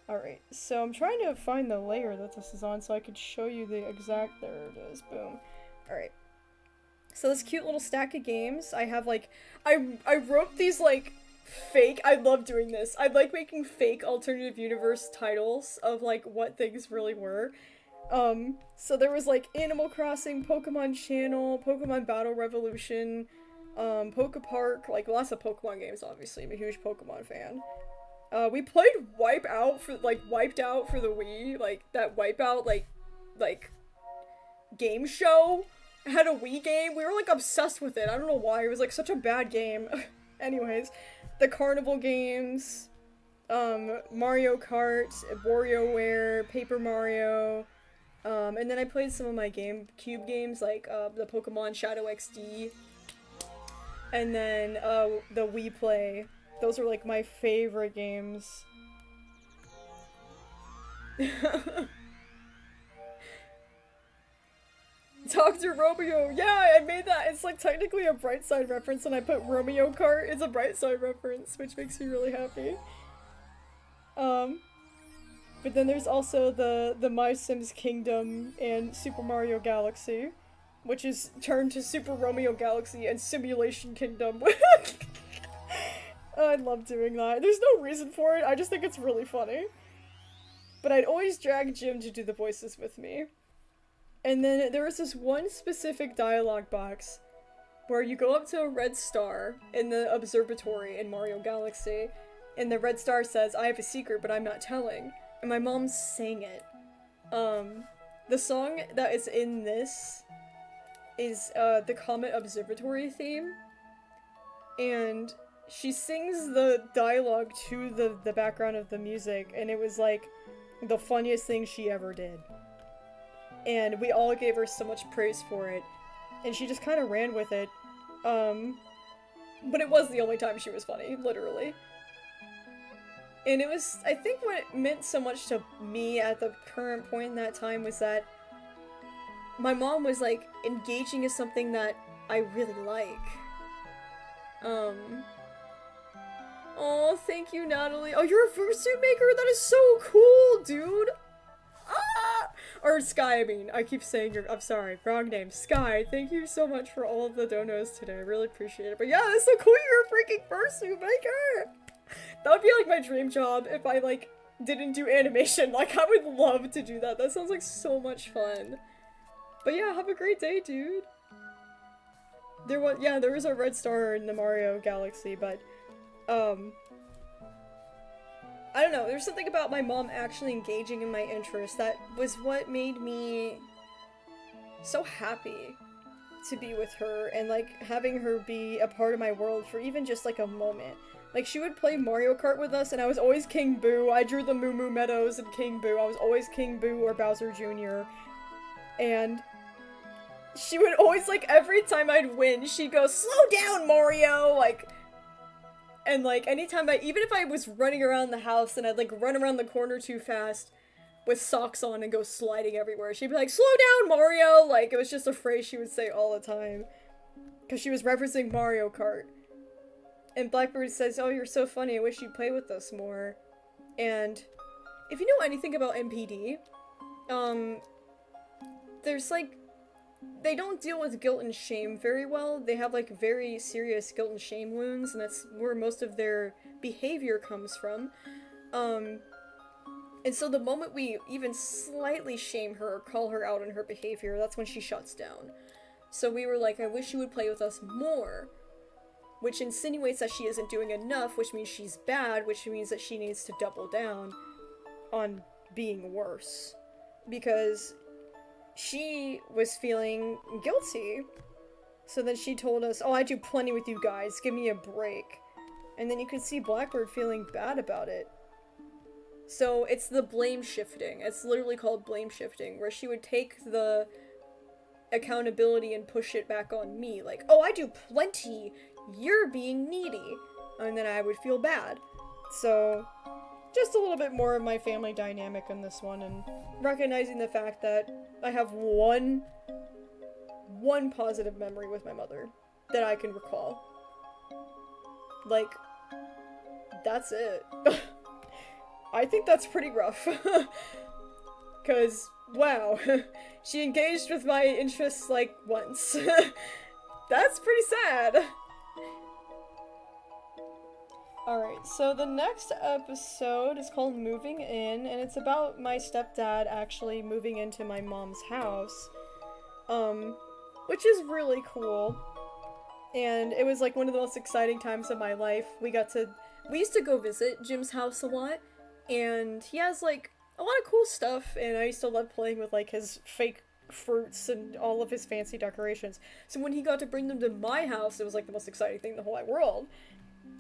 Alright, so I'm trying to find the layer that this is on so I could show you the exact, there it is, boom. Alright. So this cute little stack of games, I have like, I wrote these like fake, I love doing this, I like making fake alternative universe titles of like what things really were. So there was like Animal Crossing, Pokemon Channel, Pokemon Battle Revolution, Pokepark, like lots of Pokemon games obviously, I'm a huge Pokemon fan. We played Wiped Out for the Wii, like that Wipeout like game show had a Wii game. We were like obsessed with it. I don't know why. It was like such a bad game. Anyways, the carnival games, Mario Kart, WarioWare, Paper Mario, and then I played some of my GameCube games like the Pokemon Shadow XD, and then the Wii Play. Those are like my favorite games. Dr. Romeo, yeah, I made that. It's like technically a Bright Side reference, and I put Romeo Kart. It's a Bright Side reference, which makes me really happy. But then there's also the My Sims Kingdom and Super Mario Galaxy, which is turned to Super Romeo Galaxy and Simulation Kingdom. I love doing that. There's no reason for it, I just think it's really funny. But I'd always drag Jim to do the voices with me. And then there was this one specific dialogue box where you go up to a red star in the observatory in Mario Galaxy, and the red star says, "I have a secret, but I'm not telling." And my mom sang it. The song that is in this is the Comet Observatory theme. And she sings the dialogue to the background of the music, and it was like the funniest thing she ever did. And we all gave her so much praise for it, and she just kind of ran with it. But it was the only time she was funny, literally. And it was, I think what it meant so much to me at the current point in that time was that my mom was like engaging in something that I really like. Oh, thank you, Natalie. Oh, you're a fursuit maker? That is so cool, dude! Ah! Or Sky, I mean. I keep saying I'm sorry, wrong name. Sky, thank you so much for all of the donos today. I really appreciate it. But yeah, that's so cool you're a freaking fursuit maker! That would be like my dream job if I like didn't do animation. Like, I would love to do that. That sounds like so much fun. But yeah, have a great day, dude. There was a red star in the Mario Galaxy, but I don't know, there's something about my mom actually engaging in my interests that was what made me so happy to be with her and like having her be a part of my world for even just like a moment. Like, she would play Mario Kart with us and I was always King Boo. I drew the Moo Moo Meadows and King Boo. I was always King Boo or Bowser Jr. And she would always, like, every time I'd win, she'd go, "Slow down, Mario!" Like, and like, anytime even if I was running around the house and I'd like run around the corner too fast with socks on and go sliding everywhere, she'd be like, "Slow down, Mario!" Like, it was just a phrase she would say all the time. Because she was referencing Mario Kart. And Blackbird says, "Oh, you're so funny, I wish you'd play with us more." And if you know anything about MPD, there's like, they don't deal with guilt and shame very well. They have like very serious guilt and shame wounds, and that's where most of their behavior comes from. And so the moment we even slightly shame her or call her out on her behavior, that's when she shuts down. So we were like, "I wish you would play with us more," which insinuates that she isn't doing enough, which means she's bad, which means that she needs to double down on being worse. Because she was feeling guilty. So then she told us, "Oh, I do plenty with you guys, give me a break." And then you could see Blackbird feeling bad about it. So it's the blame shifting. It's literally called blame shifting, where she would take the accountability and push it back on me. Like, oh, I do plenty. You're being needy. And then I would feel bad. So, just a little bit more of my family dynamic in this one, and recognizing the fact that I have one positive memory with my mother that I can recall. Like, that's it. I think that's pretty rough. Cause, wow, she engaged with my interests, like, once. That's pretty sad. Alright, so the next episode is called Moving In, and it's about my stepdad actually moving into my mom's house. Which is really cool. And it was, like, one of the most exciting times of my life. We used to go visit Jim's house a lot, and he has, like, a lot of cool stuff, and I used to love playing with, like, his fake fruits and all of his fancy decorations. So when he got to bring them to my house, it was, like, the most exciting thing in the whole wide world.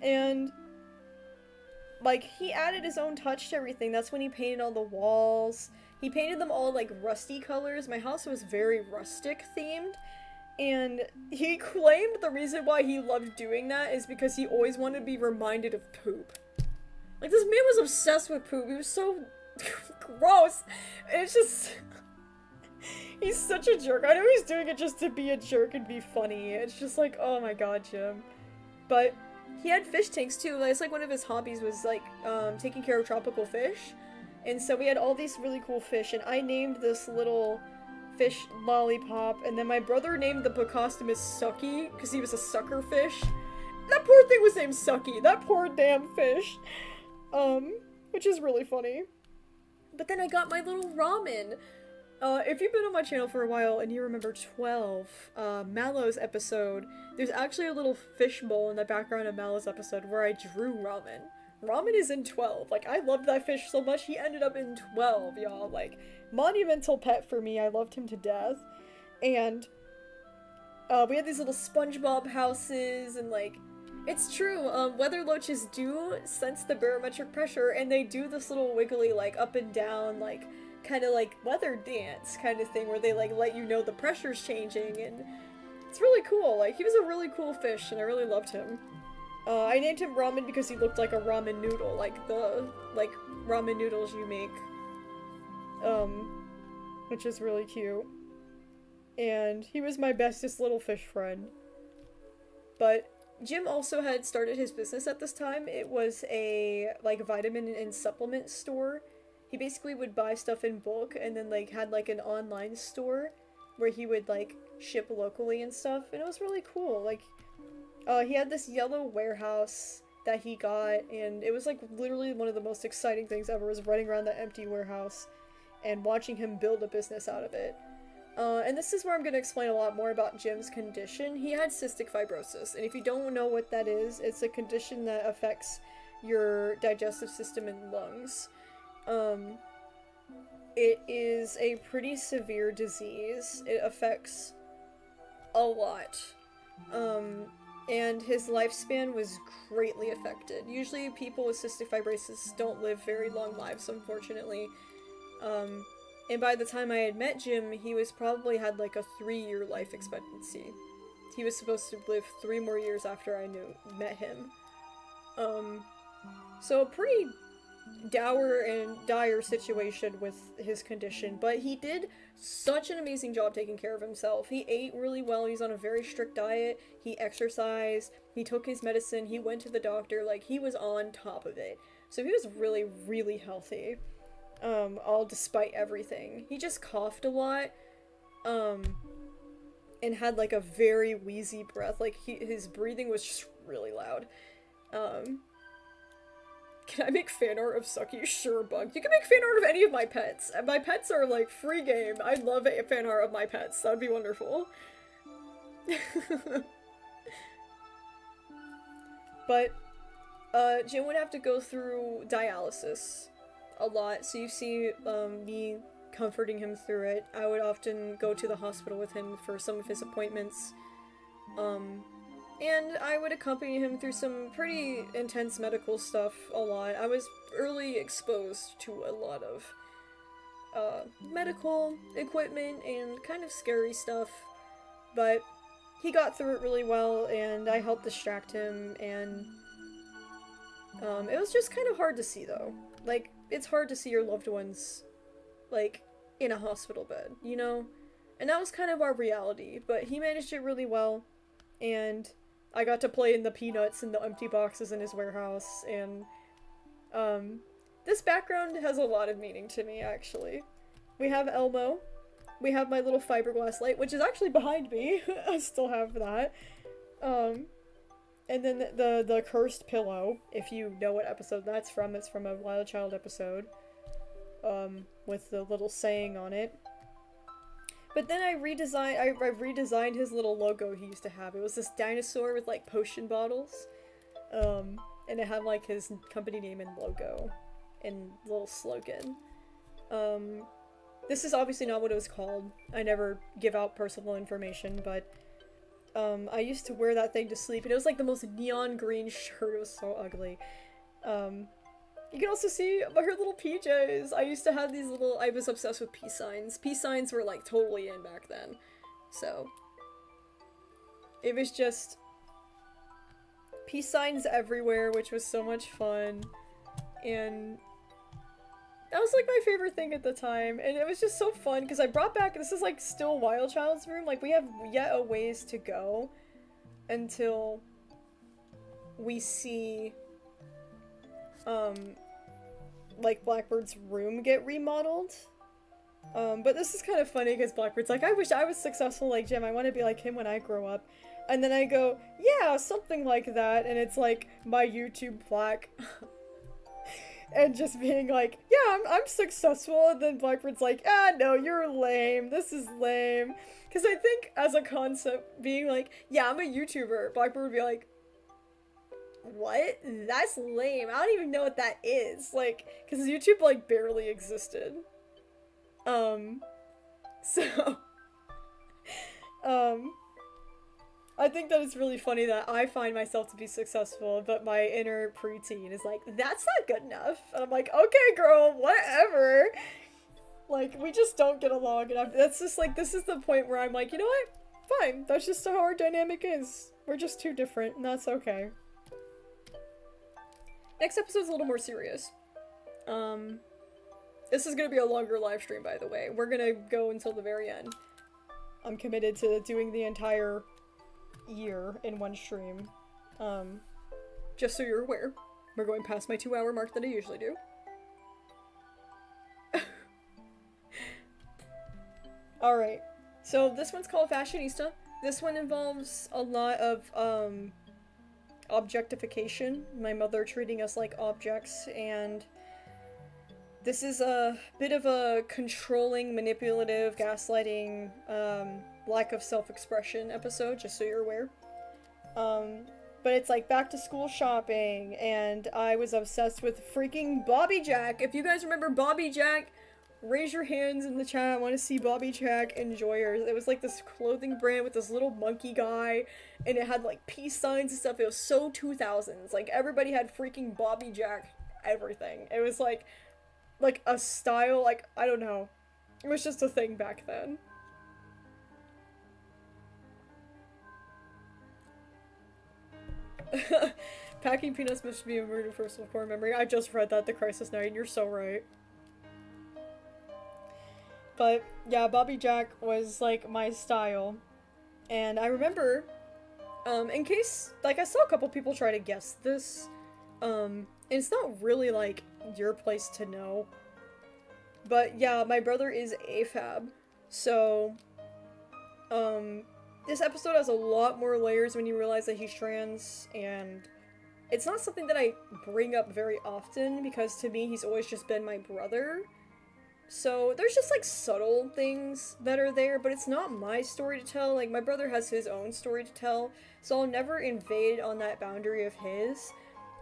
And, like, he added his own touch to everything. That's when he painted all the walls. He painted them all, like, rusty colors. My house was very rustic themed. And he claimed the reason why he loved doing that is because he always wanted to be reminded of poop. Like, this man was obsessed with poop. He was so gross. And it's just... he's such a jerk. I know he's doing it just to be a jerk and be funny. It's just like, oh my god, Jim. But he had fish tanks too. It's like one of his hobbies was like taking care of tropical fish. And so we had all these really cool fish, and I named this little fish Lollipop, and then my brother named the Pocostomus Sucky because he was a sucker fish. That poor thing was named Sucky. That poor damn fish. Which is really funny. But then I got my little ramen. If you've been on my channel for a while and you remember 12, Mallow's episode, there's actually a little fishbowl in the background of Mallow's episode where I drew ramen. Ramen is in 12. Like, I loved that fish so much, he ended up in 12, y'all. Like, monumental pet for me. I loved him to death. And, we had these little SpongeBob houses, and, like, it's true, weather loaches do sense the barometric pressure, and they do this little wiggly, like, up and down, like, kind of like weather dance kind of thing, where they, like, let you know the pressure's changing, and it's really cool. Like, he was a really cool fish, and I really loved him. I named him Ramen because he looked like a ramen noodle, like the, like, ramen noodles you make, which is really cute. And he was my bestest little fish friend. But Jim also had started his business at this time. It was a, like, vitamin and supplement store. He basically would buy stuff in bulk and then, like, had, like, an online store where he would, like, ship locally and stuff, and it was really cool. Like, he had this yellow warehouse that he got, and it was, like, literally one of the most exciting things ever, was running around that empty warehouse and watching him build a business out of it. And this is where I'm going to explain a lot more about Jim's condition. He had cystic fibrosis, and if you don't know what that is, it's a condition that affects your digestive system and lungs. It is a pretty severe disease. It affects a lot. And his lifespan was greatly affected. Usually people with cystic fibrosis don't live very long lives, unfortunately. And by the time I had met Jim, he was probably had like a 3-year life expectancy. He was supposed to live 3 more years after I met him. So a pretty dour and dire situation with his condition, but he did such an amazing job taking care of himself. He ate really well, he's on a very strict diet, he exercised, he took his medicine, he went to the doctor, like, he was on top of it. So he was really, really healthy, all despite everything. He just coughed a lot, and had, like, a very wheezy breath, like, his breathing was just really loud. Can I make fan art of Sucky? Sure, Bug. You can make fan art of any of my pets. And my pets are, like, free game. I love a fan art of my pets. That would be wonderful. But, Jim would have to go through dialysis a lot. So you see, me comforting him through it. I would often go to the hospital with him for some of his appointments. And I would accompany him through some pretty intense medical stuff a lot. I was early exposed to a lot of medical equipment and kind of scary stuff, but he got through it really well, and I helped distract him, and it was just kind of hard to see, though. Like, it's hard to see your loved ones, like, in a hospital bed, you know? And that was kind of our reality, but he managed it really well, and I got to play in the peanuts and the empty boxes in his warehouse, and this background has a lot of meaning to me, actually. We have Elmo. We have my little fiberglass light, which is actually behind me. I still have that. And then the cursed pillow, if you know what episode that's from. It's from a Wild Child episode. With the little saying on it. But then I redesigned his little logo he used to have. It was this dinosaur with, like, potion bottles. And it had, like, his company name and logo. And little slogan. This is obviously not what it was called. I never give out personal information, but I used to wear that thing to sleep, and it was like the most neon green shirt. It was so ugly. You can also see her little PJs. I used to have these little, I was obsessed with peace signs. Peace signs were like totally in back then. So it was just peace signs everywhere, which was so much fun. And that was like my favorite thing at the time, and it was just so fun because I brought back, this is like still Wild Child's room, like we have yet a ways to go until we see like Blackbird's room get remodeled. But this is kind of funny because Blackbird's like, I wish I was successful like Jim, I want to be like him when I grow up. And then I go, yeah, something like that, and it's like my YouTube plaque. And just being like, yeah, I'm successful, and then Blackbird's like, ah, no, you're lame, this is lame. Because I think as a concept, being like, yeah, I'm a YouTuber, Blackbird would be like, what? That's lame, I don't even know what that is. Like, because YouTube, like, barely existed. I think that it's really funny that I find myself to be successful, but my inner preteen is like, that's not good enough. And I'm like, okay, girl, whatever. Like, we just don't get along, and that's just like, this is the point where I'm like, you know what? Fine, that's just how our dynamic is. We're just too different, and that's okay. Next episode's a little more serious. This is gonna be a longer live stream, by the way. We're gonna go until the very end. I'm committed to doing the entire year in one stream. Just so you're aware, we're going past my 2-hour mark that I usually do. Alright, so this one's called Fashionista. This one involves a lot of objectification, my mother treating us like objects, and this is a bit of a controlling, manipulative, gaslighting, lack of self-expression episode, just so you're aware. But it's like back to school shopping, and I was obsessed with freaking Bobby Jack. If you guys remember Bobby Jack, raise your hands in the chat. I want to see Bobby Jack enjoyers. It was like this clothing brand with this little monkey guy, and it had like peace signs and stuff. It was so 2000s. Like, everybody had freaking Bobby Jack everything. It was like a style, like, I don't know. It was just a thing back then. Packing peanuts must be a weird personal core memory. I just read that, The Crisis Night, and you're so right. But, yeah, Bobby Jack was, like, my style. And I remember, in case, like, I saw a couple people try to guess this, and it's not really, like, your place to know. But, yeah, my brother is AFAB, so, this episode has a lot more layers when you realize that he's trans, and it's not something that I bring up very often, because to me, he's always just been my brother. So there's just like subtle things that are there, but it's not my story to tell. Like, my brother has his own story to tell, so I'll never invade on that boundary of his.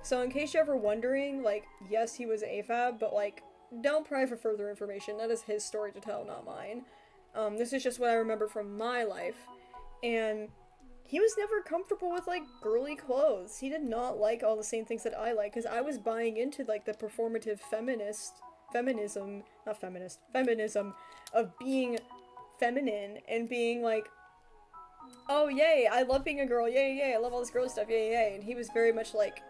So in case you're ever wondering, like, yes, he was AFAB, but like, don't pry for further information. That is his story to tell, not mine. This is just what I remember from my life. And he was never comfortable with, like, girly clothes. He did not like all the same things that I like, because I was buying into, like, the performative feminism of being feminine and being like, oh yay, I love being a girl, yay yay, I love all this girly stuff, yay yay, and he was very much like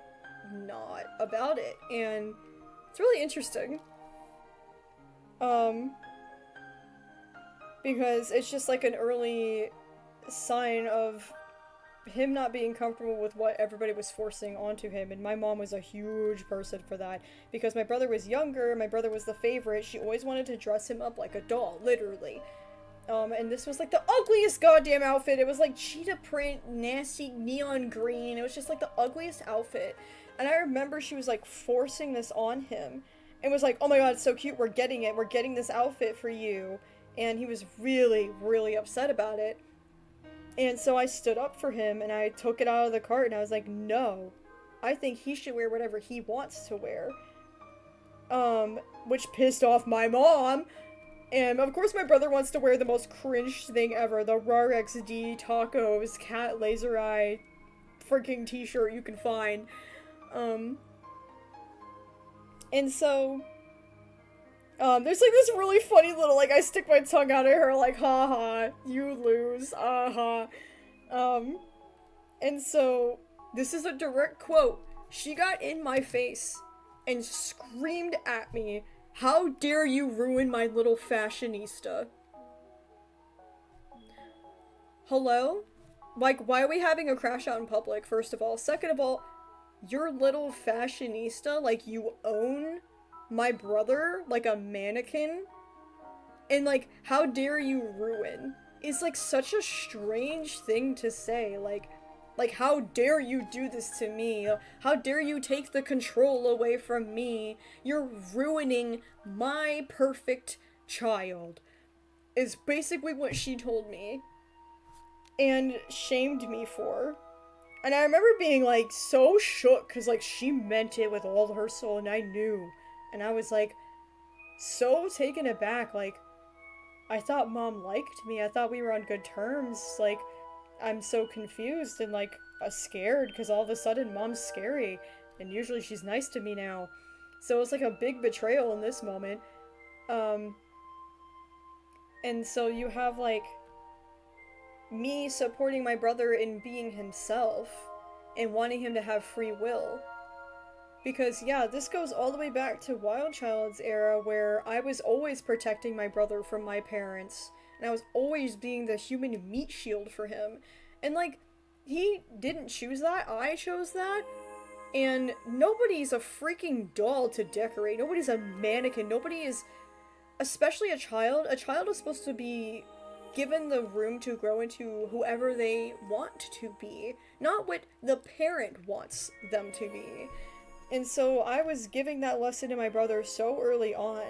not about it, and it's really interesting, because it's just like an early sign of him not being comfortable with what everybody was forcing onto him, and my mom was a huge person for that, because my brother was younger, my brother was the favorite, she always wanted to dress him up like a doll, literally. And this was like the ugliest goddamn outfit. It was like cheetah print, nasty neon green. It was just like the ugliest outfit. And I remember she was like forcing this on him and was like, oh my god, it's so cute, we're getting it, we're getting this outfit for you. And he was really, really upset about it. And so I stood up for him and I took it out of the cart and I was like, no, I think he should wear whatever he wants to wear. Which pissed off my mom. And of course my brother wants to wear the most cringe thing ever, the RXD tacos cat laser eye freaking t-shirt you can find. And so there's like this really funny little, like, I stick my tongue out at her like, haha, you lose, uh-huh. And so this is a direct quote. She got in my face and screamed at me, how dare you ruin my little fashionista? Hello? Like, why are we having a crash out in public, first of all? Second of all, your little fashionista, like, you own my brother like a mannequin? And, like, how dare you ruin? Is, like, such a strange thing to say, like, how dare you do this to me? How dare you take the control away from me? You're ruining my perfect child, is basically what she told me. And shamed me for. And I remember being, like, so shook, because, like, she meant it with all her soul, and I knew. And I was, like, so taken aback, like, I thought Mom liked me, I thought we were on good terms, like, I'm so confused and, like, scared, because all of a sudden Mom's scary, and usually she's nice to me now. So it's like a big betrayal in this moment. And so you have, like, me supporting my brother in being himself, and wanting him to have free will. Because, yeah, this goes all the way back to Wild Child's era, where I was always protecting my brother from my parents, and I was always being the human meat shield for him. And, like, he didn't choose that, I chose that. And nobody's a freaking doll to decorate, nobody's a mannequin, nobody is, especially a child is supposed to be given the room to grow into whoever they want to be, not what the parent wants them to be. And so I was giving that lesson to my brother so early on.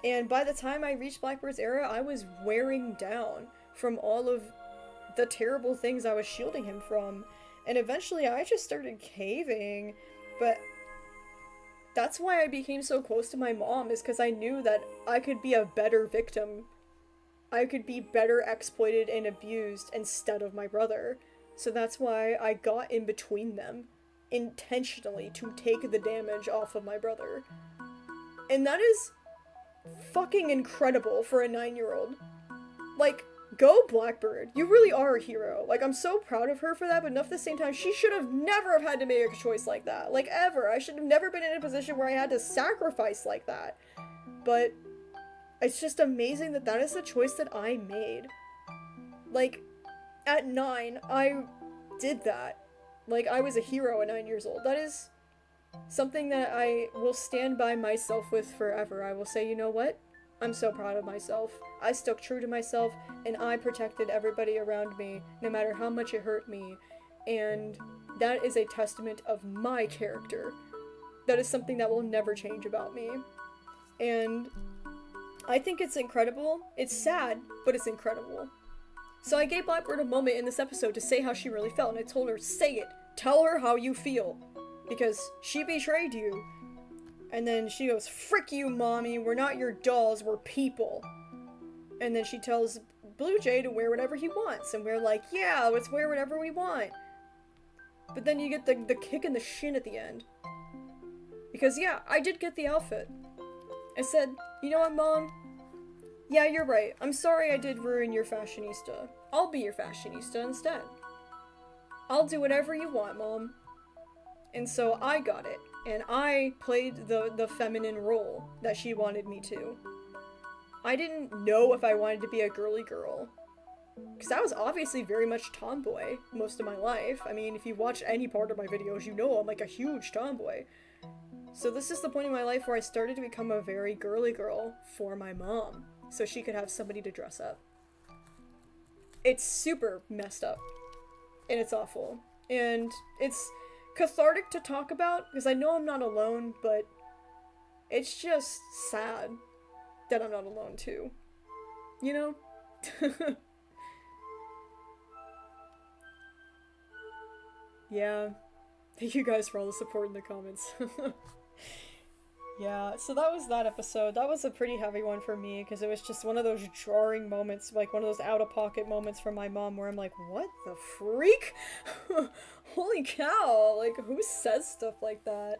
And by the time I reached Blackbird's era, I was wearing down from all of the terrible things I was shielding him from. And eventually I just started caving. But that's why I became so close to my mom, is because I knew that I could be a better victim. I could be better exploited and abused instead of my brother. So that's why I got in between them, intentionally, to take the damage off of my brother. And that is fucking incredible for a 9-year-old. Like, go Blackbird. You really are a hero. Like, I'm so proud of her for that, but at the same time, she should have never have had to make a choice like that. Like, ever. I should have never been in a position where I had to sacrifice like that. But it's just amazing that that is the choice that I made. Like, at 9, I did that. Like, I was a hero at 9 years old. That is something that I will stand by myself with forever. I will say, you know what? I'm so proud of myself. I stuck true to myself, and I protected everybody around me, no matter how much it hurt me. And that is a testament of my character. That is something that will never change about me. And I think it's incredible. It's sad, but it's incredible. So I gave Blackbird a moment in this episode to say how she really felt, and I told her, say it. Tell her how you feel. Because she betrayed you. And then she goes, frick you, mommy, we're not your dolls, we're people. And then she tells Blue Jay to wear whatever he wants, and we're like, yeah, let's wear whatever we want. But then you get the kick in the shin at the end. Because yeah, I did get the outfit. I said, you know what, Mom? Yeah, you're right. I'm sorry I did ruin your fashionista. I'll be your fashionista instead. I'll do whatever you want, Mom. And so I got it, and I played the feminine role that she wanted me to. I didn't know if I wanted to be a girly girl, because I was obviously very much tomboy most of my life. I mean, if you watch any part of my videos, you know I'm like a huge tomboy. So this is the point in my life where I started to become a very girly girl for my mom, so she could have somebody to dress up. It's super messed up, and it's awful, and it's cathartic to talk about, because I know I'm not alone, but it's just sad that I'm not alone too. You know? Yeah. Thank you guys for all the support in the comments. Yeah, so that was that episode. That was a pretty heavy one for me, because it was just one of those jarring moments, like one of those out-of-pocket moments from my mom where I'm like, what the freak? Holy cow, like, who says stuff like that?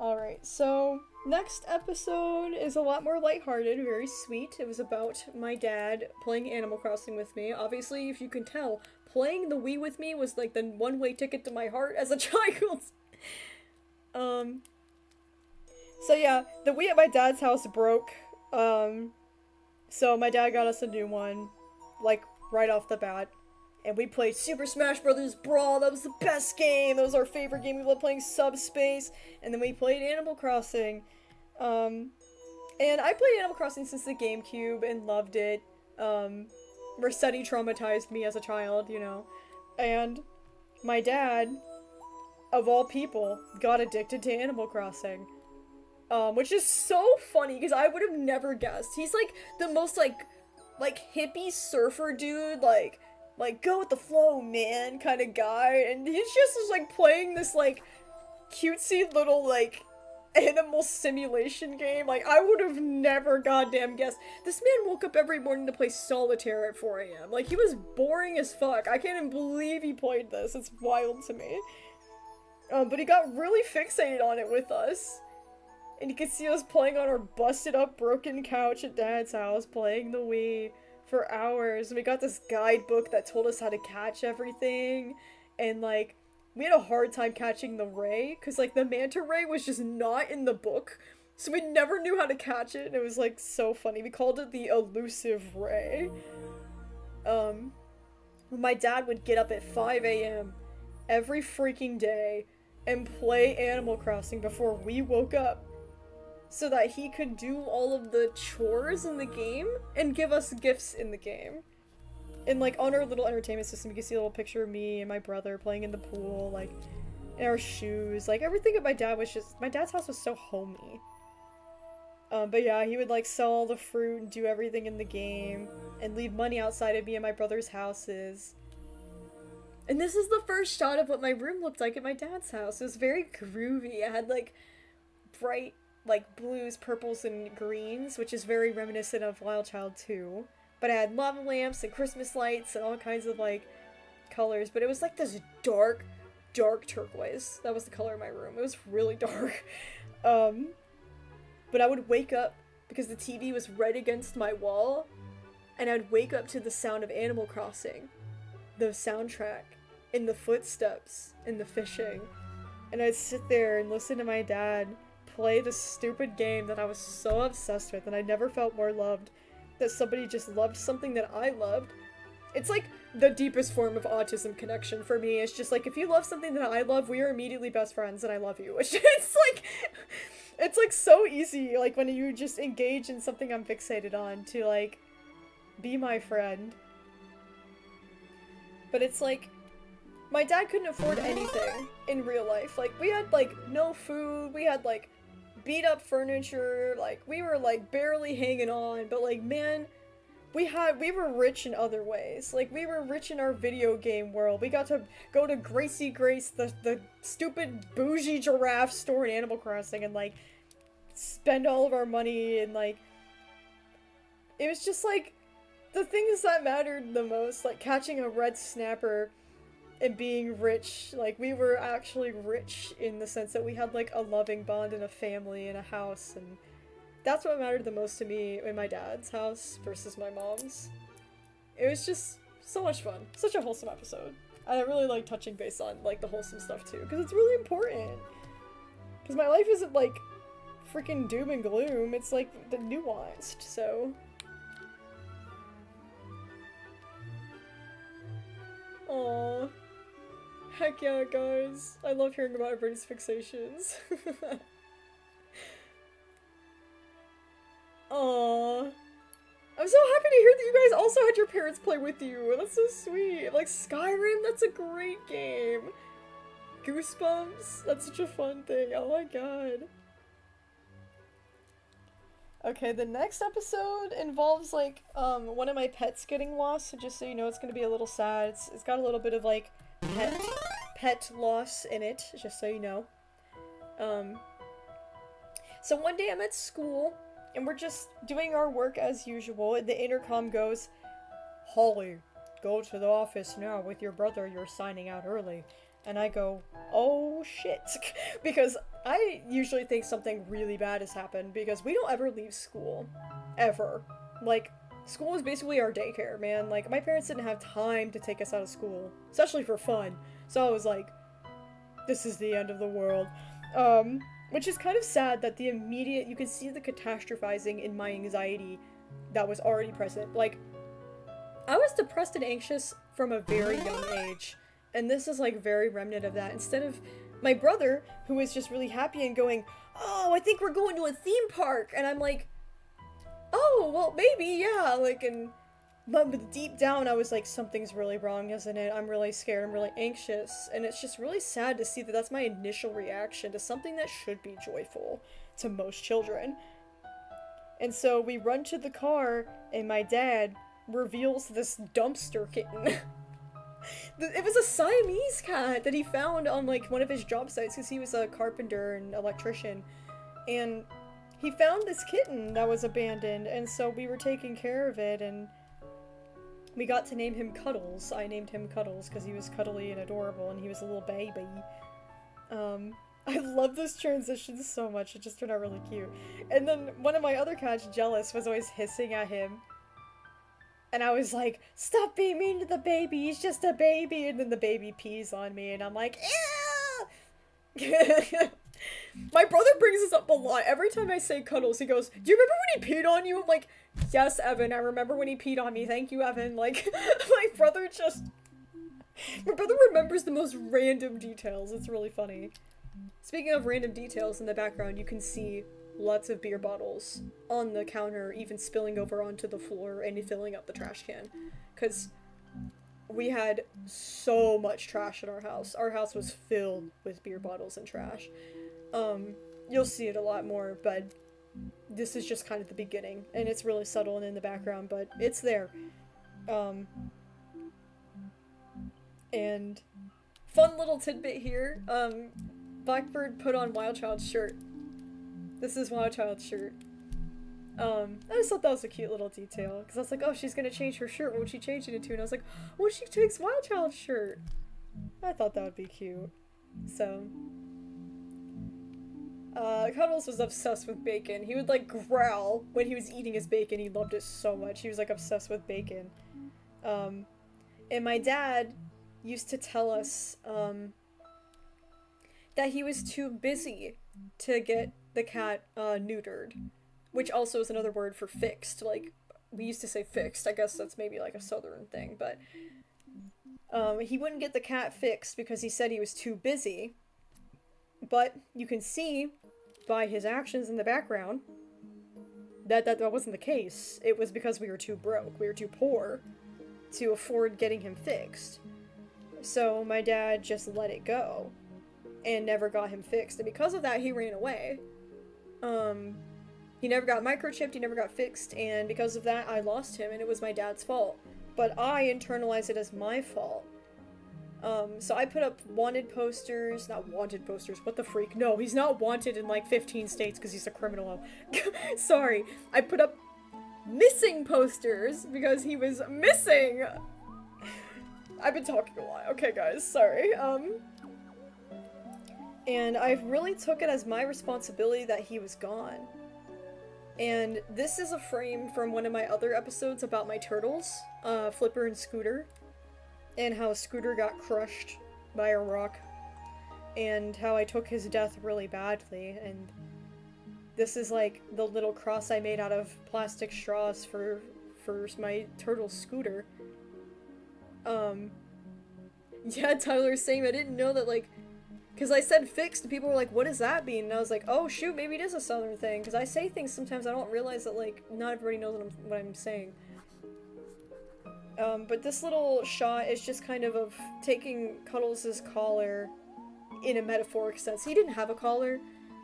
Alright, so next episode is a lot more lighthearted, very sweet. It was about my dad playing Animal Crossing with me. Obviously, if you can tell, playing the Wii with me was like the one-way ticket to my heart as a child. So yeah, the Wii at my dad's house broke. So my dad got us a new one, like, right off the bat. And we played Super Smash Bros. Brawl. That was the best game. That was our favorite game. We loved playing Subspace. And then we played Animal Crossing. And I played Animal Crossing since the GameCube and loved it. Rossetti traumatized me as a child, you know. And my dad, of all people, got addicted to Animal Crossing. Which is so funny, because I would have never guessed. He's like the most like hippie surfer dude, like go with the flow, man, kind of guy, and he's just like playing this like cutesy little like animal simulation game. Like, I would have never goddamn guessed. This man woke up every morning to play solitaire at 4 AM. Like, he was boring as fuck. I can't even believe he played this. It's wild to me. But he got really fixated on it with us. And you could see us playing on our busted up broken couch at Dad's house, playing the Wii for hours. And we got this guidebook that told us how to catch everything. And like, we had a hard time catching the ray, because like the manta ray was just not in the book. So we never knew how to catch it, and it was like so funny. We called it the elusive ray. My dad would get up at 5 AM every freaking day and play Animal Crossing before we woke up, so that he could do all of the chores in the game and give us gifts in the game. And like on our little entertainment system, you can see a little picture of me and my brother playing in the pool, like in our shoes. Like, everything at my dad's house was so homey. But yeah, he would like sell all the fruit and do everything in the game and leave money outside of me and my brother's houses. And this is the first shot of what my room looked like at my dad's house. It was very groovy. I had like bright like blues, purples, and greens, which is very reminiscent of Wild Child 2. But I had lava lamps and Christmas lights and all kinds of like colors, but it was like this dark turquoise. That was the color of my room. It was really dark. But I would wake up because the TV was right against my wall, and I'd wake up to the sound of Animal Crossing, the soundtrack, and the footsteps, and the fishing. And I'd sit there and listen to my dad play this stupid game that I was so obsessed with, and I never felt more loved that somebody just loved something that I loved. It's like the deepest form of autism connection for me. It's just like, if you love something that I love, we are immediately best friends and I love you. It's like so easy, like when you just engage in something I'm fixated on, to like be my friend. But it's like, my dad couldn't afford anything in real life. Like, we had like no food, we had like beat up furniture, like we were like barely hanging on, but like, man, we were rich in other ways. Like, we were rich in our video game world. We got to go to Gracie Grace, the stupid bougie giraffe store in Animal Crossing, and like spend all of our money, and like, it was just like the things that mattered the most, like catching a red snapper and being rich. Like, we were actually rich in the sense that we had like a loving bond and a family and a house, and that's what mattered the most to me in my dad's house versus my mom's. It was just so much fun. Such a wholesome episode. I really like touching base on like the wholesome stuff too, because it's really important. Because my life isn't like freaking doom and gloom, it's like the nuanced, so. Aww. Heck yeah, guys. I love hearing about everybody's fixations. Aww. I'm so happy to hear that you guys also had your parents play with you. That's so sweet. Like Skyrim, that's a great game. Goosebumps, that's such a fun thing. Oh my god. Okay, the next episode involves like one of my pets getting lost, so just so you know, it's gonna be a little sad. It's got a little bit of like pet loss in it, just so you know. So one day I'm at school and we're just doing our work as usual, and the intercom goes, "Hawley, go to the office now with your brother, you're signing out early." And I go, "Oh shit," because I usually think something really bad has happened, because we don't ever leave school. Ever. Like, school is basically our daycare, man. Like, my parents didn't have time to take us out of school, especially for fun. So I was like, this is the end of the world. Which is kind of sad that the immediate, you can see the catastrophizing in my anxiety that was already present. Like, I was depressed and anxious from a very young age. And this is like very remnant of that. Instead of my brother, who is just really happy and going, "Oh, I think we're going to a theme park." And I'm like, "Oh, well, maybe, yeah." Like, but deep down, I was like, something's really wrong, isn't it? I'm really scared. I'm really anxious. And it's just really sad to see that that's my initial reaction to something that should be joyful to most children. And so we run to the car, and my dad reveals this dumpster kitten. It was a Siamese cat that he found on like one of his job sites, because he was a carpenter and electrician, and he found this kitten that was abandoned, and so we were taking care of it, and we got to name him Cuddles. I named him Cuddles because he was cuddly and adorable, and he was a little baby. I love this transition so much. It just turned out really cute. And then one of my other cats, Jealous, was always hissing at him. And I was like, "Stop being mean to the baby, he's just a baby." And then the baby pees on me, and I'm like, "Ew!" My brother brings this up a lot. Every time I say Cuddles, he goes, "Do you remember when he peed on you?" I'm like, "Yes, Evan, I remember when he peed on me. Thank you, Evan." Like, my brother remembers the most random details. It's really funny. Speaking of random details, in the background, you can see lots of beer bottles on the counter, even spilling over onto the floor and filling up the trash can. Because we had so much trash in our house. Our house was filled with beer bottles and trash. You'll see it a lot more, but this is just kind of the beginning. And it's really subtle and in the background, but it's there. And fun little tidbit here. Blackbird put on Wild Child's shirt. This is Wild Child's shirt. I just thought that was a cute little detail, because I was like, oh, she's gonna change her shirt. What would she change it into? And I was like, what if she takes Wild Child's shirt? I thought that would be cute. So, Cuddles was obsessed with bacon. He would like growl when he was eating his bacon. He loved it so much. He was like obsessed with bacon. And my dad used to tell us, that he was too busy to get the cat neutered, which also is another word for fixed. Like, we used to say fixed. I guess that's maybe like a southern thing, but he wouldn't get the cat fixed because he said he was too busy. But you can see by his actions in the background that that wasn't the case. It was because we were too broke, we were too poor to afford getting him fixed. So my dad just let it go and never got him fixed, and because of that, he ran away. He never got microchipped, he never got fixed, and because of that, I lost him, and it was my dad's fault. But I internalized it as my fault. So I put up not wanted posters, what the freak? No, he's not wanted in like 15 states because he's a criminal. Sorry. I put up missing posters because he was missing! I've been talking a lot. Okay, guys, sorry. And I really took it as my responsibility that he was gone. And this is a frame from one of my other episodes about my turtles, Flipper and Scooter, and how Scooter got crushed by a rock, and how I took his death really badly, and this is like the little cross I made out of plastic straws for my turtle Scooter. Yeah, Tyler's saying I didn't know that, like, because I said fixed, and people were like, what does that mean? And I was like, oh shoot, maybe it is a southern thing, because I say things sometimes I don't realize that, like, not everybody knows what I'm saying. But this little shot is just kind of taking Cuddles' collar in a metaphoric sense. He didn't have a collar,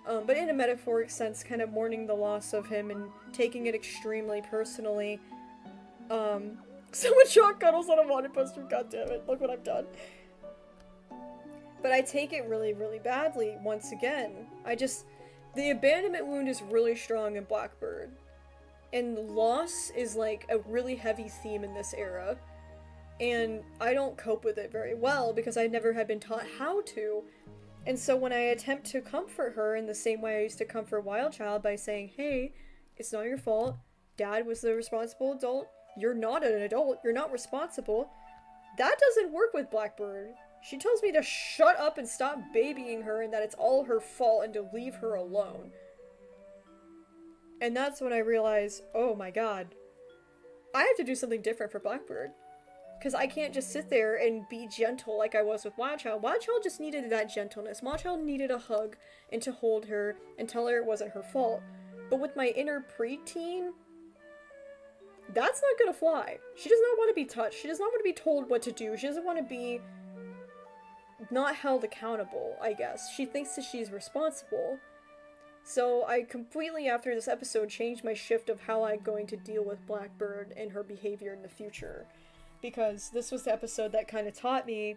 but in a metaphoric sense, kind of mourning the loss of him and taking it extremely personally. Someone shot Cuddles on a wanted poster, goddammit, look what I've done. But I take it really, really badly, once again. The abandonment wound is really strong in Blackbird. And loss is like a really heavy theme in this era. And I don't cope with it very well because I never had been taught how to. And so when I attempt to comfort her in the same way I used to comfort Wild Child by saying, hey, it's not your fault. Dad was the responsible adult. You're not an adult. You're not responsible. That doesn't work with Blackbird. She tells me to shut up and stop babying her and that it's all her fault and to leave her alone. And that's when I realize, oh my god, I have to do something different for Blackbird. Because I can't just sit there and be gentle like I was with Wild Child. Wild Child just needed that gentleness. Wild Child needed a hug and to hold her and tell her it wasn't her fault. But with my inner preteen, that's not gonna fly. She does not want to be touched. She does not want to be told what to do. She doesn't want to be not held accountable, I guess. She thinks that she's responsible. So I completely, after this episode, changed my shift of how I'm going to deal with Blackbird and her behavior in the future. Because this was the episode that kind of taught me,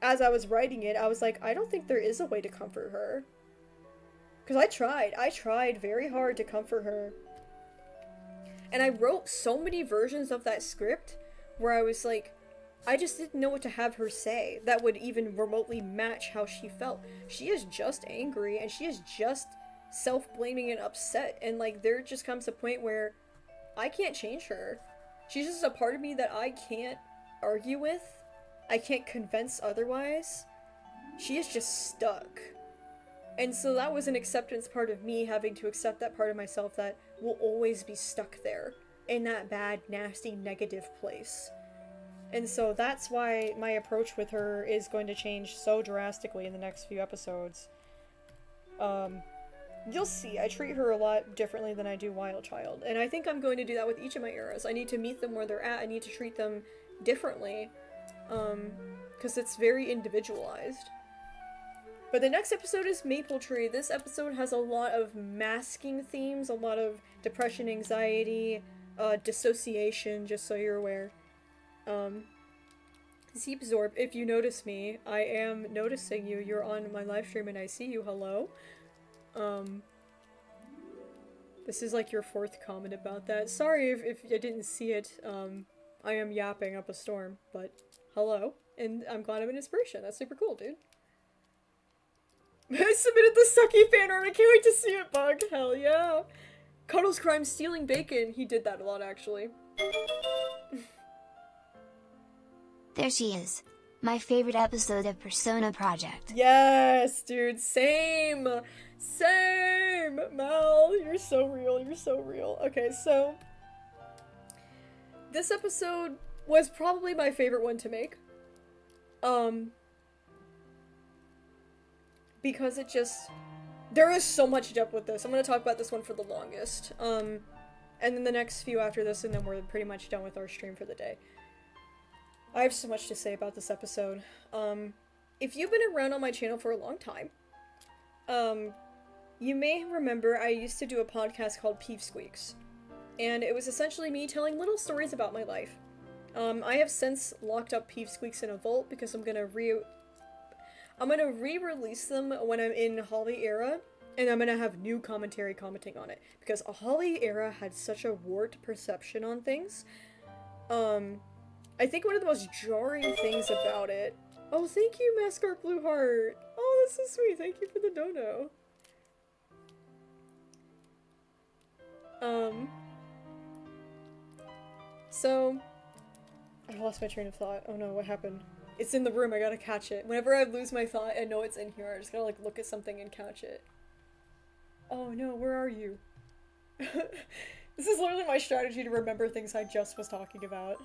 as I was writing it, I was like, I don't think there is a way to comfort her. Because I tried very hard to comfort her. And I wrote so many versions of that script where I was like, I just didn't know what to have her say that would even remotely match how she felt. She is just angry and she is just self-blaming and upset, and like there just comes a point where I can't change her. She's just a part of me that I can't argue with. I can't convince otherwise. She is just stuck. And so that was an acceptance part of me, having to accept that part of myself that will always be stuck there in that bad, nasty, negative place. And so that's why my approach with her is going to change so drastically in the next few episodes. You'll see, I treat her a lot differently than I do Wild Child. And I think I'm going to do that with each of my eras. I need to meet them where they're at. I need to treat them differently. Because it's very individualized. But the next episode is Maple Tree. This episode has a lot of masking themes, a lot of depression, anxiety, dissociation, just so you're aware. Zeepzorb, if you notice me, I am noticing you. You're on my live stream and I see you. Hello. This is like your fourth comment about that. Sorry if I didn't see it. I am yapping up a storm, but hello. And I'm glad I'm an inspiration. That's super cool, dude. I submitted the sucky fan art. I can't wait to see it, Bug. Hell yeah. Cuddles crime stealing bacon. He did that a lot, actually. There she is. My favorite episode of Persona Project. Yes, dude. Same. Same. Mel, you're so real. You're so real. Okay, so this episode was probably my favorite one to make. Because it just, there is so much depth with this. I'm going to talk about this one for the longest. And then the next few after this, and then we're pretty much done with our stream for the day. I have so much to say about this episode. If you've been around on my channel for a long time, you may remember I used to do a podcast called Peeve Squeaks. And it was essentially me telling little stories about my life. I have since locked up Peeve Squeaks in a vault because I'm gonna re-release them when I'm in Hawley era, and I'm gonna have new commentary commenting on it, because a Hawley era had such a warped perception on things. I think one of the most jarring things about it... Oh, thank you, Mascot Blue Heart! Oh, that's so sweet, thank you for the dono. So... I lost my train of thought. Oh no, what happened? It's in the room, I gotta catch it. Whenever I lose my thought, I know it's in here. I just gotta like look at something and catch it. Oh no, where are you? This is literally my strategy to remember things I just was talking about.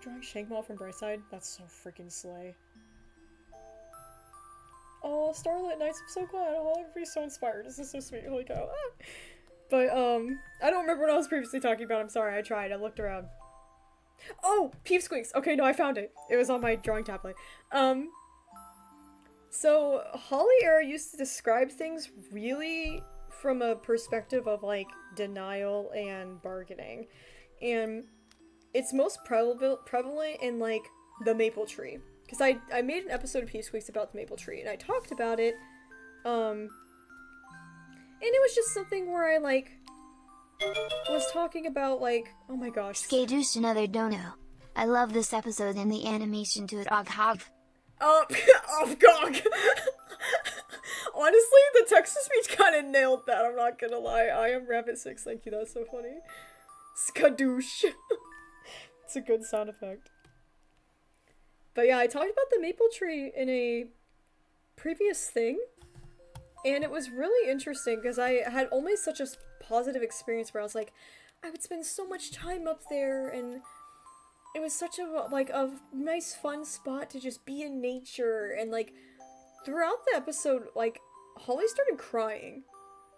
Drawing Shankmaw from Brightside? That's so freaking slay. Oh, Starlit Nights, I'm so glad. Oh, everybody's so inspired. This is so sweet. Holy cow. Ah. But, I don't remember what I was previously talking about. I'm sorry, I tried. I looked around. Oh! Peeve Squeaks! Okay, no, I found it. It was on my drawing tablet. So, Hawley era used to describe things really from a perspective of, like, denial and bargaining. And it's most prevalent in, like, the maple tree. Because I made an episode of Peeve Squeaks about the maple tree, and I talked about it, and it was just something where I, like, was talking about, like, oh my gosh. Skadoosed another dono. I love this episode and the animation to it. Hog. Oh, gog. Honestly, the text-to-speech kind of nailed that, I'm not gonna lie. I am Rabbit6, thank you, that's so funny. Skadoosh. It's a good sound effect. But yeah, I talked about the maple tree in a previous thing, and it was really interesting because I had only such a positive experience where I was like, I would spend so much time up there, and it was such a, like, a nice fun spot to just be in nature, and like, throughout the episode, like, Hawley started crying,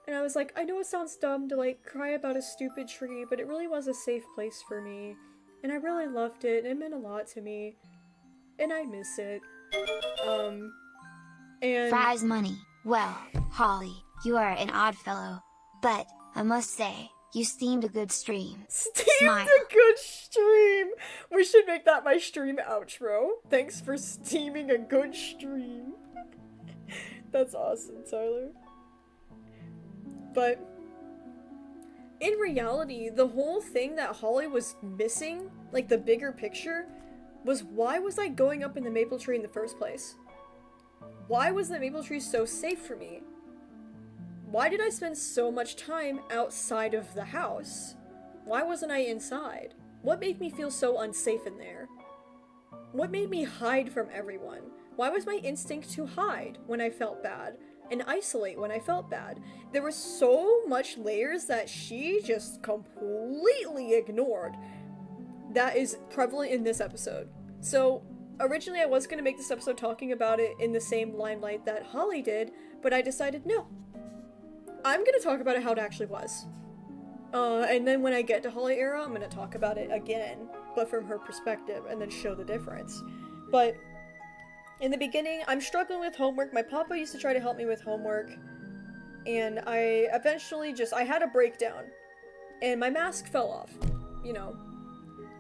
and I was like, I know it sounds dumb to, like, cry about a stupid tree, but it really was a safe place for me, and I really loved it, and it meant a lot to me, and I miss it, and... Fries money. Well, Hawley, you are an odd fellow, but, I must say, you steamed a good stream. Steamed a good stream! We should make that my stream outro. Thanks for steaming a good stream. That's awesome, Tyler. But, in reality, the whole thing that Hawley was missing, like the bigger picture, was why was I going up in the maple tree in the first place? Why was the maple tree so safe for me? Why did I spend so much time outside of the house? Why wasn't I inside? What made me feel so unsafe in there? What made me hide from everyone? Why was my instinct to hide when I felt bad? And isolate when I felt bad? There was so much layers that she just completely ignored that is prevalent in this episode. So, originally I was going to make this episode talking about it in the same limelight that Hawley did, but I decided no. I'm going to talk about it how it actually was. And then when I get to Hawley era, I'm going to talk about it again, but from her perspective, and then show the difference. But, in the beginning, I'm struggling with homework. My papa used to try to help me with homework, and I eventually I had a breakdown, and my mask fell off. You know,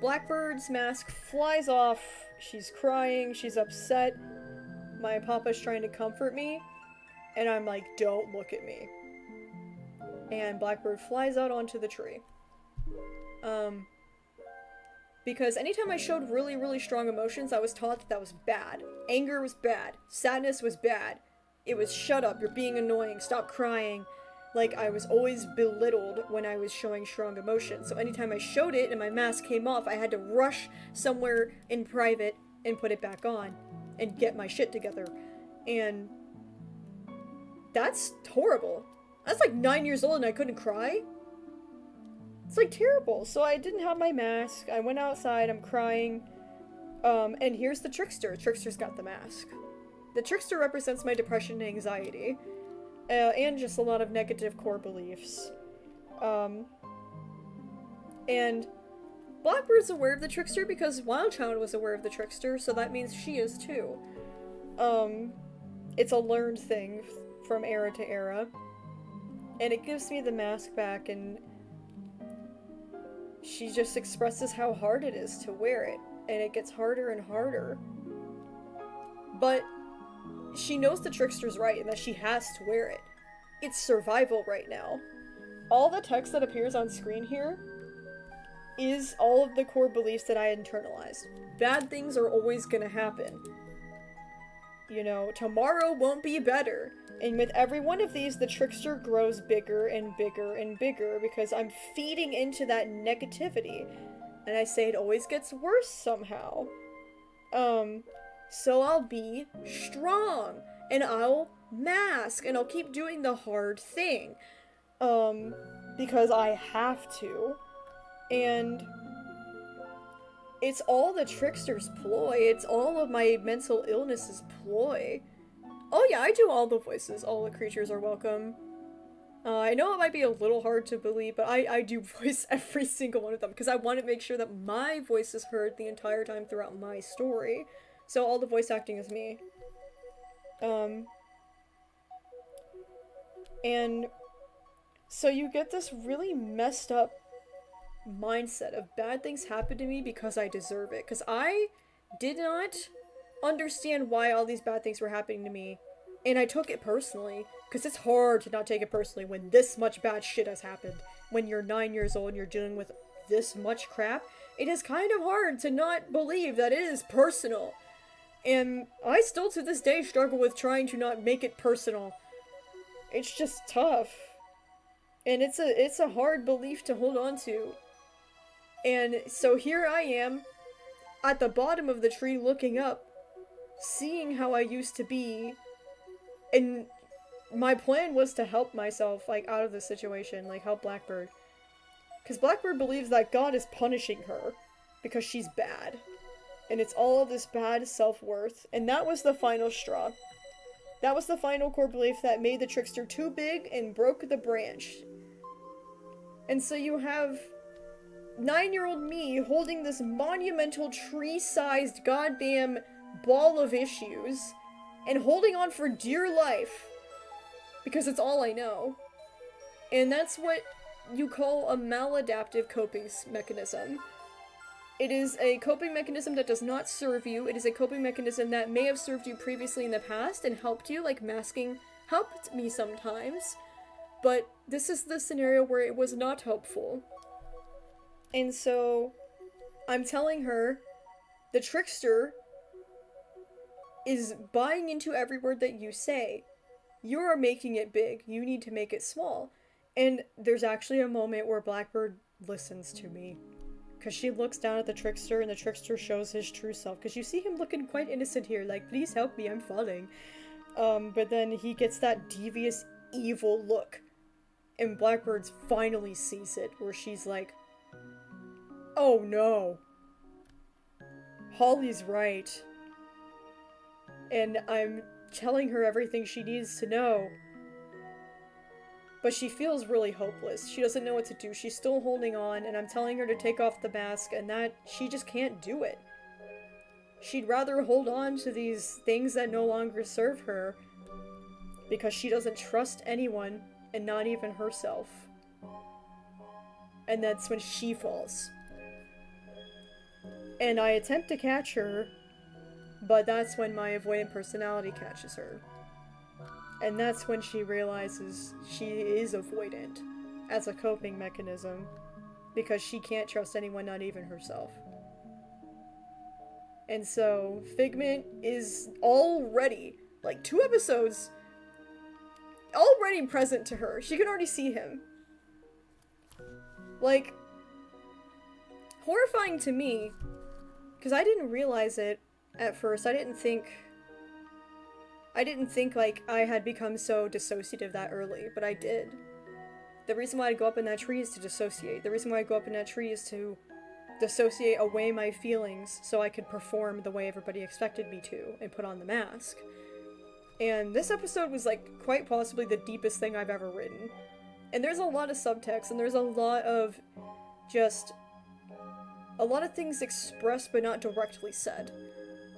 Blackbird's mask flies off, she's crying, she's upset, my papa's trying to comfort me, and I'm like, don't look at me. And Blackbird flies out onto the tree. Because anytime I showed really, really strong emotions, I was taught that that was bad. Anger was bad. Sadness was bad. It was, shut up, you're being annoying, stop crying. Like, I was always belittled when I was showing strong emotions. So anytime I showed it and my mask came off, I had to rush somewhere in private and put it back on and get my shit together. And that's horrible. I was like 9 years old and I couldn't cry. It's like terrible. So I didn't have my mask. I went outside, I'm crying. And here's the trickster. Trickster's got the mask. The trickster represents my depression and anxiety. And just a lot of negative core beliefs. And Blackbird's aware of the trickster because Wildchild was aware of the trickster, so that means she is too. It's a learned thing from era to era. And it gives me the mask back, and she just expresses how hard it is to wear it, and it gets harder and harder. But she knows the trickster's right and that she has to wear it. It's survival right now. All the text that appears on screen here is all of the core beliefs that I internalized. Bad things are always gonna happen. You know, tomorrow won't be better. And with every one of these, the trickster grows bigger and bigger and bigger because I'm feeding into that negativity. And I say it always gets worse somehow. So I'll be strong. And I'll mask. And I'll keep doing the hard thing. Because I have to. And it's all the trickster's ploy. It's all of my mental illness's ploy. Oh yeah, I do all the voices. All the creatures are welcome. I know it might be a little hard to believe, but I do voice every single one of them because I want to make sure that my voice is heard the entire time throughout my story. So all the voice acting is me. And so you get this really messed up mindset of bad things happen to me because I deserve it. Because I did not understand why all these bad things were happening to me, and I took it personally, because it's hard to not take it personally when this much bad shit has happened. When you're 9 years old and you're dealing with this much crap, it is kind of hard to not believe that it is personal. And I still to this day struggle with trying to not make it personal. It's just tough. And it's a hard belief to hold on to. And so here I am, at the bottom of the tree looking up, seeing how I used to be, and my plan was to help myself, like, out of this situation, like, help Blackbird. Because Blackbird believes that God is punishing her, because she's bad. And it's all this bad self-worth, and that was the final straw. That was the final core belief that made the trickster too big and broke the branch. And so you have 9-year-old me holding this monumental tree-sized goddamn ball of issues and holding on for dear life because it's all I know. And that's what you call a maladaptive coping mechanism. It is a coping mechanism that does not serve you. It is a coping mechanism that may have served you previously in the past and helped you, like masking helped me sometimes, but this is the scenario where it was not helpful. And so I'm telling her the trickster is buying into every word that you say. You are making it big. You need to make it small. And there's actually a moment where Blackbird listens to me. Because she looks down at the trickster and the trickster shows his true self. Because you see him looking quite innocent here. Like, please help me, I'm falling. But then he gets that devious, evil look. And Blackbird finally sees it. Where she's like, oh no. Hawley's right. And I'm telling her everything she needs to know. But she feels really hopeless. She doesn't know what to do. She's still holding on, and I'm telling her to take off the mask, and that she just can't do it. She'd rather hold on to these things that no longer serve her because she doesn't trust anyone, and not even herself. And that's when she falls. And I attempt to catch her, but that's when my avoidant personality catches her. And that's when she realizes she is avoidant as a coping mechanism because she can't trust anyone, not even herself. And so Figment is already, like 2 episodes, already present to her. She can already see him. Like, horrifying to me, because I didn't realize it at first. I didn't think like I had become so dissociative that early, but I did. The reason why I go up in that tree is to dissociate. The reason why I go up in that tree is to dissociate away my feelings so I could perform the way everybody expected me to and put on the mask. And this episode was like quite possibly the deepest thing I've ever written. And there's a lot of subtext and there's a lot of just a lot of things expressed but not directly said.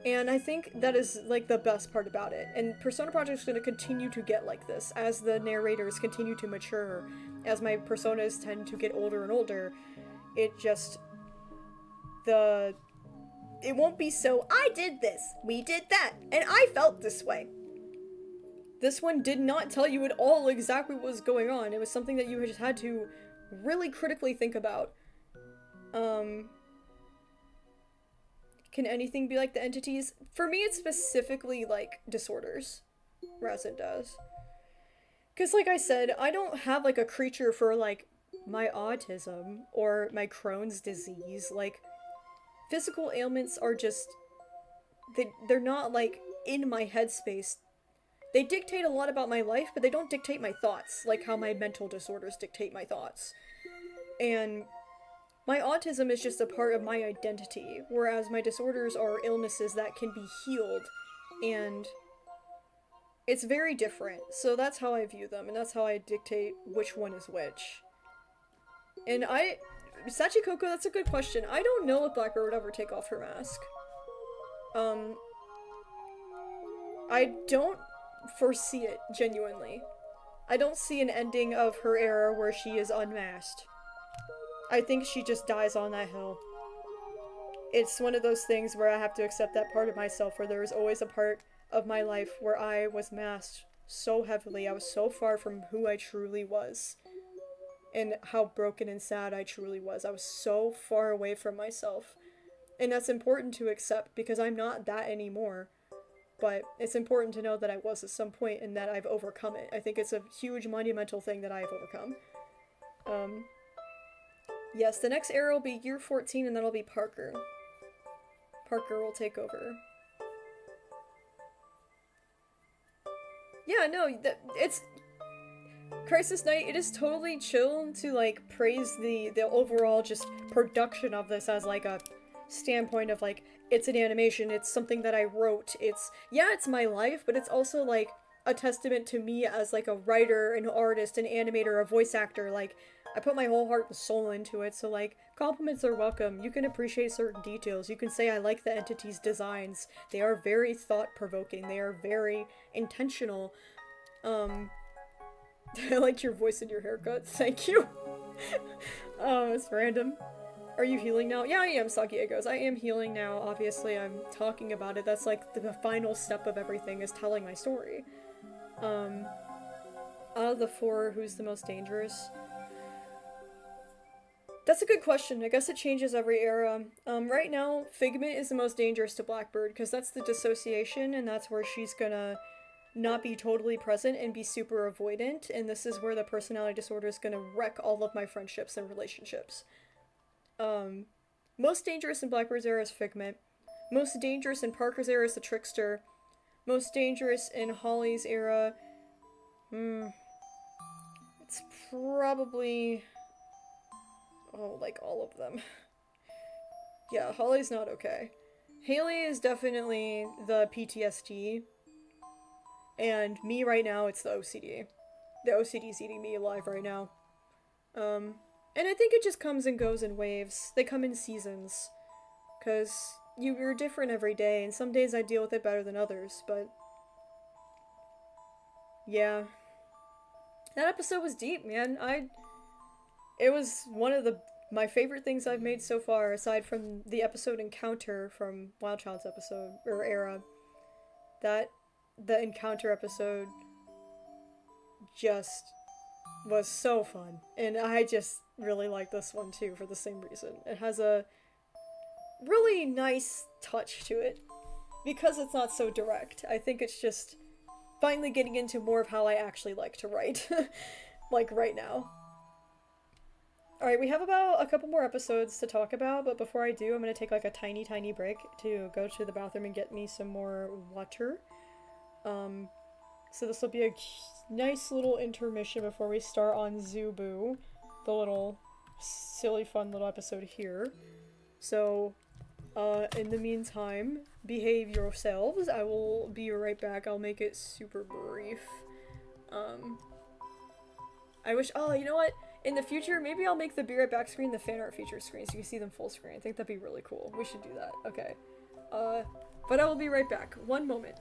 And I think that is, like, the best part about it. And Persona Project is going to continue to get like this as the narrators continue to mature, as my personas tend to get older and older. It just, it won't be so, I did this, we did that, and I felt this way. This one did not tell you at all exactly what was going on. It was something that you just had to really critically think about. Can anything be like the entities? For me, it's specifically, like, disorders. Resin does. Because, like I said, I don't have, like, a creature for, like, my autism or my Crohn's disease. Like, physical ailments are just... They're not, like, in my headspace. They dictate a lot about my life, but they don't dictate my thoughts, like how my mental disorders dictate my thoughts. And my autism is just a part of my identity, whereas my disorders are illnesses that can be healed, and it's very different. So that's how I view them, and that's how I dictate which one is which. And Sachikoko, that's a good question. I don't know if Blackbird would ever take off her mask. I don't foresee it, genuinely. I don't see an ending of her era where she is unmasked. I think she just dies on that hill. It's one of those things where I have to accept that part of myself, where there was always a part of my life where I was masked so heavily. I was so far from who I truly was. And how broken and sad I truly was. I was so far away from myself. And that's important to accept, because I'm not that anymore. But it's important to know that I was at some point and that I've overcome it. I think it's a huge monumental thing that I have overcome. Yes, the next era will be year 14, and that'll be Parker. Parker will take over. Yeah, no, it's... Crisis Night, it is totally chill to, like, praise the overall just production of this as, like, a standpoint of, like, it's an animation, it's something that I wrote, it's my life, but it's also, like, a testament to me as, like, a writer, an artist, an animator, a voice actor. Like, I put my whole heart and soul into it, so, like, compliments are welcome. You can appreciate certain details. You can say, I like the entity's designs. They are very thought-provoking. They are very intentional. I like your voice and your haircut. Thank you. Oh, it's random. Are you healing now? Yeah, I am, Sakiegos. I am healing now. Obviously, I'm talking about it. That's, like, the final step of everything, is telling my story. Out of the four, who's the most dangerous? That's a good question. I guess it changes every era. Right now, Figment is the most dangerous to Blackbird, because that's the dissociation, and that's where she's gonna not be totally present and be super avoidant, and this is where the personality disorder is gonna wreck all of my friendships and relationships. Most dangerous in Blackbird's era is Figment. Most dangerous in Parker's era is the Trickster. Most dangerous in Hawley's era... it's probably... oh, like, all of them. Yeah, Hawley's not okay. Haley is definitely the PTSD. And me right now, it's the OCD. The OCD's eating me alive right now. And I think it just comes and goes in waves. They come in seasons. Because you're different every day, and some days I deal with it better than others, but... yeah. That episode was deep, man. It was one of my favorite things I've made so far, aside from the episode Encounter from Wild Child's episode, or era. The Encounter episode just was so fun. And I just really like this one too, for the same reason. It has a really nice touch to it, because it's not so direct. I think it's just finally getting into more of how I actually like to write, like right now. Alright, we have about a couple more episodes to talk about, but before I do, I'm going to take like a tiny break to go to the bathroom and get me some more water. So this will be a nice little intermission before we start on Zubu, the little silly fun little episode here. So, in the meantime, behave yourselves. I will be right back. I'll make it super brief. I wish- oh, you know what? In the future, maybe I'll make the Be Right Back screen the fan art feature screen so you can see them full screen. I think that'd be really cool. We should do that. Okay. But I will be right back. One moment.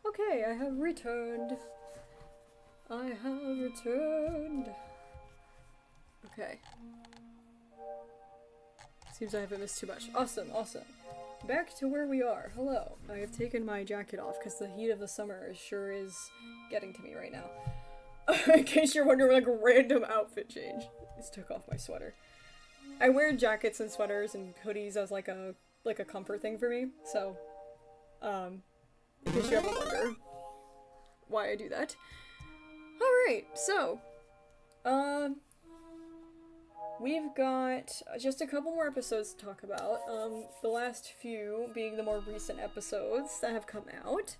Okay, I have returned. I have returned. Okay. Seems I haven't missed too much. Awesome, awesome. Back to where we are. Hello. I have taken my jacket off because the heat of the summer sure is getting to me right now. In case you're wondering, like a random outfit change. Just took off my sweater. I wear jackets and sweaters and hoodies as like a comfort thing for me, so in case you ever wonder why I do that. Alright, so we've got just a couple more episodes to talk about. The last few being the more recent episodes that have come out.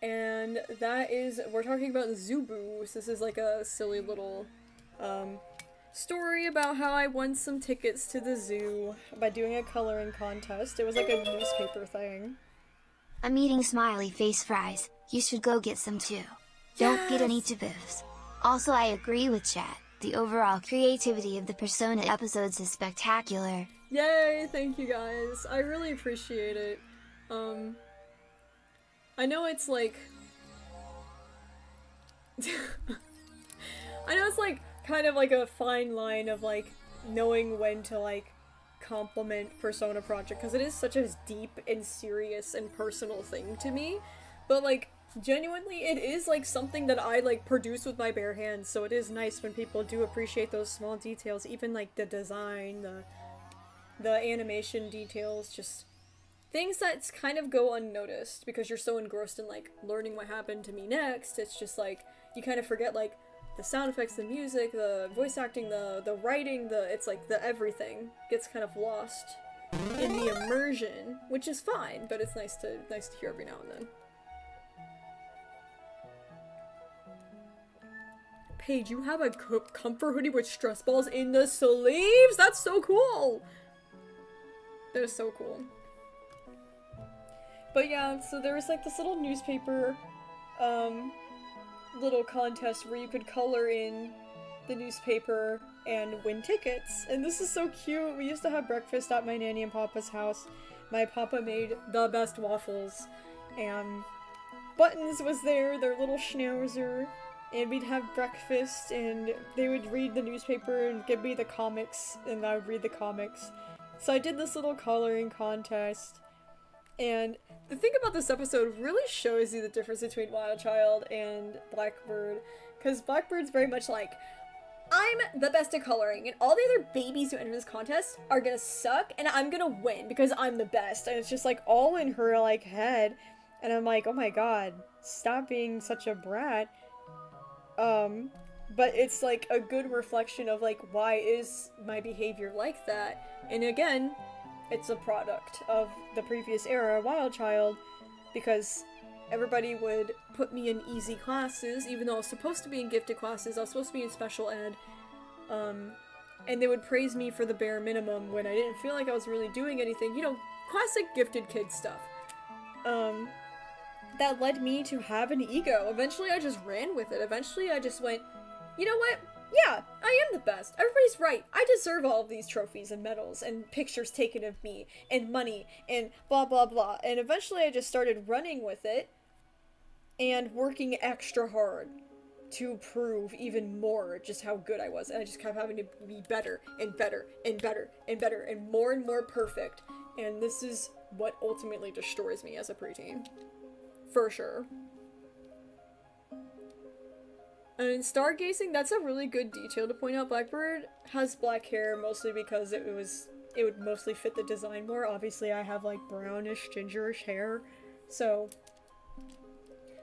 And that is, we're talking about Zubu. So this is like a silly little story about how I won some tickets to the zoo by doing a coloring contest. It was like a newspaper thing. I'm eating smiley face fries, you should go get some too. Don't get any tabboos. Also, I agree with chat, the overall creativity of the Persona episodes is spectacular. Yay, thank you guys. I really appreciate it. I know it's like I know it's like kind of like a fine line of like knowing when to like compliment Persona Project because it is such a deep and serious and personal thing to me, but like genuinely it is like something that I like produce with my bare hands, so it is nice when people do appreciate those small details, even like the design, the animation details, just things that kind of go unnoticed because you're so engrossed in like learning what happened to me next. It's just like you kind of forget like the sound effects, the music, the voice acting, the writing, it's like the everything gets kind of lost in the immersion, which is fine, but it's nice to hear every now and then. Paige, you have a comfort hoodie with stress balls in the sleeves? That's so cool! That is so cool. But yeah, so there was like this little newspaper, little contest where you could color in the newspaper and win tickets. And this is so cute. We used to have breakfast at my nanny and papa's house. My papa made the best waffles. And Buttons was there, their little schnauzer. And we'd have breakfast and they would read the newspaper and give me the comics and I would read the comics. So I did this little coloring contest. And the thing about this episode really shows you the difference between Wild Child and Blackbird, because Blackbird's very much like, I'm the best at coloring, and all the other babies who enter this contest are gonna suck, and I'm gonna win because I'm the best, and it's just like all in her like head, and I'm like, oh my god, stop being such a brat. But it's like a good reflection of like, why is my behavior like that? And again, it's a product of the previous era, Wild Child, because everybody would put me in easy classes, even though I was supposed to be in gifted classes, I was supposed to be in special ed, and they would praise me for the bare minimum when I didn't feel like I was really doing anything, you know, classic gifted kid stuff. That led me to have an ego. Eventually I just ran with it. Eventually I just went, you know what? Yeah, I am the best. Everybody's right. I deserve all of these trophies and medals and pictures taken of me and money and blah blah blah. And eventually I just started running with it and working extra hard to prove even more just how good I was. And I just kept having to be better and better and better and better and more perfect. And this is what ultimately destroys me as a preteen. For sure. And stargazing, that's a really good detail to point out. Blackbird has black hair mostly because it would mostly fit the design more. Obviously I have like brownish, gingerish hair, so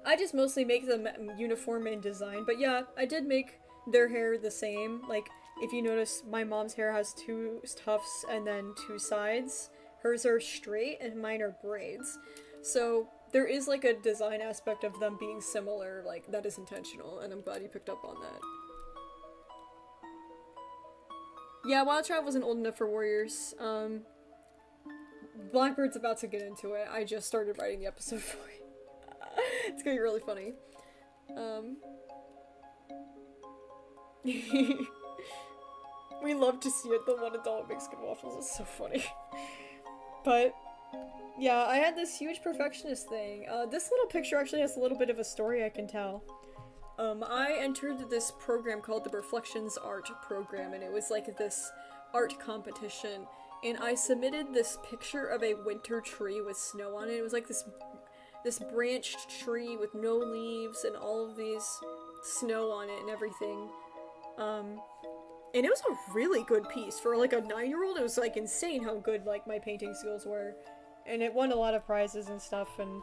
I just mostly make them uniform in design. But yeah, I did make their hair the same. Like, if you notice, my mom's hair has 2 tufts and then 2 sides. Hers are straight and mine are braids. So there is like a design aspect of them being similar, like that is intentional, and I'm glad you picked up on that. Yeah, Wild Child wasn't old enough for Warriors. Blackbird's about to get into it. I just started writing the episode for it. It's gonna be really funny. We love to see it, the one adult makes good waffles, it's so funny. But yeah, I had this huge perfectionist thing. This little picture actually has a little bit of a story I can tell. I entered this program called the Reflections Art Program, and it was like this art competition, and I submitted this picture of a winter tree with snow on it. It was like this branched tree with no leaves and all of these snow on it and everything. And it was a really good piece. For like a 9-year-old, it was like insane how good like my painting skills were. And it won a lot of prizes and stuff, and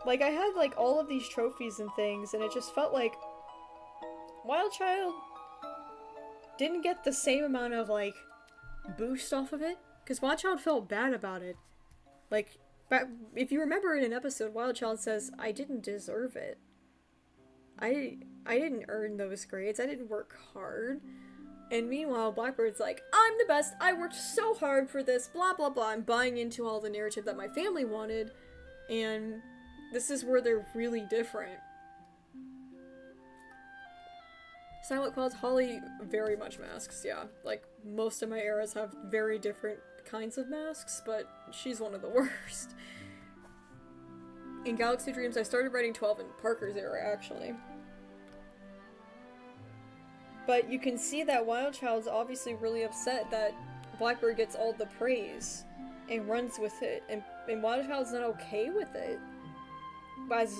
like I had like all of these trophies and things, and it just felt like Wild Child didn't get the same amount of like boost off of it, because Wild Child felt bad about it. Like, but if you remember in an episode, Wild Child says, I didn't deserve it. I didn't earn those grades, I didn't work hard. And meanwhile, Blackbird's like, I'm the best, I worked so hard for this, blah blah blah. I'm buying into all the narrative that my family wanted, and this is where they're really different. Silent Clouds, Hawley, very much masks, yeah. Like, most of my eras have very different kinds of masks, but she's one of the worst. In Galaxy Dreams, I started writing 12 in Parker's era, actually. But you can see that Wild Child's obviously really upset that Blackbird gets all the praise and runs with it, and Wild Child's not okay with it, as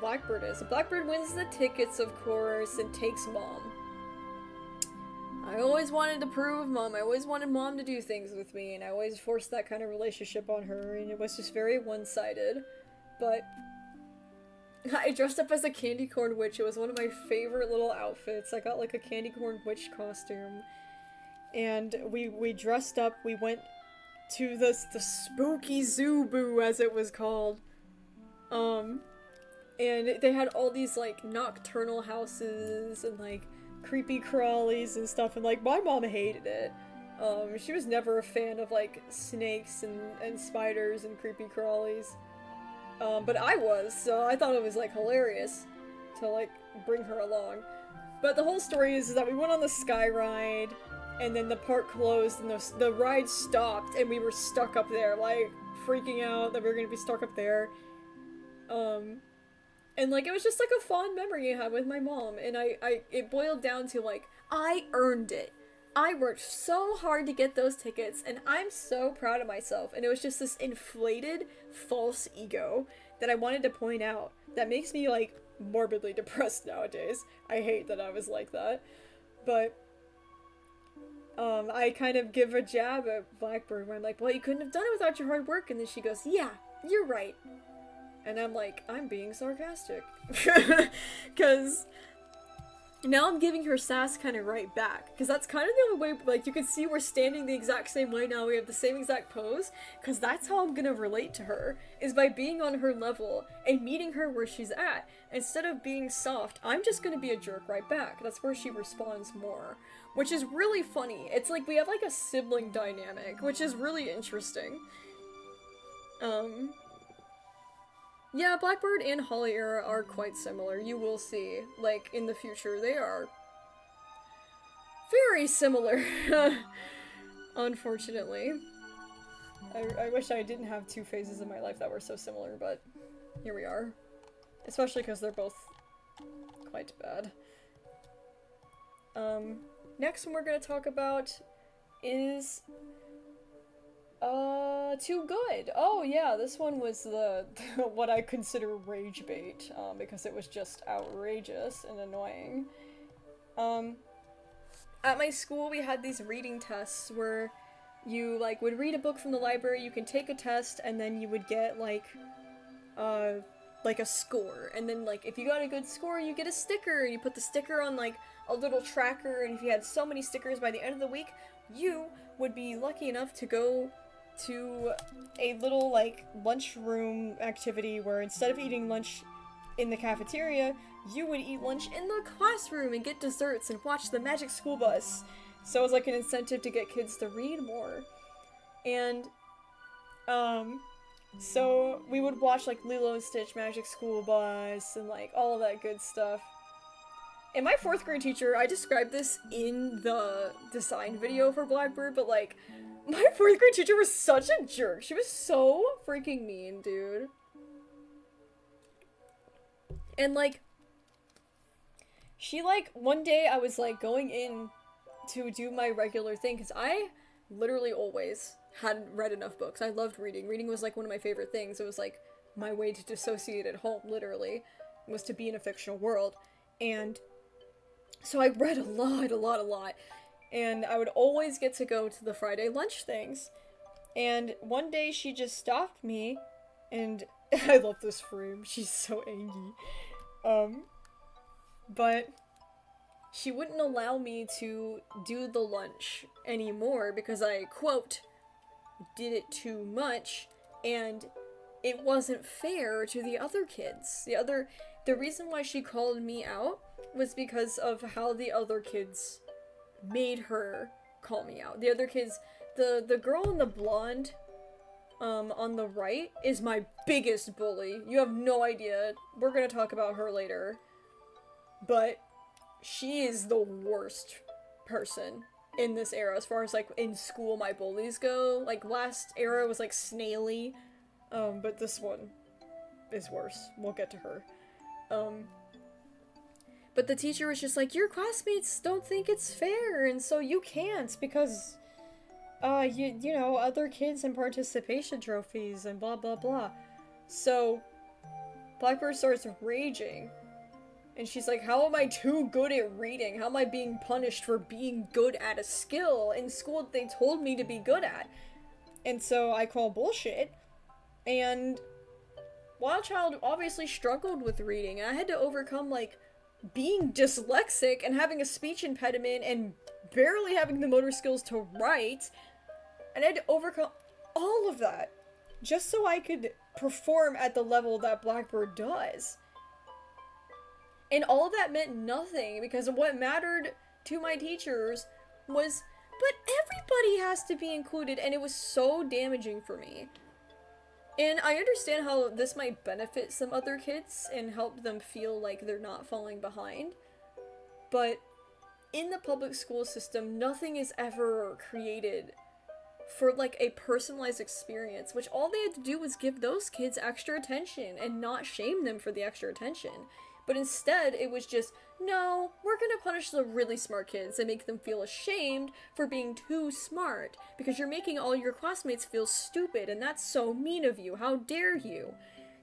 Blackbird is. Blackbird wins the tickets, of course, and takes Mom. I always wanted to prove Mom, I always wanted Mom to do things with me, and I always forced that kind of relationship on her, and it was just very one-sided. But I dressed up as a candy corn witch. It was one of my favorite little outfits. I got like a candy corn witch costume, and we dressed up. We went to the spooky zoo boo, as it was called, and they had all these like nocturnal houses and like creepy crawlies and stuff, and like my mom hated it. She was never a fan of like snakes and spiders and creepy crawlies. But I was, so I thought it was, like, hilarious to, like, bring her along. But the whole story is that we went on the sky ride, and then the park closed, and the ride stopped, and we were stuck up there, like, freaking out that we were gonna be stuck up there. And, like, it was just, like, a fond memory I had with my mom, and it boiled down to, like, I earned it. I worked so hard to get those tickets, and I'm so proud of myself. And it was just this inflated, false ego that I wanted to point out that makes me, like, morbidly depressed nowadays. I hate that I was like that. But, I kind of give a jab at Blackbird where I'm like, well, you couldn't have done it without your hard work. And then she goes, yeah, you're right. And I'm like, I'm being sarcastic. Because now I'm giving her sass kind of right back, because that's kind of the only way, like, you can see we're standing the exact same way now, we have the same exact pose, because that's how I'm gonna relate to her, is by being on her level, and meeting her where she's at. Instead of being soft, I'm just gonna be a jerk right back. That's where she responds more, which is really funny. It's like we have, like, a sibling dynamic, which is really interesting. Yeah, Blackbird and Hawley era are quite similar. You will see, like, in the future, they are very similar, unfortunately. I wish I didn't have two phases in my life that were so similar, but here we are. Especially because they're both quite bad. Next one we're gonna talk about is Too Good. Oh yeah, this one was the what I consider rage bait, because it was just outrageous and annoying. At my school we had these reading tests where you like would read a book from the library, you can take a test, and then you would get like a score, and then like if you got a good score you get a sticker, and you put the sticker on like a little tracker, and if you had so many stickers by the end of the week you would be lucky enough to go to a little like lunchroom activity where instead of eating lunch in the cafeteria you would eat lunch in the classroom and get desserts and watch the Magic School Bus. So it was like an incentive to get kids to read more. And so we would watch like Lilo and Stitch, Magic School Bus, and like all of that good stuff. And my 4th grade teacher, I described this in the design video for Blackbird, but like, my 4th grade teacher was such a jerk. She was so freaking mean, dude. And like, she like, one day I was like going in to do my regular thing, because I literally always hadn't read enough books. I loved reading. Reading was like one of my favorite things. It was like my way to dissociate at home, literally, was to be in a fictional world. And so I read a lot. And I would always get to go to the Friday lunch things. And one day she just stopped me, and I love this frame. She's so angry. But she wouldn't allow me to do the lunch anymore because I, quote, did it too much, and it wasn't fair to the other kids. The reason why she called me out was because of how the other kids made her call me out. The other kids, the girl in the blonde, on the right is my biggest bully. You have no idea. We're gonna talk about her later. But she is the worst person in this era as far as like in school my bullies go. Like last era was like Snaily, but this one is worse. We'll get to her. But the teacher was just like, your classmates don't think it's fair, and so you can't because you know, other kids and participation trophies and blah blah blah. So Blackbird starts raging. And she's like, how am I too good at reading? How am I being punished for being good at a skill in school that they told me to be good at? And so I call bullshit. And Wild Child obviously struggled with reading. And I had to overcome, like, being dyslexic and having a speech impediment and barely having the motor skills to write. And I had to overcome all of that just so I could perform at the level that Blackbird does. And all of that meant nothing, because what mattered to my teachers was, but everybody has to be included, and it was so damaging for me. And I understand how this might benefit some other kids and help them feel like they're not falling behind, but in the public school system, nothing is ever created for like a personalized experience, which all they had to do was give those kids extra attention and not shame them for the extra attention. But instead, it was just, no, we're gonna punish the really smart kids and make them feel ashamed for being too smart, because you're making all your classmates feel stupid, and that's so mean of you, how dare you?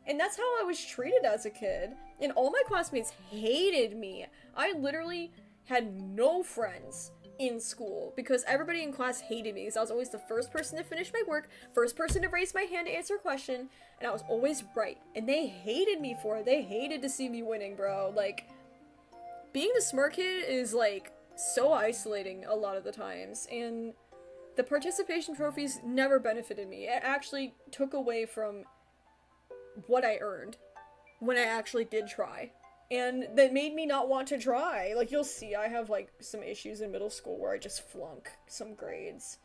And that's how I was treated as a kid, and all my classmates hated me. I literally had no friends in school, because everybody in class hated me, because I was always the first person to finish my work, first person to raise my hand to answer a question, and I was always right, and they hated me for it. They hated to see me winning, bro. Like, being the smart kid is, like, so isolating a lot of the times, and the participation trophies never benefited me. It actually took away from what I earned when I actually did try. And that made me not want to try. Like, you'll see, I have, like, some issues in middle school where I just flunk some grades.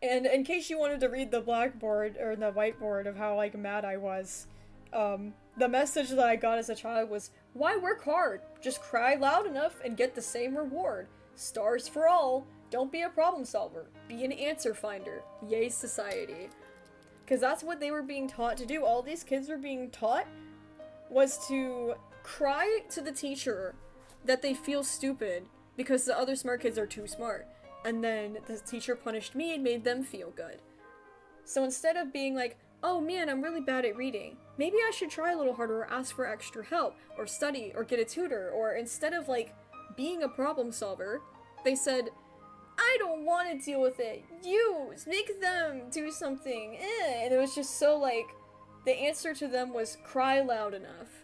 And in case you wanted to read the blackboard, or the whiteboard of how, like, mad I was, the message that I got as a child was, Why work hard? Just cry loud enough and get the same reward. Stars for all. Don't be a problem solver. Be an answer finder. Yay, society. Because that's what they were being taught to do. All these kids were being taught was to cry to the teacher that they feel stupid because the other smart kids are too smart. And then the teacher punished me and made them feel good. So instead of being like, oh man, I'm really bad at reading, maybe I should try a little harder or ask for extra help or study or get a tutor, or instead of like being a problem solver, they said, I don't want to deal with it. You make them do something. And it was just so like, the answer to them was cry loud enough.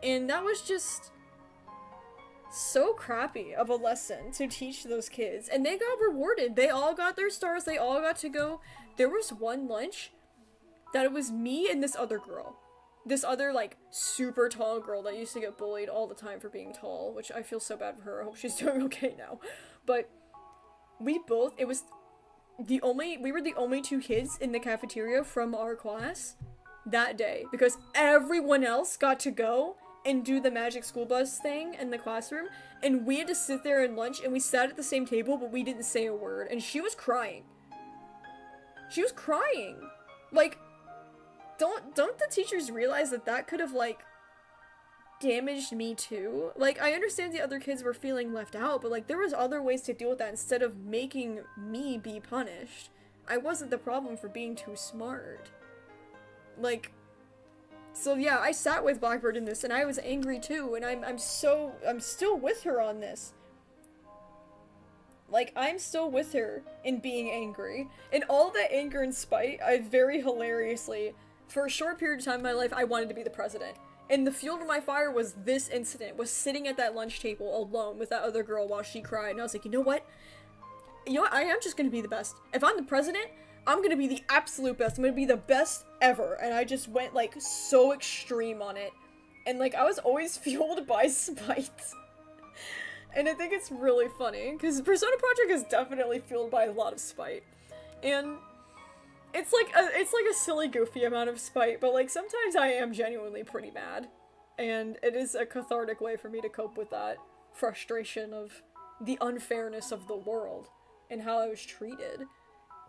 And that was just so crappy of a lesson to teach those kids. And they got rewarded. They all got their stars. They all got to go. There was one lunch that it was me and this other girl. This other, like, super tall girl that used to get bullied all the time for being tall, which I feel so bad for her. I hope she's doing okay now. But we were the only two kids in the cafeteria from our class that day, because everyone else got to go and do the magic school bus thing in the classroom, and we had to sit there and lunch, and we sat at the same table, but we didn't say a word, and she was crying. She was crying. Like, don't the teachers realize that that could have, like, damaged me too? Like, I understand the other kids were feeling left out, but, like, there was other ways to deal with that instead of making me be punished. I wasn't the problem for being too smart. Like, so yeah, I sat with Blackbird in this, and I was angry too, and I'm still with her on this. Like, I'm still with her in being angry. And all that anger and spite, I very hilariously, for a short period of time in my life, I wanted to be the president. And the fuel to my fire was this incident, was sitting at that lunch table alone with that other girl while she cried, and I was like, you know what? I am just gonna be the best. If I'm the president, I'm gonna be the absolute best. I'm gonna be the best ever. And I just went, like, so extreme on it. And, like, I was always fueled by spite. And I think it's really funny, because Persona Project is definitely fueled by a lot of spite. And it's like a silly, goofy amount of spite, but, like, sometimes I am genuinely pretty mad. And it is a cathartic way for me to cope with that frustration of the unfairness of the world and how I was treated.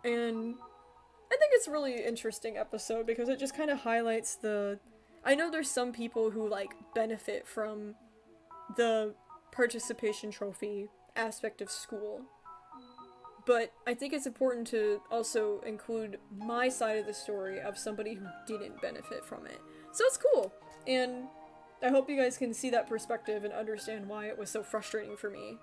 And I think it's a really interesting episode because it just kind of highlights the... I know there's some people who, like, benefit from the participation trophy aspect of school, but I think it's important to also include my side of the story of somebody who didn't benefit from it. So it's cool, and I hope you guys can see that perspective and understand why it was so frustrating for me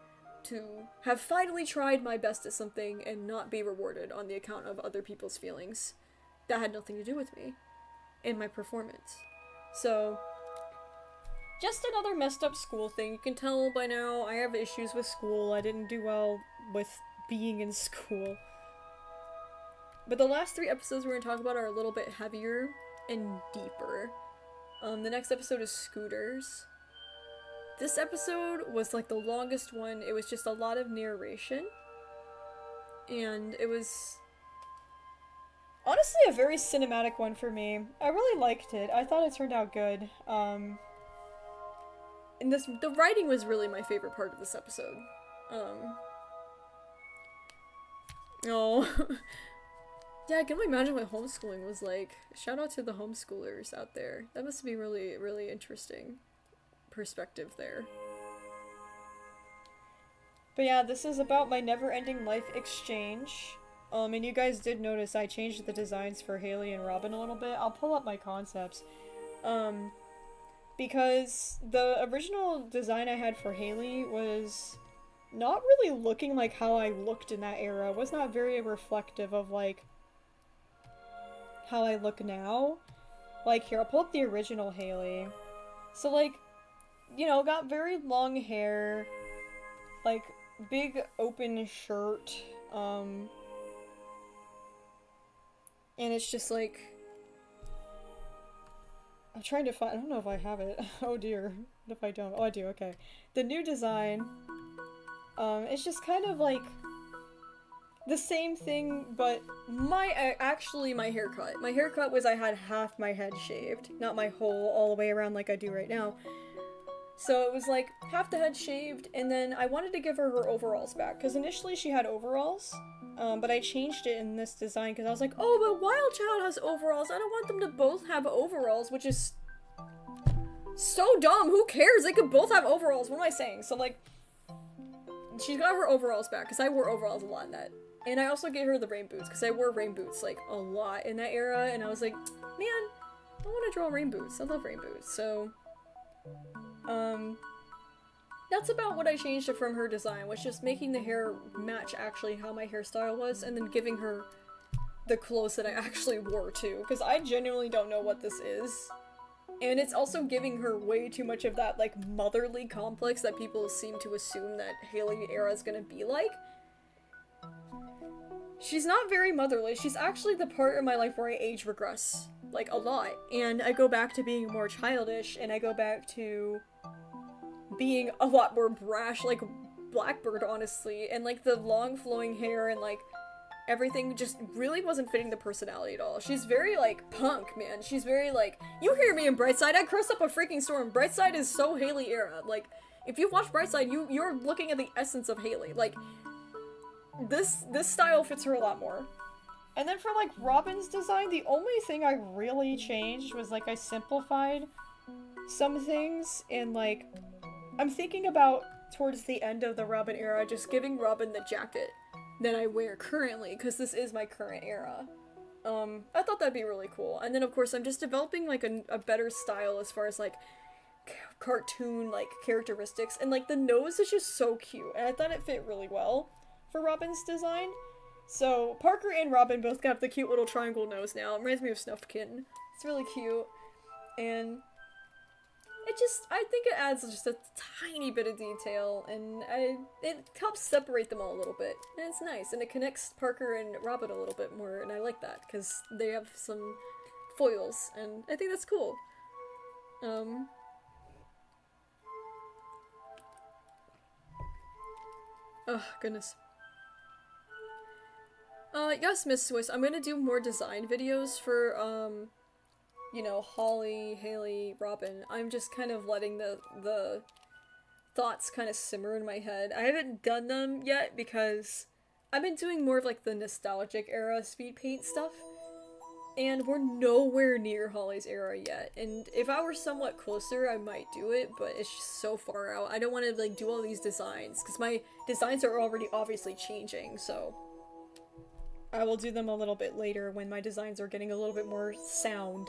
to have finally tried my best at something and not be rewarded on the account of other people's feelings that had nothing to do with me and my performance. So, just another messed up school thing. You can tell by now I have issues with school. I didn't do well with being in school. But the last 3 episodes we're going to talk about are a little bit heavier and deeper. The next episode is Scooters. This episode was like the longest one. It was just a lot of narration. And it was honestly a very cinematic one for me. I really liked it. I thought it turned out good. And the writing was really my favorite part of this episode. Oh. Yeah, I can only imagine what homeschooling was like. Shout out to the homeschoolers out there. That must be really, really interesting perspective there. But yeah, this is about my never-ending life exchange. And you guys did notice I changed the designs for Haley and Robin a little bit. I'll pull up my concepts. Because the original design I had for Haley was not really looking like how I looked in that era. It was not very reflective of, like, how I look now. Like, here, I'll pull up the original Haley. So, like, you know, got very long hair, like, big open shirt, and it's just like, I'm trying to find, I don't know if I have it. Oh dear, what if I don't? Oh, I do, okay. The new design, it's just kind of like the same thing, but actually my haircut. My haircut was I had half my head shaved, not my whole all the way around like I do right now. So it was like half the head shaved, and then I wanted to give her her overalls back, because initially she had overalls, but I changed it in this design because I was like, oh, but Wild Child has overalls. I don't want them to both have overalls, which is so dumb. Who cares? They could both have overalls. What am I saying? So like, she's got her overalls back because I wore overalls a lot in that. And I also gave her the rain boots because I wore rain boots like a lot in that era, and I was like, man, I want to draw rain boots. I love rain boots. So that's about what I changed it from her design, was just making the hair match actually how my hairstyle was, and then giving her the clothes that I actually wore too, because I genuinely don't know what this is. And it's also giving her way too much of that, like, motherly complex that people seem to assume that Hawley era is gonna be like. She's not very motherly. She's actually the part in my life where I age regress, like, a lot. And I go back to being more childish, and I go back to being a lot more brash, like Blackbird, honestly. And, like, the long flowing hair and, like, everything just really wasn't fitting the personality at all. She's very, like, punk, man. She's very, like, you hear me in Brightside, I cursed up a freaking storm. Brightside is so Hawley era. Like, if you watch Brightside, you're looking at the essence of Hawley. Like, this style fits her a lot more. And then for, like, Robin's design, the only thing I really changed was, like, I simplified some things, and, like, I'm thinking about, towards the end of the Robin era, just giving Robin the jacket that I wear currently, because this is my current era. I thought that'd be really cool. And then, of course, I'm just developing, like, a better style as far as, like, cartoon, like, characteristics, and, like, the nose is just so cute, and I thought it fit really well for Robin's design. So, Parker and Robin both got the cute little triangle nose now. It reminds me of Snuff Kitten. It's really cute, and I think it adds just a tiny bit of detail, and it helps separate them all a little bit, and it's nice, and it connects Parker and Robin a little bit more, and I like that, because they have some foils, and I think that's cool. Oh, goodness. Yes, Miss Swiss, I'm gonna do more design videos for, you know, Hawley, Hawley, Robin. I'm just kind of letting the thoughts kind of simmer in my head. I haven't done them yet because I've been doing more of, like, the nostalgic era speed paint stuff, and we're nowhere near Hawley's era yet. And if I were somewhat closer, I might do it, but it's just so far out. I don't want to, like, do all these designs, because my designs are already obviously changing, so I will do them a little bit later when my designs are getting a little bit more sound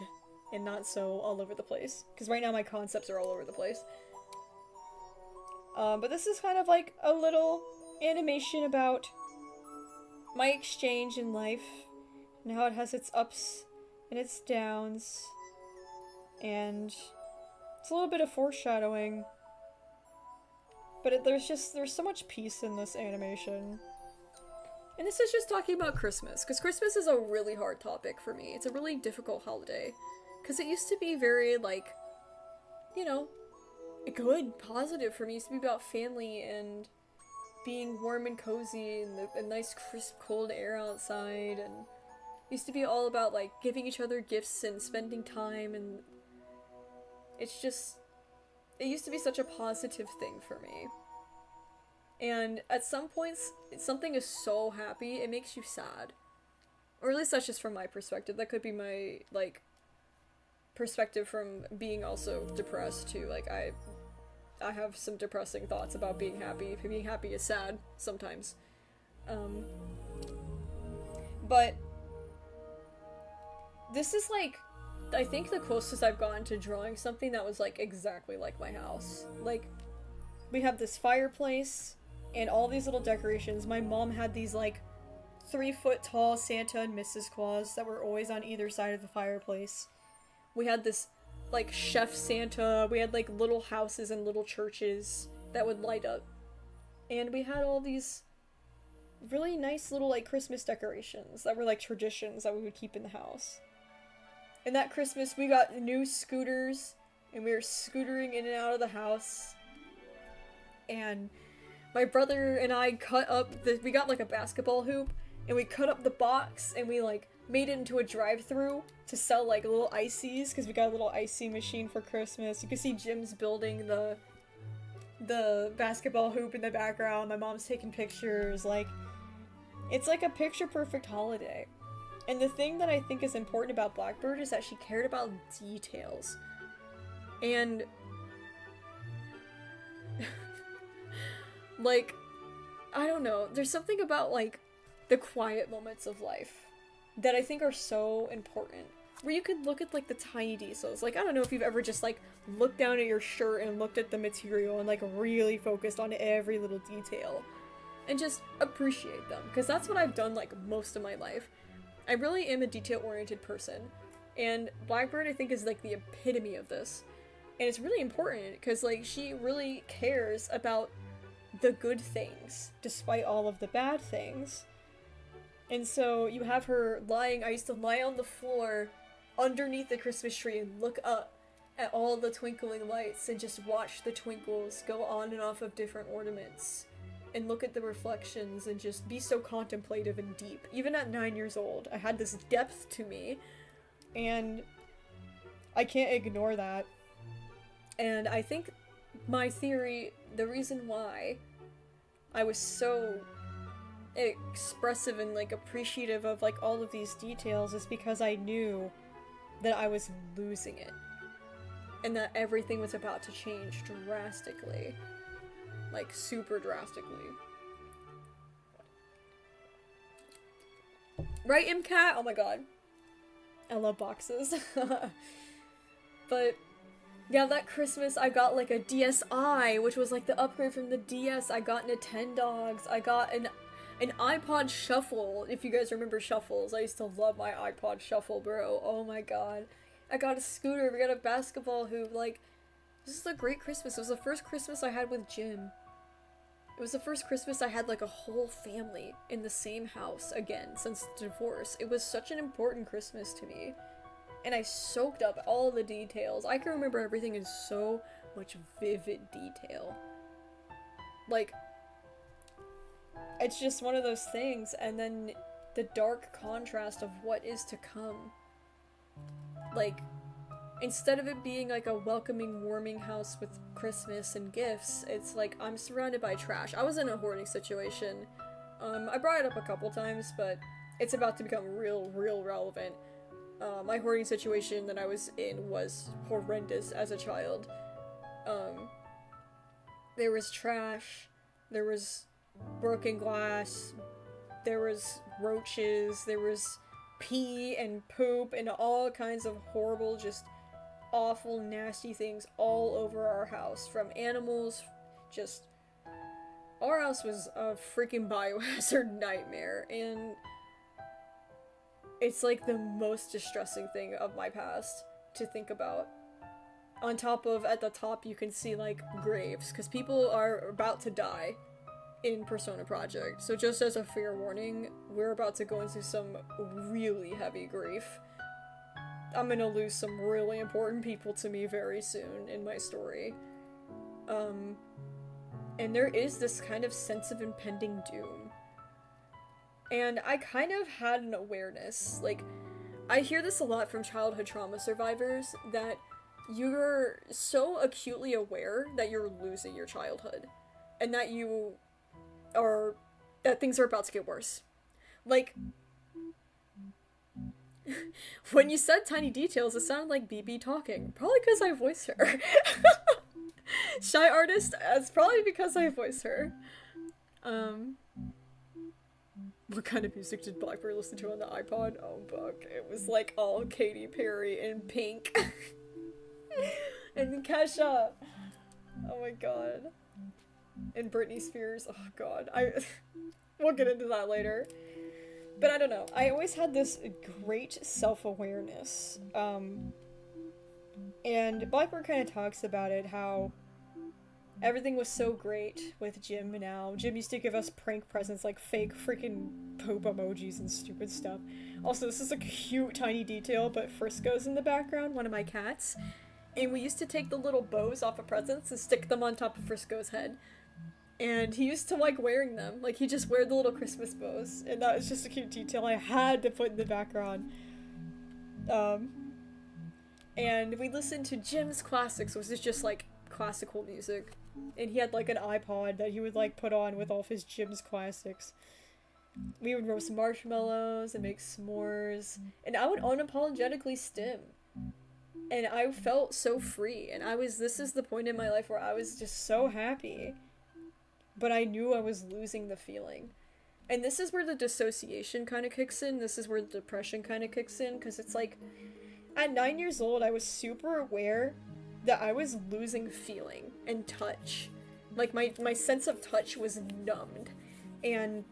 and not so all over the place. Because right now my concepts are all over the place. But this is kind of like a little animation about my exchange in life and how it has its ups and its downs. And it's a little bit of foreshadowing. But there's so much peace in this animation. And this is just talking about Christmas, because Christmas is a really hard topic for me. It's a really difficult holiday. Because it used to be very, like, you know, good, positive for me. It used to be about family and being warm and cozy and the nice, crisp, cold air outside. And it used to be all about, like, giving each other gifts and spending time. And it's just, it used to be such a positive thing for me. And at some points, something is so happy, it makes you sad. Or at least that's just from my perspective. That could be my, like, perspective from being also depressed too. Like, I have some depressing thoughts about being happy. Being happy is sad sometimes. But this is, like, I think the closest I've gotten to drawing something that was, like, exactly like my house. Like, we have this fireplace and all these little decorations. My mom had these, like, 3-foot tall Santa and Mrs. Claus that were always on either side of the fireplace. We had this, like, Chef Santa. We had, like, little houses and little churches that would light up. And we had all these really nice little, like, Christmas decorations that were, like, traditions that we would keep in the house. And that Christmas, we got new scooters, and we were scootering in and out of the house. And my brother and I cut up we got, like, a basketball hoop, and we cut up the box, and we, like, made it into a drive-thru to sell, like, little ices, because we got a little icy machine for Christmas. You can see Jim's building the the basketball hoop in the background, my mom's taking pictures, like, it's like a picture-perfect holiday. And the thing that I think is important about Blackbird is that she cared about details. And like, I don't know, there's something about, like, the quiet moments of life that I think are so important. Where you could look at, like, the tiny details. Like, I don't know if you've ever just, like, looked down at your shirt and looked at the material and, like, really focused on every little detail. And just appreciate them. Because that's what I've done, like, most of my life. I really am a detail-oriented person. And Blackbird, I think, is, like, the epitome of this. And it's really important, because, like, she really cares about the good things, despite all of the bad things. And so, you have her lying, I used to lie on the floor underneath the Christmas tree and look up at all the twinkling lights and just watch the twinkles go on and off of different ornaments. And look at the reflections and just be so contemplative and deep. Even at 9 years old, I had this depth to me. And I can't ignore that. And I think my theory, the reason why I was so expressive and, like, appreciative of, like, all of these details is because I knew that I was losing it. And that everything was about to change drastically. Like, super drastically. Right, MCAT? Oh my god. I love boxes. But, yeah, that Christmas I got, like, a DSi, which was, like, the upgrade from the DS. I got Nintendogs. I got an iPod Shuffle, if you guys remember Shuffles. I used to love my iPod Shuffle, bro. Oh my god. I got a scooter. We got a basketball hoop. Like, this is a great Christmas. It was the first Christmas I had with Jim. It was the first Christmas I had, like, a whole family in the same house again since the divorce. It was such an important Christmas to me. And I soaked up all the details. I can remember everything in so much vivid detail. Like, it's just one of those things. And then the dark contrast of what is to come. Like, instead of it being like a welcoming, warming house with Christmas and gifts, it's like I'm surrounded by trash. I was in a hoarding situation. I brought it up a couple times, but it's about to become real relevant. My hoarding situation that I was in was horrendous as a child. There was trash, there was broken glass, there was roaches, there was pee and poop and all kinds of horrible, just awful, nasty things all over our house. From animals, just... Our house was a freaking biohazard nightmare, and it's like the most distressing thing of my past to think about. On top of, at the top, you can see, like, graves, because people are about to die in Persona Project. So just as a fair warning, we're about to go into some really heavy grief. I'm gonna lose some really important people to me very soon in my story. And there is this kind of sense of impending doom. And I kind of had an awareness, like, I hear this a lot from childhood trauma survivors, that you're so acutely aware that you're losing your childhood. And that that things are about to get worse. Like, when you said tiny details, it sounded like BB talking. Probably because I voiced her. Shy artist, it's probably because I voiced her. What kind of music did Blackbird listen to on the iPod? Oh, fuck. It was like all Katy Perry and Pink. And Kesha. Oh my god. And Britney Spears. Oh god. We'll get into that later. But I don't know. I always had this great self-awareness. And Blackbird kind of talks about it, how everything was so great with Jim now. Jim used to give us prank presents, like fake freaking poop emojis and stupid stuff. Also, this is a cute tiny detail, but Frisco's in the background, one of my cats. And we used to take the little bows off of presents and stick them on top of Frisco's head. And he used to like wearing them. Like, he just wear the little Christmas bows. And that was just a cute detail I had to put in the background. And we listened to Jim's classics, which is just like classical music. And he had like an iPod that he would like put on with all of his gym's classics. We would roast marshmallows and make s'mores, and I would unapologetically stim. And I felt so free, and this is the point in my life where I was just so happy. But I knew I was losing the feeling. And this is where the dissociation kind of kicks in. This is where the depression kind of kicks in, because it's like, at 9 years old, I was super aware that I was losing feeling and touch. Like, my sense of touch was numbed. And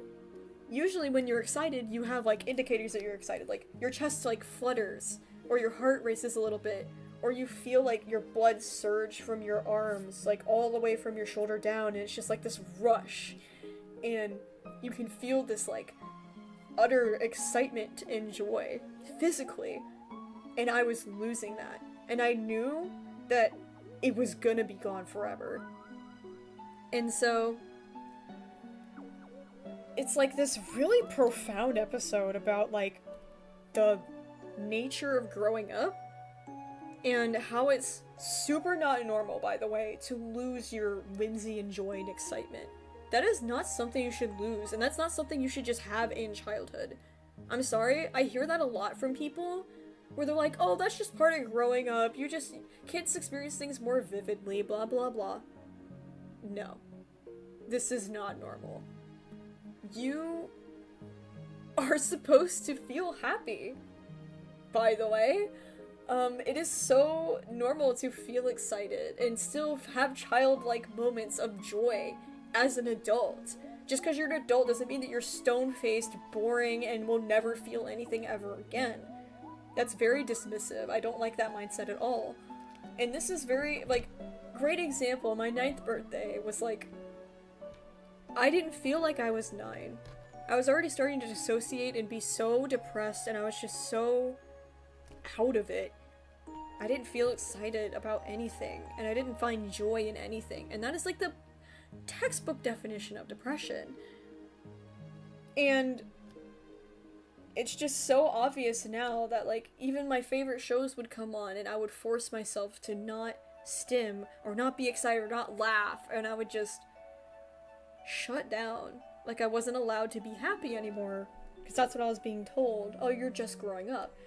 usually when you're excited, you have, like, indicators that you're excited. Like, your chest, like, flutters, or your heart races a little bit, or you feel like your blood surge from your arms, like, all the way from your shoulder down, and it's just, like, this rush. And you can feel this, like, utter excitement and joy, physically. And I was losing that. And I knew that it was gonna be gone forever. And so, it's like this really profound episode about, like, the nature of growing up, and how it's super not normal, by the way, to lose your whimsy and joy and excitement. That is not something you should lose, and that's not something you should just have in childhood. I'm sorry, I hear that a lot from people, where they're like, oh, that's just part of growing up, kids experience things more vividly, blah blah blah. No. This is not normal. You are supposed to feel happy, by the way. It is so normal to feel excited and still have childlike moments of joy as an adult. Just because you're an adult doesn't mean that you're stone-faced, boring, and will never feel anything ever again. That's very dismissive. I don't like that mindset at all. And this is very, like, great example. My 9th birthday was like, I didn't feel like I was 9. I was already starting to dissociate and be so depressed, and I was just so out of it. I didn't feel excited about anything, and I didn't find joy in anything. And that is like the textbook definition of depression. And it's just so obvious now that, like, even my favorite shows would come on and I would force myself to not stim or not be excited or not laugh, and I would just shut down. Like, I wasn't allowed to be happy anymore because that's what I was being told. Oh, you're just growing up.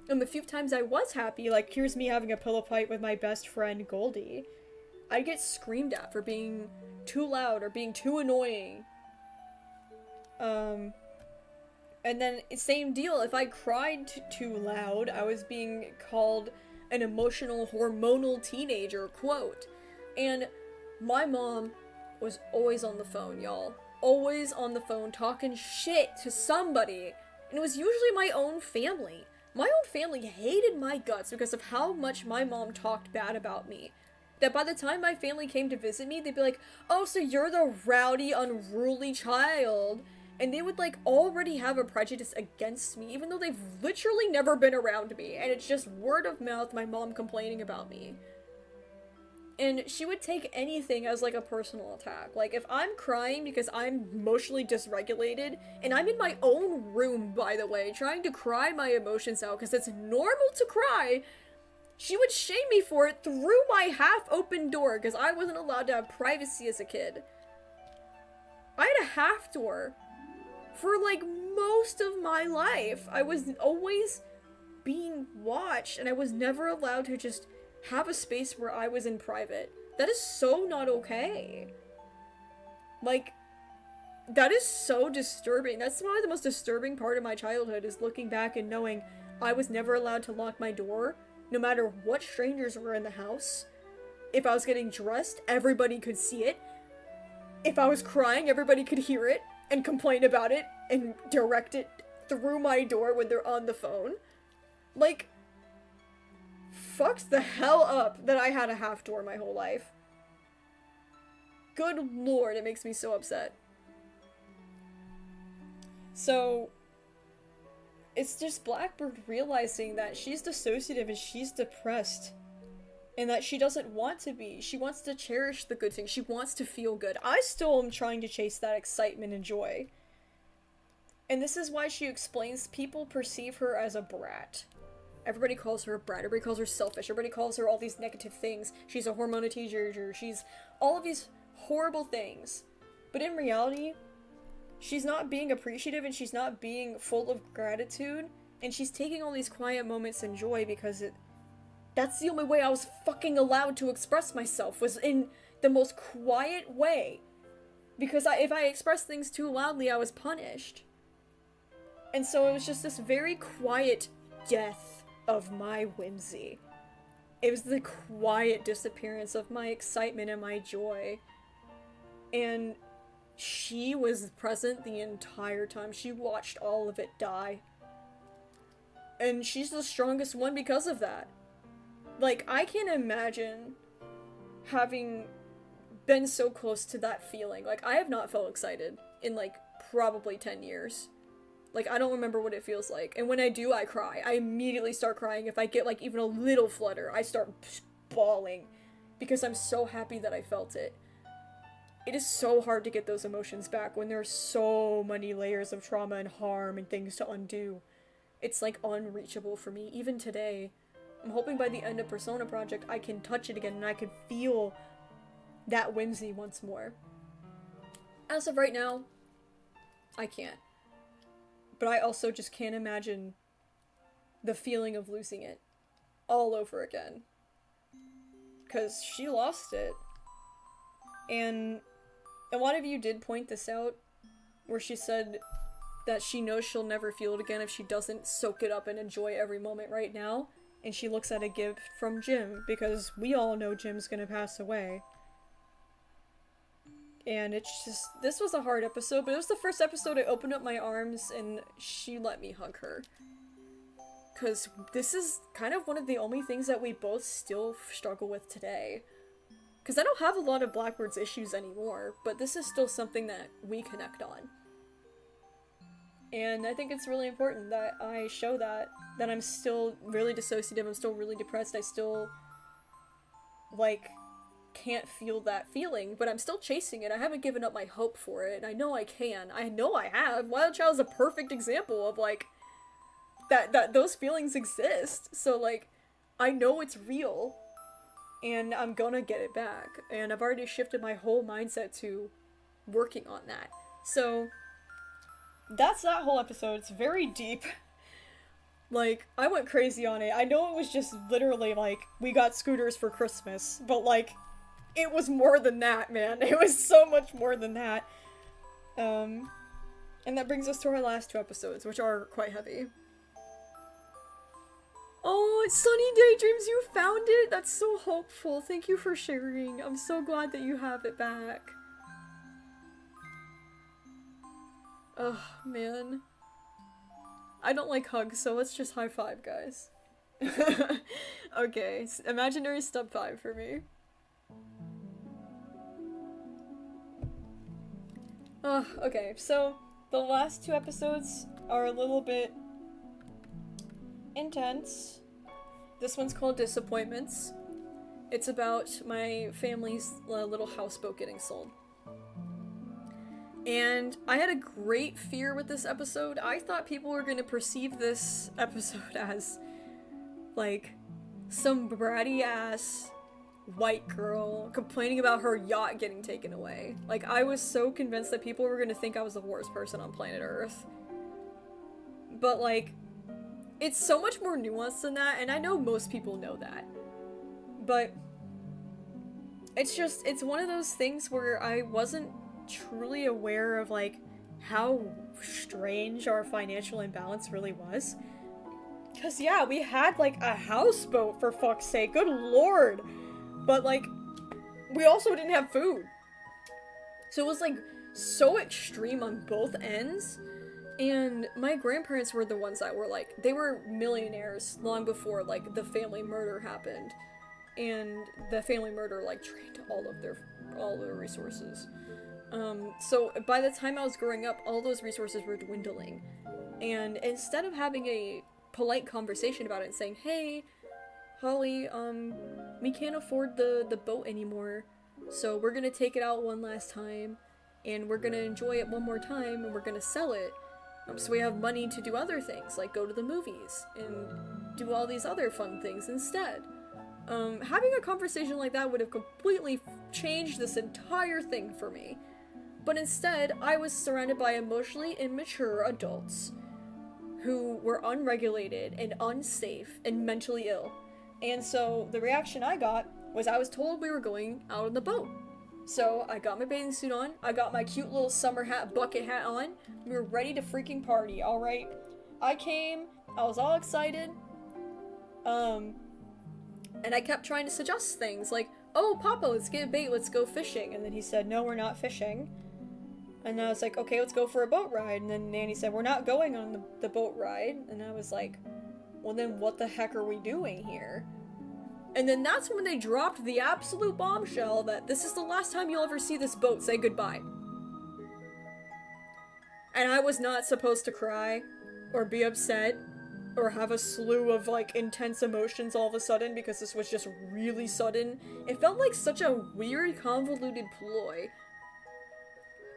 And the few times I was happy, like, here's me having a pillow fight with my best friend Goldie, I'd get screamed at for being too loud or being too annoying. And then, same deal, if I cried too loud, I was being called an emotional, hormonal teenager, quote. And my mom was always on the phone, y'all. Always on the phone, talking shit to somebody. And it was usually my own family. My own family hated my guts because of how much my mom talked bad about me. That by the time my family came to visit me, they'd be like, oh, so you're the rowdy, unruly child. And they would, like, already have a prejudice against me, even though they've literally never been around me. And it's just word of mouth, my mom complaining about me. And she would take anything as, like, a personal attack. Like, if I'm crying because I'm emotionally dysregulated, and I'm in my own room, by the way, trying to cry my emotions out because it's normal to cry, she would shame me for it through my half-open door because I wasn't allowed to have privacy as a kid. I had a half door for, like, most of my life. I was always being watched, and I was never allowed to just have a space where I was in private. That is so not okay. Like, that is so disturbing. That's probably the most disturbing part of my childhood, is looking back and knowing I was never allowed to lock my door, no matter what strangers were in the house. If I was getting dressed, everybody could see it. If I was crying, everybody could hear it and complain about it and direct it through my door when they're on the phone. Like, fucks the hell up that I had a half door my whole life. Good lord, it makes me so upset. So, it's just Blackbird realizing that she's dissociative and she's depressed. And that she doesn't want to be. She wants to cherish the good things. She wants to feel good. I still am trying to chase that excitement and joy. And this is why she explains people perceive her as a brat. Everybody calls her a brat, everybody calls her selfish, everybody calls her all these negative things. She's a hormone teenager, she's all of these horrible things. But in reality, she's not being appreciative and she's not being full of gratitude. And she's taking all these quiet moments and joy because that's the only way I was fucking allowed to express myself, was in the most quiet way. Because if I expressed things too loudly, I was punished. And so it was just this very quiet death of my whimsy. It was the quiet disappearance of my excitement and my joy. And she was present the entire time. She watched all of it die. And she's the strongest one because of that. Like, I can't imagine having been so close to that feeling. Like, I have not felt excited in, like, probably 10 years. Like, I don't remember what it feels like. And when I do, I cry. I immediately start crying. If I get, like, even a little flutter, I start bawling. Because I'm so happy that I felt it. It is so hard to get those emotions back when there are so many layers of trauma and harm and things to undo. It's, like, unreachable for me. Even today, I'm hoping by the end of Persona Project, I can touch it again and I can feel that whimsy once more. As of right now, I can't. But I also just can't imagine the feeling of losing it all over again. Because she lost it. And a lot of you did point this out, where she said that she knows she'll never feel it again if she doesn't soak it up and enjoy every moment right now. And she looks at a gift from Jim, because we all know Jim's gonna pass away. And it's just, this was a hard episode, but it was the first episode I opened up my arms and she let me hug her. Because this is kind of one of the only things that we both still struggle with today. Because I don't have a lot of Blackbird's issues anymore, but this is still something that we connect on. And I think it's really important that I show that I'm still really dissociative, I'm still really depressed, I still, like, can't feel that feeling, but I'm still chasing it. I haven't given up my hope for it, and I know I can. I know I have. Wild Child is a perfect example of, like, that those feelings exist. So, like, I know it's real, and I'm gonna get it back. And I've already shifted my whole mindset to working on that. So, that's that whole episode. It's very deep. Like, I went crazy on it. I know it was just literally, like, we got scooters for Christmas, but, like, it was more than that, man. It was so much more than that. And that brings us to our last two episodes, which are quite heavy. Oh, it's Sunny Daydreams, you found it! That's so hopeful. Thank you for sharing. I'm so glad that you have it back. Oh, man. I don't like hugs, so let's just high five, guys. Okay, imaginary step 5 for me. Okay, so the last two episodes are a little bit intense. This one's called Disappointments. It's about my family's little houseboat getting sold. And I had a great fear with this episode. I thought people were going to perceive this episode as, like, some bratty-ass white girl complaining about her yacht getting taken away. Like, I was so convinced that people were going to think I was the worst person on planet Earth. But, like, it's so much more nuanced than that, and I know most people know that. But it's just, it's one of those things where I wasn't truly aware of, like, how strange our financial imbalance really was. Because, yeah, we had, like, a houseboat, for fuck's sake, good lord! But, like, we also didn't have food. So it was, like, so extreme on both ends. And my grandparents were the ones that were, like, they were millionaires long before, like, the family murder happened. And the family murder, like, drained all their resources. So by the time I was growing up, all those resources were dwindling. And instead of having a polite conversation about it and saying, hey, Hawley, we can't afford the boat anymore, so we're gonna take it out one last time, and we're gonna enjoy it one more time, and we're gonna sell it. So we have money to do other things, like go to the movies and do all these other fun things instead. Having a conversation like that would have completely changed this entire thing for me. But instead, I was surrounded by emotionally immature adults who were unregulated and unsafe and mentally ill. And so the reaction I got was I was told we were going out on the boat. So I got my bathing suit on, I got my cute little summer hat, bucket hat on, we were ready to freaking party, alright? I came, I was all excited, and I kept trying to suggest things like, oh, Papa, let's get a bait, let's go fishing. And then he said, no, we're not fishing. And I was like, okay, let's go for a boat ride. And then Nanny said, we're not going on the boat ride. And I was like, well, then what the heck are we doing here? And then that's when they dropped the absolute bombshell that this is the last time you'll ever see this boat, say goodbye. And I was not supposed to cry, or be upset, or have a slew of, like, intense emotions all of a sudden because this was just really sudden. It felt like such a weird, convoluted ploy.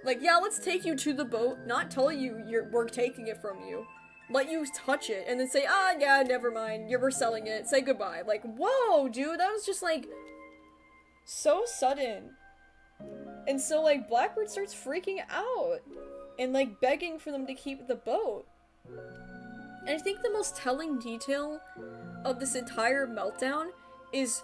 Like, yeah, let's take you to the boat, not tell you we're taking it from you. Let you touch it, and then say, ah, yeah, never mind, we're selling it, say goodbye. Like, whoa, dude, that was just, like, so sudden. And so, like, Blackbird starts freaking out, and, like, begging for them to keep the boat. And I think the most telling detail of this entire meltdown is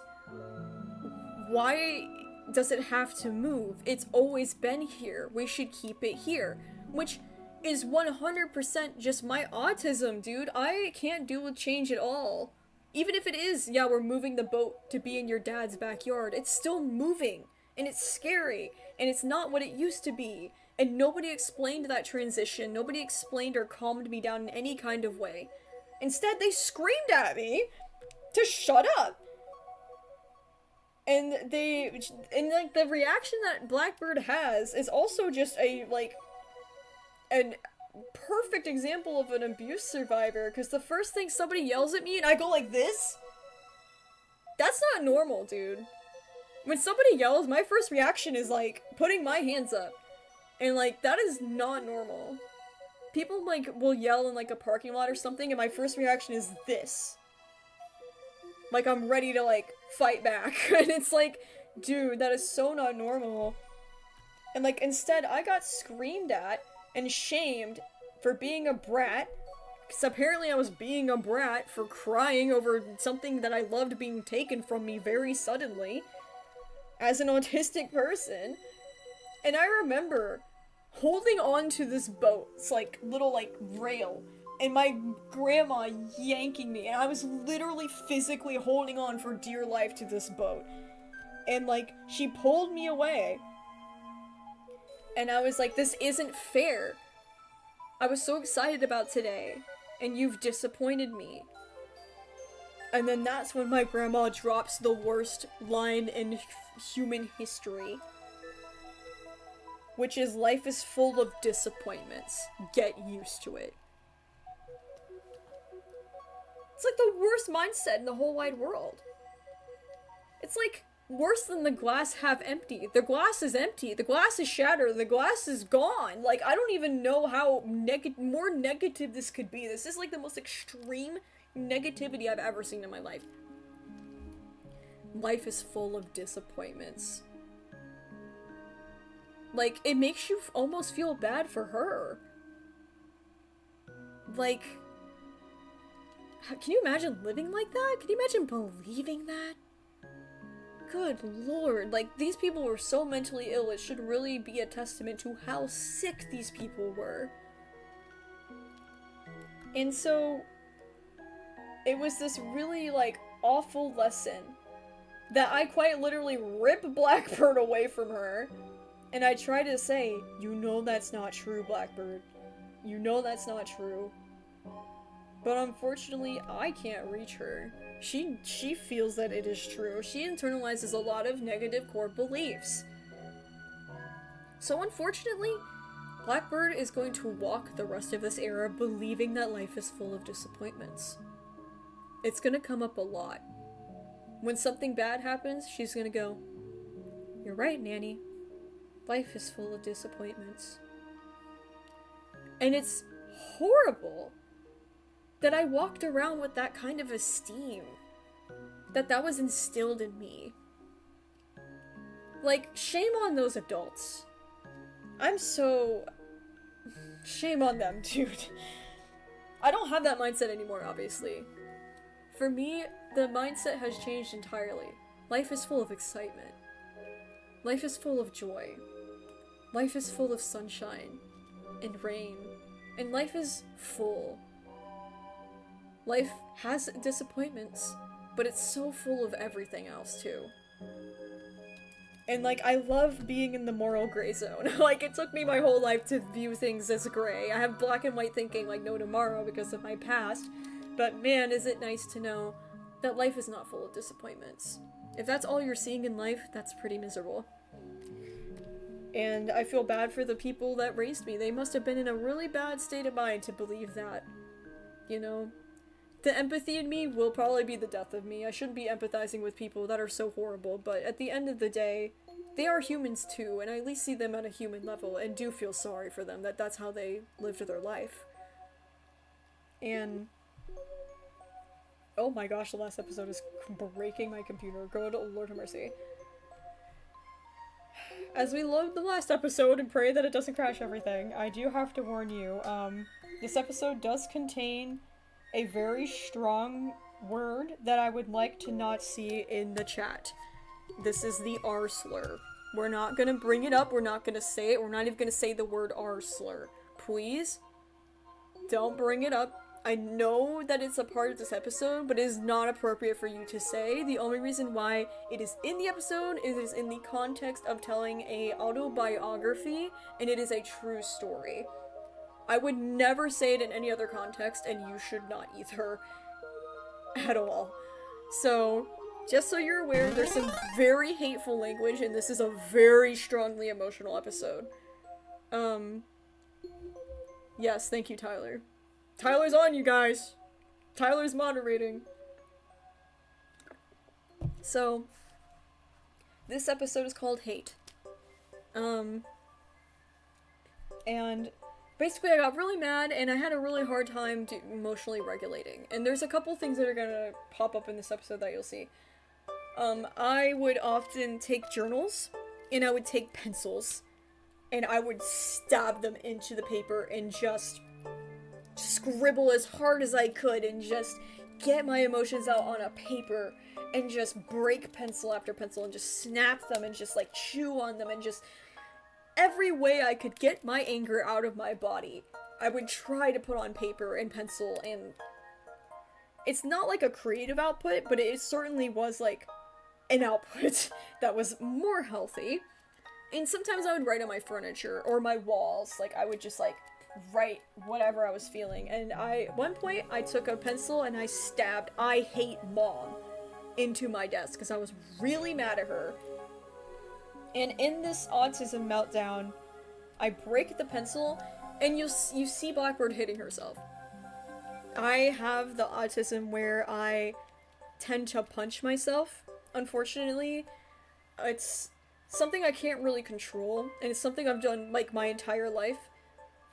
why does it have to move? It's always been here. We should keep it here. Which is 100% just my autism, dude. I can't deal with change at all. Even if it is, yeah, we're moving the boat to be in your dad's backyard, it's still moving. And it's scary. And it's not what it used to be. And nobody explained that transition. Nobody explained or calmed me down in any kind of way. Instead, they screamed at me to shut up. And like, the reaction that Blackbird has is also just an perfect example of an abuse survivor, because the first thing somebody yells at me and I go like this? That's not normal, dude. When somebody yells, my first reaction is, like, putting my hands up. And, like, that is not normal. People, like, will yell in, like, a parking lot or something, and my first reaction is this. Like, I'm ready to, like, fight back. And it's like, dude, that is so not normal. And, like, instead, I got screamed at and shamed for being a brat. Because apparently I was being a brat for crying over something that I loved being taken from me very suddenly. As an autistic person. And I remember holding on to this boat's, like, little, like, rail, and my grandma yanking me, and I was literally physically holding on for dear life to this boat. And, like, she pulled me away. And I was like, this isn't fair. I was so excited about today, and you've disappointed me. And then that's when my grandma drops the worst line in human history. Which is, life is full of disappointments. Get used to it. It's like the worst mindset in the whole wide world. It's like worse than the glass half empty. The glass is empty. The glass is shattered. The glass is gone. Like, I don't even know how more negative this could be. This is like the most extreme negativity I've ever seen in my life. Life is full of disappointments. Like, it makes you almost feel bad for her. Like, can you imagine living like that? Can you imagine believing that? Good lord, like, these people were so mentally ill, it should really be a testament to how sick these people were. And so, it was this really, like, awful lesson that I quite literally ripped Blackbird away from her. And I try to say, you know that's not true, Blackbird. You know that's not true. But unfortunately, I can't reach her. She feels that it is true. She internalizes a lot of negative core beliefs. So unfortunately, Blackbird is going to walk the rest of this era believing that life is full of disappointments. It's gonna come up a lot. When something bad happens, she's gonna go, "You're right, Nanny. Life is full of disappointments." And it's horrible that I walked around with that kind of esteem. That was instilled in me. Like, shame on those adults. Shame on them, dude. I don't have that mindset anymore, obviously. For me, the mindset has changed entirely. Life is full of excitement. Life is full of joy. Life is full of sunshine and rain. And life is full. Life has disappointments, but it's so full of everything else, too. And, like, I love being in the moral gray zone. Like, it took me my whole life to view things as gray. I have black and white thinking, like, no tomorrow because of my past. But man, is it nice to know that life is not full of disappointments. If that's all you're seeing in life, that's pretty miserable. And I feel bad for the people that raised me. They must have been in a really bad state of mind to believe that. You know? The empathy in me will probably be the death of me. I shouldn't be empathizing with people that are so horrible, but at the end of the day, they are humans too, and I at least see them at a human level and do feel sorry for them, that that's how they lived their life. And oh my gosh, the last episode is breaking my computer. Good Lord have mercy. As we load the last episode and pray that it doesn't crash everything, I do have to warn you, this episode does contain a very strong word that I would like to not see in the chat. This is the R slur. We're not gonna bring it up, we're not gonna say it, we're not even gonna say the word R slur. Please, don't bring it up. I know that it's a part of this episode, but it is not appropriate for you to say. The only reason why it is in the episode is in the context of telling a autobiography, and it is a true story. I would never say it in any other context, and you should not either. At all. So, just so you're aware, there's some very hateful language, and this is a very strongly emotional episode. Yes, thank you, Tyler. Tyler's on, you guys! Tyler's moderating. So, this episode is called Hate. And basically, I got really mad, and I had a really hard time emotionally regulating. And there's a couple things that are gonna pop up in this episode that you'll see. I would often take journals, and I would take pencils, and I would stab them into the paper and just scribble as hard as I could and just get my emotions out on a paper and just break pencil after pencil and just snap them and just like chew on them and just every way I could get my anger out of my body, I would try to put on paper and pencil. And it's not like a creative output, but it certainly was like an output that was more healthy. And sometimes I would write on my furniture or my walls. Like I would just like write whatever I was feeling. And at one point I took a pencil and I stabbed "I hate mom" into my desk because I was really mad at her. And in this autism meltdown, I break the pencil, and you see Blackbird hitting herself. I have the autism where I tend to punch myself, unfortunately. It's something I can't really control, and it's something I've done, like, my entire life.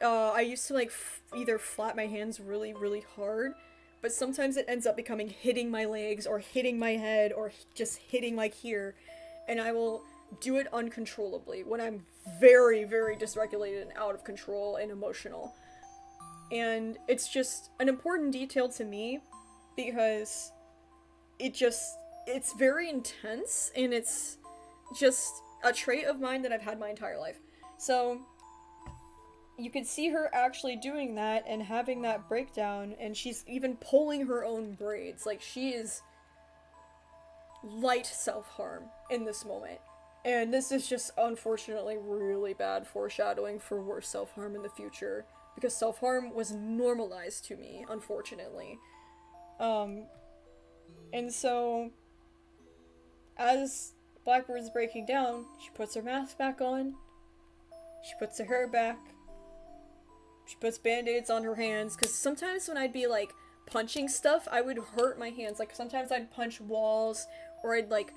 I used to, like, either flap my hands really, really hard, but sometimes it ends up becoming hitting my legs, or hitting my head, or just hitting, like, here, and I will do it uncontrollably when I'm very, very dysregulated and out of control and emotional. And it's just an important detail to me because it's very intense, and it's just a trait of mine that I've had my entire life. So you can see her actually doing that and having that breakdown, and she's even pulling her own braids. Like, she is light self-harm in this moment. And this is just, unfortunately, really bad foreshadowing for worse self-harm in the future. Because self-harm was normalized to me, unfortunately. And so, as Blackbird's breaking down, she puts her mask back on. She puts her hair back. She puts band-aids on her hands. Because sometimes when I'd be, like, punching stuff, I would hurt my hands. Like, sometimes I'd punch walls, or I'd, like,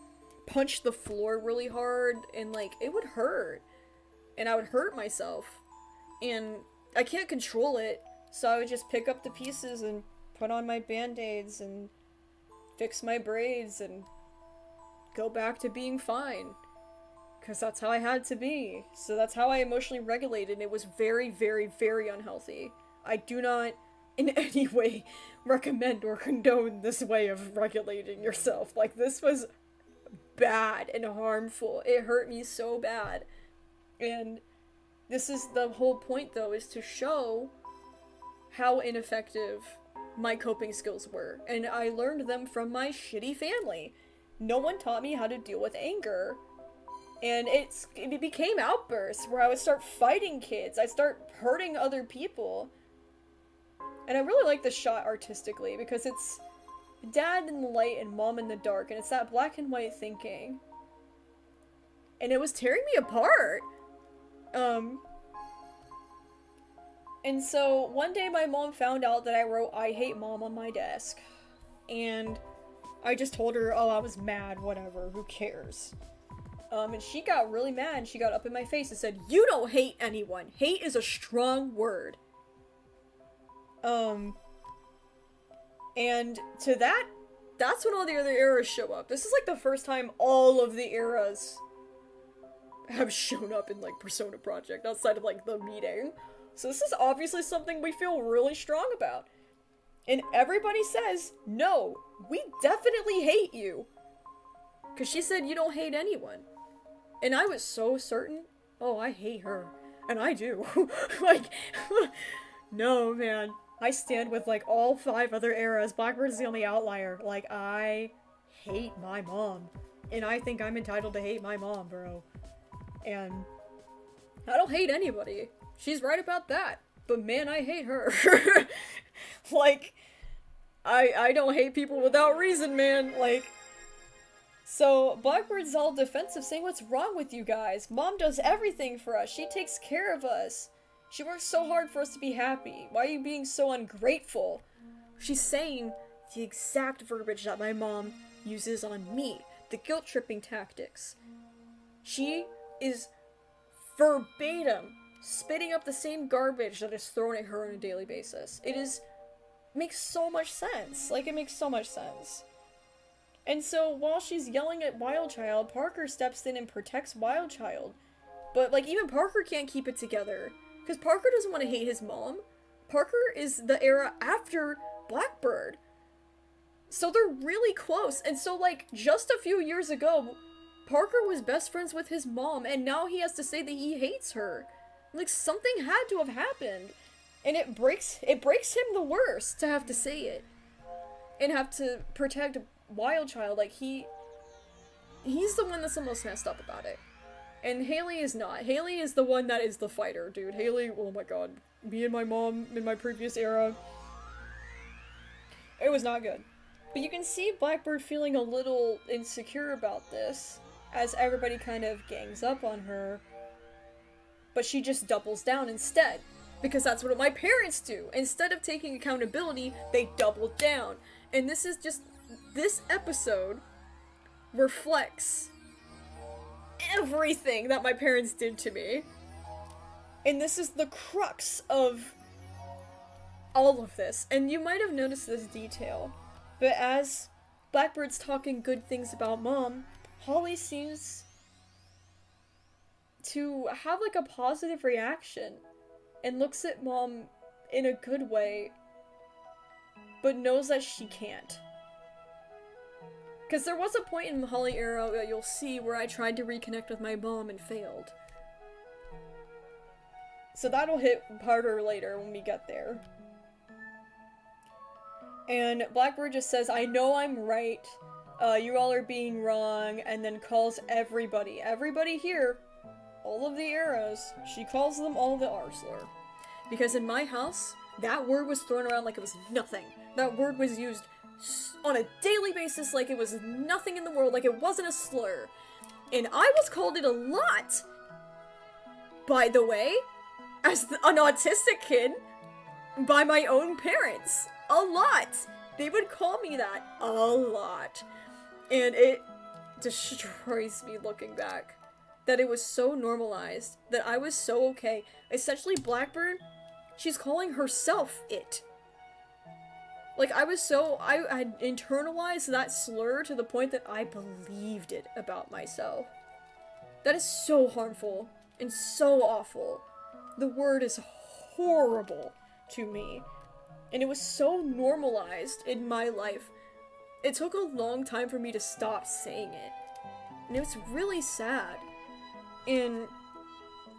punch the floor really hard, and like it would hurt, and I would hurt myself, and I can't control it, So I would just pick up the pieces and put on my band-aids and fix my braids and go back to being fine. Because that's how I had to be. So that's how I emotionally regulated, and it was very, very, very unhealthy. I do not in any way recommend or condone this way of regulating yourself. Like, this was bad and harmful. It hurt me so bad. And this is the whole point, though, is to show how ineffective my coping skills were. And I learned them from my shitty family. No one taught me how to deal with anger. And it became outbursts where I would start fighting kids. I'd start hurting other people. And I really like this shot artistically because it's dad in the light and mom in the dark. And it's that black and white thinking. And it was tearing me apart. And so one day my mom found out that I wrote "I hate mom" on my desk. And I just told her, oh, I was mad, whatever, who cares? And she got really mad. She got up in my face and said, "You don't hate anyone. Hate is a strong word." And to that's when all the other eras show up. This is like the first time all of the eras have shown up in, like, Persona Project, outside of, like, the meeting. So this is obviously something we feel really strong about. And everybody says, no, we definitely hate you. Because she said you don't hate anyone. And I was so certain, oh, I hate her. And I do. Like, no, man. I stand with, like, all 5 other eras. Blackbird is the only outlier. Like, I hate my mom. And I think I'm entitled to hate my mom, bro. And I don't hate anybody. She's right about that. But man, I hate her. Like, I don't hate people without reason, man. Like, so Blackbird's all defensive, saying, what's wrong with you guys? Mom does everything for us. She takes care of us. She works so hard for us to be happy. Why are you being so ungrateful? She's saying the exact verbiage that my mom uses on me. The guilt-tripping tactics. She is verbatim spitting up the same garbage that is thrown at her on a daily basis. Makes so much sense. Like, it makes so much sense. And so, while she's yelling at Wildchild, Parker steps in and protects Wildchild. But, like, even Parker can't keep it together. Because Parker doesn't want to hate his mom. Parker is the era after Blackbird. So they're really close. And so, like, just a few years ago, Parker was best friends with his mom, and now he has to say that he hates her. Like, something had to have happened. And it breaks him the worst to have to say it. And have to protect Wildchild. Like, he's the one that's the most messed up about it. And Haley is not. Haley is the one that is the fighter, dude. Haley, oh my god. Me and my mom in my previous era. It was not good. But you can see Blackbird feeling a little insecure about this, as everybody kind of gangs up on her. But she just doubles down instead. Because that's what my parents do. Instead of taking accountability, they double down. And this episode reflects everything that my parents did to me. And this is the crux of all of this. And you might have noticed this detail, but as Blackbird's talking good things about Mom, Hawley seems to have, like, a positive reaction and looks at Mom in a good way, but knows that she can't. Because there was a point in the Hawley era that you'll see where I tried to reconnect with my mom and failed. So that'll hit harder later when we get there. And Blackbird just says, I know I'm right, you all are being wrong, and then calls everybody here, all of the eras, she calls them all the R slur. Because in my house, that word was thrown around like it was nothing. That word was used on a daily basis like it was nothing in the world, like it wasn't a slur. And I was called it a lot, by the way, as an autistic kid, by my own parents. A lot. They would call me that a lot. And it destroys me looking back that it was so normalized, that I was so okay. Essentially, Blackbird she's calling herself it. Like, I had internalized that slur to the point that I believed it about myself. That is so harmful and so awful. The word is horrible to me. And it was so normalized in my life. It took a long time for me to stop saying it. And it was really sad. And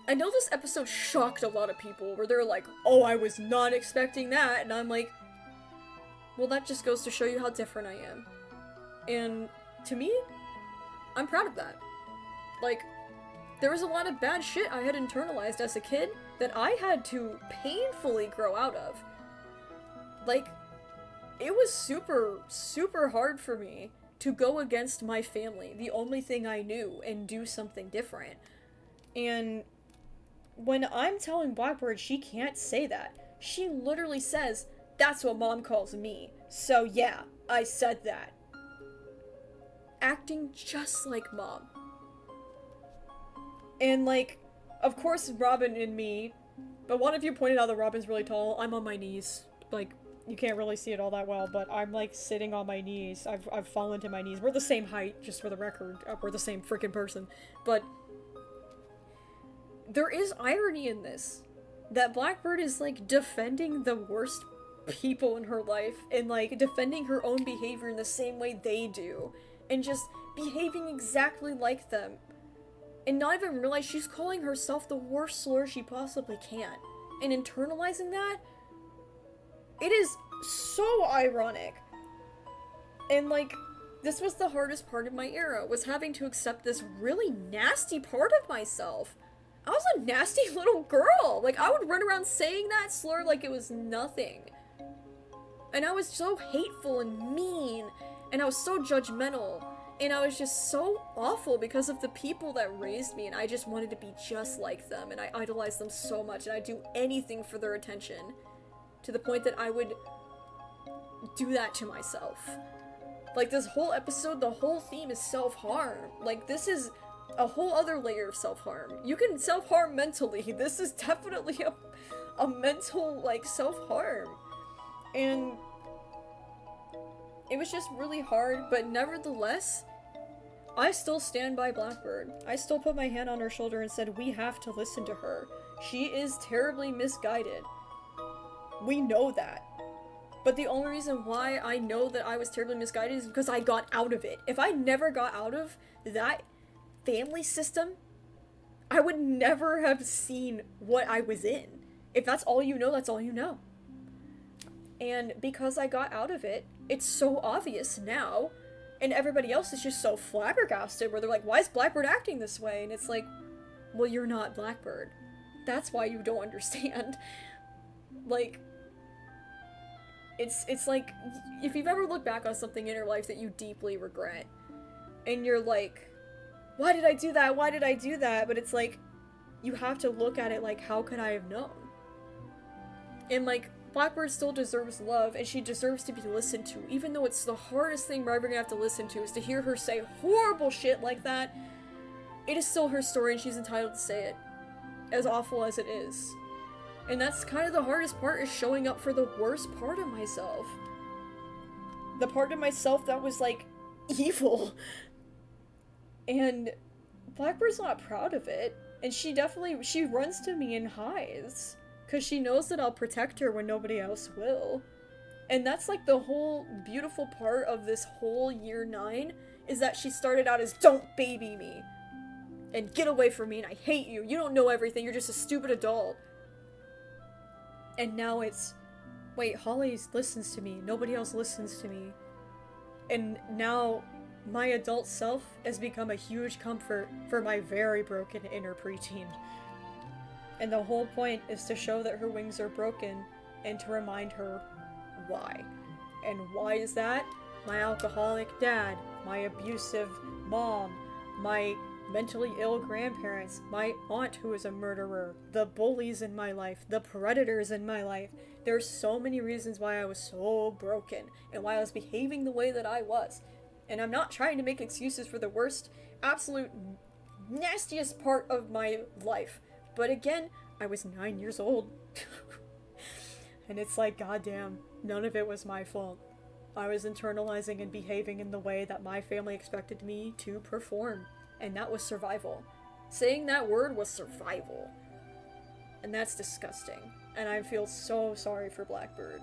I know this episode shocked a lot of people, where they're like, oh, I was not expecting that. And I'm like, well, that just goes to show you how different I am. And to me, I'm proud of that. Like, there was a lot of bad shit I had internalized as a kid that I had to painfully grow out of. Like, it was super, super hard for me to go against my family, the only thing I knew, and do something different. And when I'm telling Blackbird she can't say that, she literally says, that's what mom calls me. So yeah, I said that. Acting just like mom. And like, of course Robin and me, but one of you pointed out that Robin's really tall. I'm on my knees. Like, you can't really see it all that well, but I'm like sitting on my knees. I've fallen to my knees. We're the same height, just for the record. We're the same freaking person. But there is irony in this. That Blackbird is like defending the worst people in her life and like defending her own behavior in the same way they do. And just behaving exactly like them. And not even realize she's calling herself the worst slur she possibly can. And internalizing that, it is so ironic. And like, this was the hardest part of my era, was having to accept this really nasty part of myself. I was a nasty little girl. Like, I would run around saying that slur like it was nothing. And I was so hateful and mean, and I was so judgmental, and I was just so awful because of the people that raised me, and I just wanted to be just like them, and I idolized them so much, and I'd do anything for their attention, to the point that I would do that to myself. Like, this whole episode, the whole theme is self-harm. Like, this is a whole other layer of self-harm. You can self-harm mentally. This is definitely a mental, like, self-harm. And it was just really hard, but nevertheless, I still stand by Blackbird. I still put my hand on her shoulder and said, we have to listen to her. She is terribly misguided. We know that. But the only reason why I know that I was terribly misguided is because I got out of it. If I never got out of that family system, I would never have seen what I was in. If that's all you know, that's all you know. And because I got out of it, it's so obvious now, and everybody else is just so flabbergasted, where they're like, why is Blackbird acting this way? And it's like, well, you're not Blackbird. That's why you don't understand. Like, it's like, if you've ever looked back on something in your life that you deeply regret, and you're like, why did I do that? Why did I do that? But it's like, you have to look at it like, how could I have known? And like, Blackbird still deserves love, and she deserves to be listened to, even though it's the hardest thing we're ever gonna have to listen to, is to hear her say horrible shit like that. It is still her story, and she's entitled to say it, as awful as it is. And that's kind of the hardest part, is showing up for the worst part of myself. The part of myself that was, like, evil. And Blackbird's not proud of it, and she runs to me and hides. Because she knows that I'll protect her when nobody else will. And that's like the whole beautiful part of this whole year 9, is that she started out as, don't baby me. And get away from me, and I hate you. You don't know everything, you're just a stupid adult. And now it's, wait, Hawley listens to me, nobody else listens to me. And now my adult self has become a huge comfort for my very broken inner preteen. And the whole point is to show that her wings are broken, and to remind her why. And why is that? My alcoholic dad, my abusive mom, my mentally ill grandparents, my aunt who is a murderer, the bullies in my life, the predators in my life. There's so many reasons why I was so broken, and why I was behaving the way that I was. And I'm not trying to make excuses for the worst, absolute nastiest part of my life. But again, I was 9 years old. And it's like, goddamn, none of it was my fault. I was internalizing and behaving in the way that my family expected me to perform. And that was survival. Saying that word was survival. And that's disgusting. And I feel so sorry for Blackbird.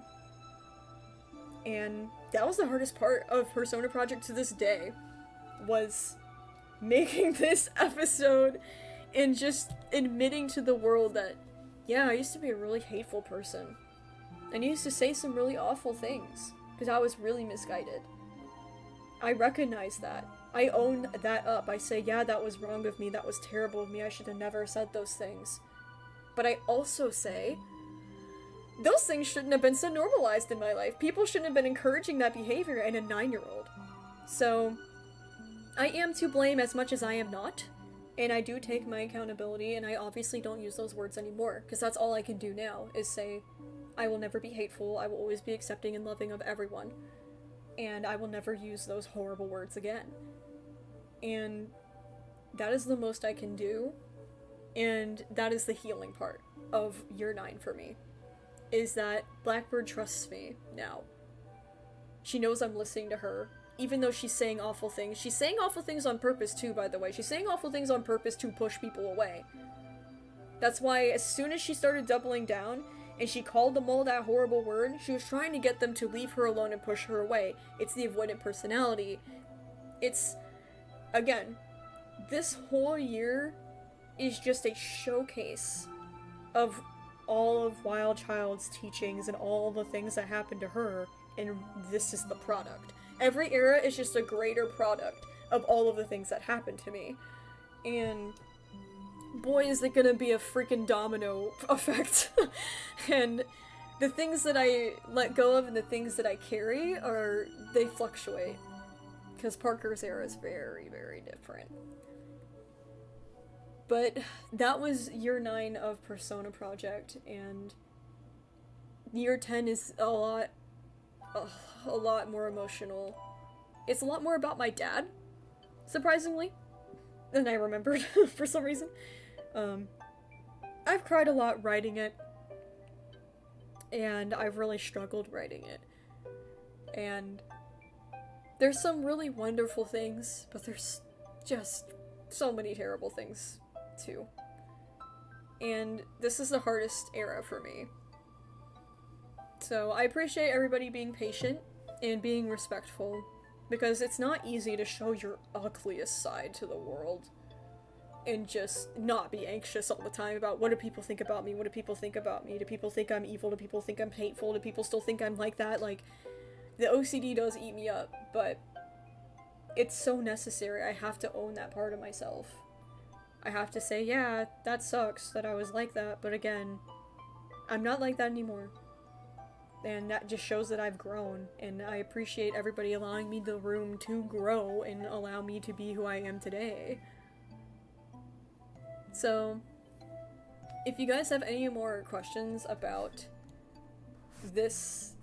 And that was the hardest part of Persona Project to this day. Was making this episode and just admitting to the world that, yeah, I used to be a really hateful person. And I used to say some really awful things. Because I was really misguided. I recognize that. I own that up. I say, yeah, that was wrong of me. That was terrible of me. I should have never said those things. But I also say, those things shouldn't have been so normalized in my life. People shouldn't have been encouraging that behavior in a 9-year-old. So, I am to blame as much as I am not. And I do take my accountability, and I obviously don't use those words anymore. Because that's all I can do now, is say, I will never be hateful. I will always be accepting and loving of everyone. And I will never use those horrible words again. And that is the most I can do. And that is the healing part of year 9 for me. Is that Blackbird trusts me now. She knows I'm listening to her. Even though she's saying awful things. She's saying awful things on purpose too, by the way. She's saying awful things on purpose to push people away. That's why as soon as she started doubling down, and she called them all that horrible word, she was trying to get them to leave her alone and push her away. It's the avoidant personality. It's, again, this whole year is just a showcase of all of Wild Child's teachings and all the things that happened to her, and this is the product. Every era is just a greater product of all of the things that happened to me. And boy, is it gonna be a freaking domino effect. And the things that I let go of and the things that I carry they fluctuate. Because Parker's era is very, very different. But that was year 9 of Persona Project, and year 10 is a lot more emotional. It's a lot more about my dad, surprisingly, than I remembered for some reason. I've cried a lot writing it, and I've really struggled writing it. And there's some really wonderful things, but there's just so many terrible things, too. And this is the hardest era for me. So I appreciate everybody being patient and being respectful, because it's not easy to show your ugliest side to the world and just not be anxious all the time about what do people think about me, what do people think about me, do people think I'm evil, do people think I'm hateful, do people still think I'm like that. Like, the OCD does eat me up, but it's so necessary. I have to own that part of myself. I have to say, yeah, that sucks that I was like that, but again, I'm not like that anymore. And that just shows that I've grown, and I appreciate everybody allowing me the room to grow and allow me to be who I am today. So, if you guys have any more questions about this,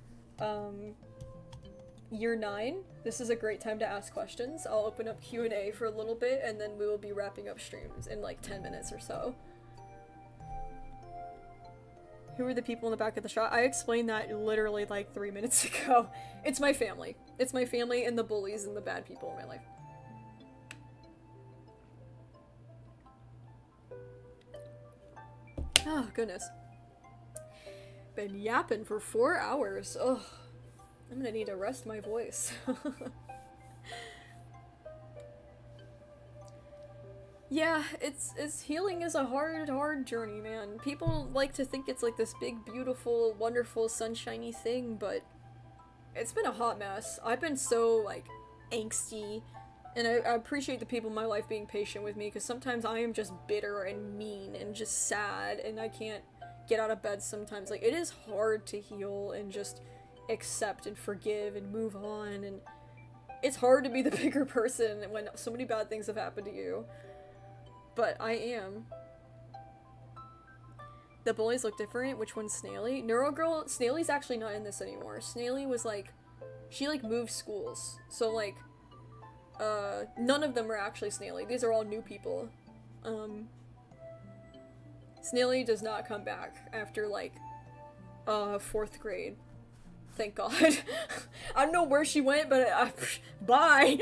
year 9, this is a great time to ask questions. I'll open up Q&A for a little bit, and then we will be wrapping up streams in like 10 minutes or so. Who are the people in the back of the shot? I explained that literally like 3 minutes ago. It's my family. It's my family and the bullies and the bad people in my life. Oh, goodness. Been yapping for 4 hours. Ugh. I'm gonna need to rest my voice. Yeah, it's healing is a hard journey, man. People like to think it's like this big, beautiful, wonderful, sunshiny thing, but it's been a hot mess. I've been so, like, angsty, and I appreciate the people in my life being patient with me, because sometimes I am just bitter and mean and just sad, and I can't get out of bed sometimes. Like, it is hard to heal and just accept and forgive and move on, and it's hard to be the bigger person when so many bad things have happened to you. But I am. The bullies look different. Which one's Snaily? Neurogirl, Snaily's actually not in this anymore. Snaily was like, she like moved schools. So like, none of them are actually Snaily. These are all new people. Snaily does not come back after like 4th grade. Thank God. I don't know where she went, but bye!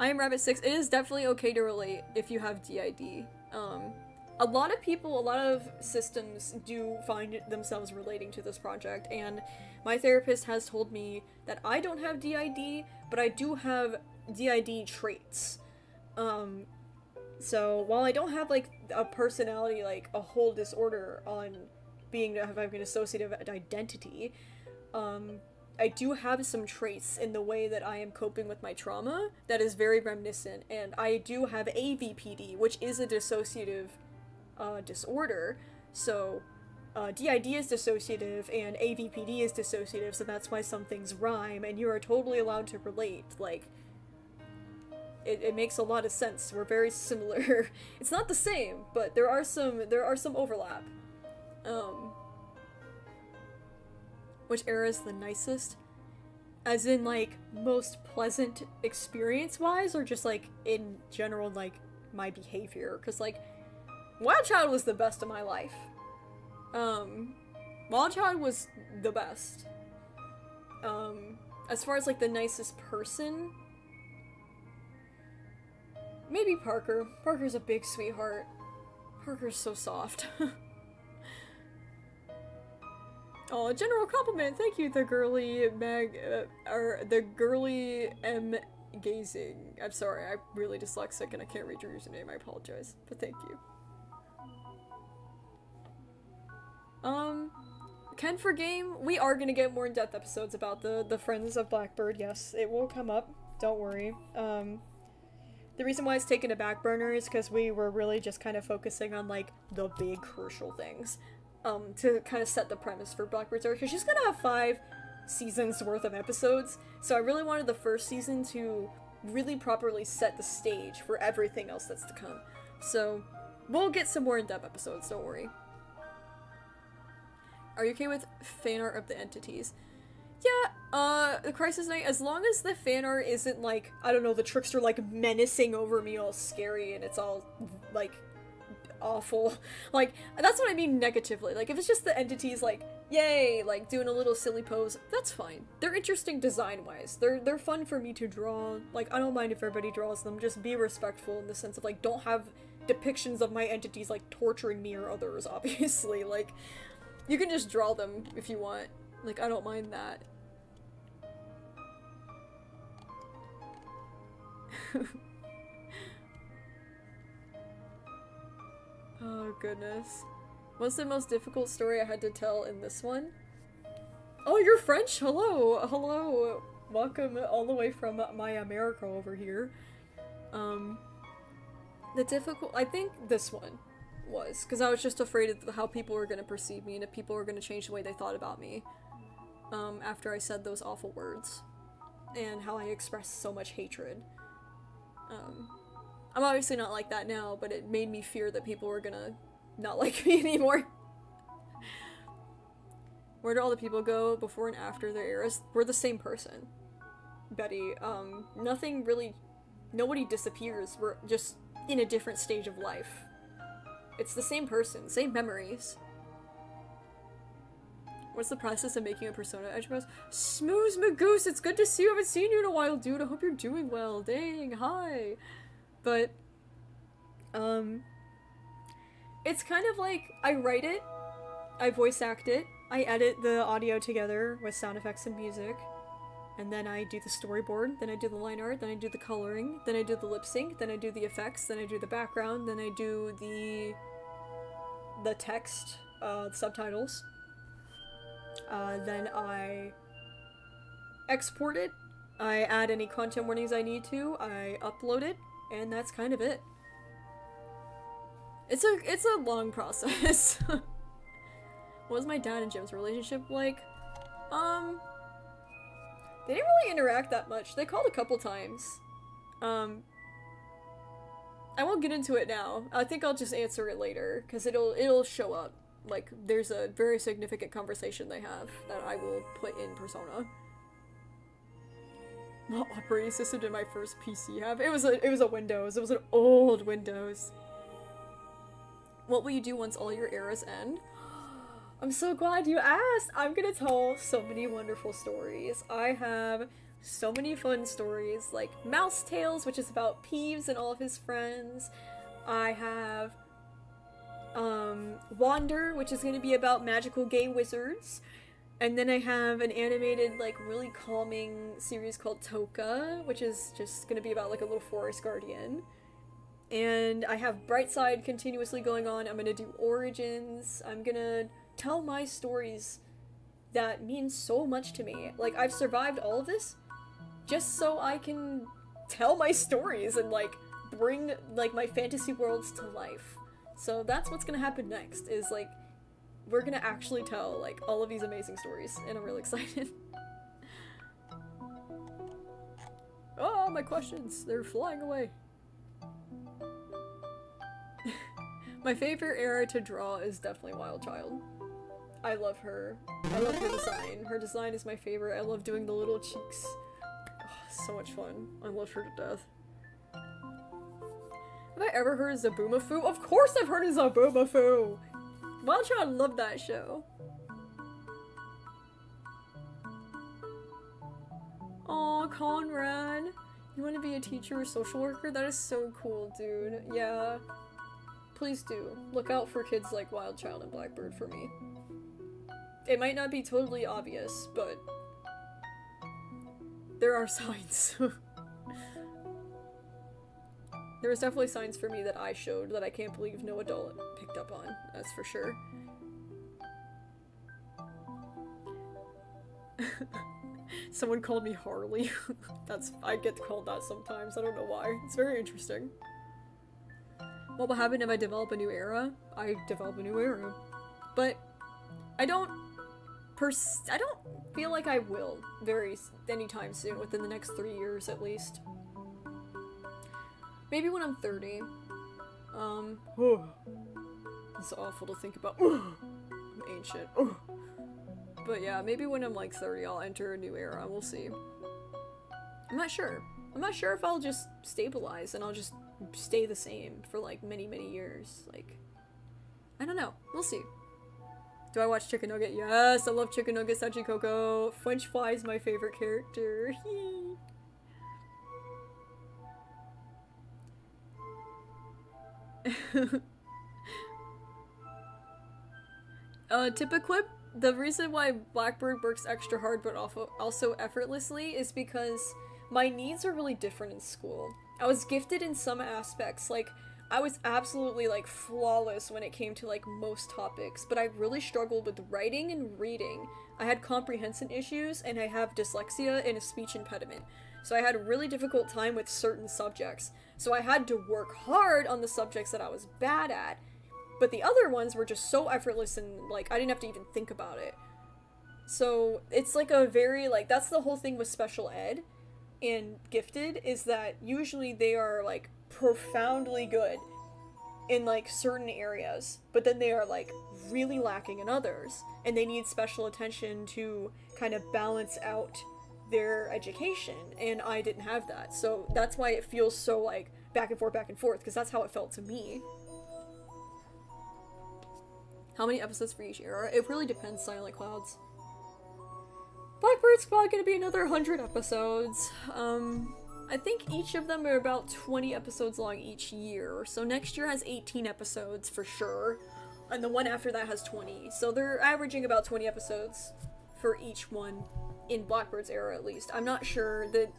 I am Rabbit 6. It is definitely okay to relate if you have DID. A lot of people, a lot of systems do find themselves relating to this project, and my therapist has told me that I don't have DID, but I do have DID traits. So while I don't have, like, a personality, like, a whole disorder on having an associative identity, I do have some traits in the way that I am coping with my trauma that is very reminiscent, and I do have AVPD, which is a dissociative disorder. So DID is dissociative and AVPD is dissociative, so that's why some things rhyme, and you are totally allowed to relate. Like, it makes a lot of sense. We're very similar. It's not the same, but there are some overlap. Which era is the nicest? As in, like, most pleasant experience-wise, or just, like, in general, like, my behavior? Because, like, Wild Child was the best of my life. Wild Child was the best. As far as, like, the nicest person, maybe Parker. Parker's a big sweetheart. Parker's so soft. Oh, general compliment. Thank you, the girly the girly M gazing. I'm sorry, I'm really dyslexic and I can't read your username. I apologize, but thank you. Ken for game. We are gonna get more in-depth episodes about the friends of Blackbird. Yes, it will come up. Don't worry. The reason why it's taken a back burner is because we were really just kind of focusing on, like, the big crucial things. To kind of set the premise for Blackbird's arc, because she's gonna have 5 seasons worth of episodes, so I really wanted the first season to really properly set the stage for everything else that's to come. So, we'll get some more in-depth episodes, don't worry. Are you okay with fan art of the entities? Yeah, the Crisis Knight, as long as the fan art isn't, like, I don't know, the trickster, like, menacing over me all scary and it's all, like, awful. Like, that's what I mean negatively. Like, if it's just the entities, like, yay, like, doing a little silly pose, that's fine. They're interesting design-wise. They're fun for me to draw. Like, I don't mind if everybody draws them. Just be respectful in the sense of, like, don't have depictions of my entities, like, torturing me or others, obviously. Like, you can just draw them if you want. Like, I don't mind that. Oh, goodness. What's the most difficult story I had to tell in this one? Oh, you're French! Hello! Hello! Welcome all the way from my America over here. I think this one was, because I was just afraid of how people were going to perceive me and if people were going to change the way they thought about me. After I said those awful words. And how I expressed so much hatred. I'm obviously not like that now, but it made me fear that people were gonna not like me anymore. Where do all the people go before and after their eras? We're the same person, Betty. Nobody disappears. We're just in a different stage of life. It's the same person, same memories. What's the process of making a persona eyebrows? Smooze Magoose, it's good to see you. I haven't seen you in a while, dude. I hope you're doing well. Dang, hi. But, it's kind of like, I write it, I voice act it, I edit the audio together with sound effects and music, and then I do the storyboard, then I do the line art, then I do the coloring, then I do the lip sync, then I do the effects, then I do the background, then I do the text, the subtitles. Then I export it, I add any content warnings I need to, I upload it, and that's kind of it. It's a long process. What was my dad and Jim's relationship like? They didn't really interact that much. They called a couple times. I won't get into it now. I think I'll just answer it later, because it'll show up. Like, there's a very significant conversation they have that I will put in Persona. What operating system did my first PC have? It was a Windows. It was an old Windows. What will you do once all your eras end? I'm so glad you asked! I'm gonna tell so many wonderful stories. I have so many fun stories, like Mouse Tales, which is about Peeves and all of his friends. I have Wander, which is gonna be about magical gay wizards. And then I have an animated, like, really calming series called Toka, which is just gonna be about, like, a little forest guardian. And I have Brightside continuously going on. I'm gonna do Origins. I'm gonna tell my stories that mean so much to me. Like, I've survived all of this just so I can tell my stories and, like, bring, like, my fantasy worlds to life. So that's what's gonna happen next, is, like, we're gonna actually tell, like, all of these amazing stories, and I'm really excited. Oh, my questions! They're flying away. My favorite era to draw is definitely Wild Child. I love her. I love her design. Her design is my favorite. I love doing the little cheeks. Oh, so much fun. I love her to death. Have I ever heard of Zaboomafoo? Of course I've heard of Zaboomafoo! Wild Child loved that show. Aw, Conrad. You want to be a teacher or social worker? That is so cool, dude. Yeah. Please do. Look out for kids like Wild Child and Blackbird for me. It might not be totally obvious, but there are signs. There was definitely signs for me that I showed that I can't believe no adult picked up on, that's for sure. Someone called me Harley. I get called that sometimes, I don't know why. It's very interesting. What will happen if I develop a new era? I develop a new era. But I don't feel like I will anytime soon, within the next 3 years at least. Maybe when I'm 30. It's awful to think about. I'm ancient. But yeah, maybe when I'm like 30 I'll enter a new era, we'll see. I'm not sure. I'm not sure if I'll just stabilize and I'll just stay the same for like many, many years. Like, I don't know. We'll see. Do I watch Chicken Nugget? Yes, I love Chicken Nugget, Sachi Coco. French Fry is my favorite character. Tipaquip, the reason why Blackbird works extra hard but also effortlessly is because my needs are really different in school. I was gifted in some aspects, like, I was absolutely, like, flawless when it came to, like, most topics, but I really struggled with writing and reading. I had comprehension issues, and I have dyslexia and a speech impediment. So I had a really difficult time with certain subjects. So I had to work hard on the subjects that I was bad at. But the other ones were just so effortless and, like, I didn't have to even think about it. So it's like a very, like, that's the whole thing with special ed and gifted, is that usually they are, like, profoundly good in, like, certain areas, but then they are, like, really lacking in others. And they need special attention to kind of balance out their education, and I didn't have that. So that's why it feels so, like, back and forth, because that's how it felt to me. How many episodes for each era? It really depends, Silent Clouds. Blackbird's probably gonna be another 100 episodes. I think each of them are about 20 episodes long each year, so next year has 18 episodes for sure, and the one after that has 20, so they're averaging about 20 episodes for each one in Blackbird's era, at least. I'm not sure. The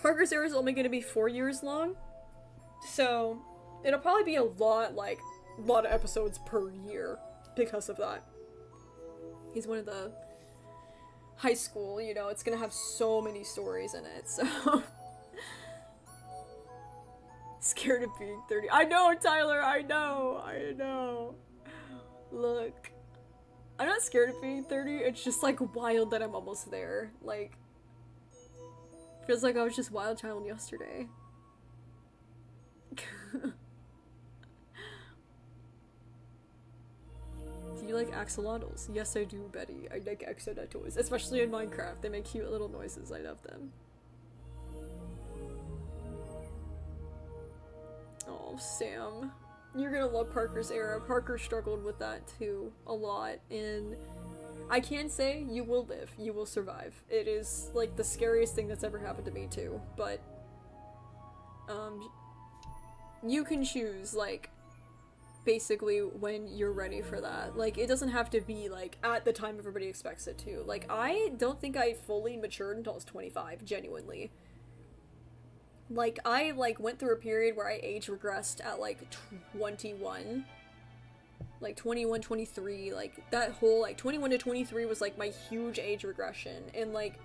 Parker's era is only going to be 4 years long, so it'll probably be a lot of episodes per year because of that. He's one of the high school, you know, it's gonna have so many stories in it, so scared of being 30. I know, Tyler, I know. Look, I'm not scared of being 30, it's just, like, wild that I'm almost there. Like, feels like I was just Wild Child yesterday. Do you like axolotls? Yes, I do, Betty. I like axolotls, especially in Minecraft. They make cute little noises. I love them. Oh, Sam. You're gonna love Parker's era. Parker struggled with that too a lot, and I can say you will live, you will survive. It is like the scariest thing that's ever happened to me too, but you can choose like basically when you're ready for that. Like, it doesn't have to be like at the time everybody expects it to. Like, I don't think I fully matured until I was 25, genuinely. Like, I like went through a period where I age regressed at like 21, like 21, 23, like that whole like 21 to 23 was like my huge age regression, and like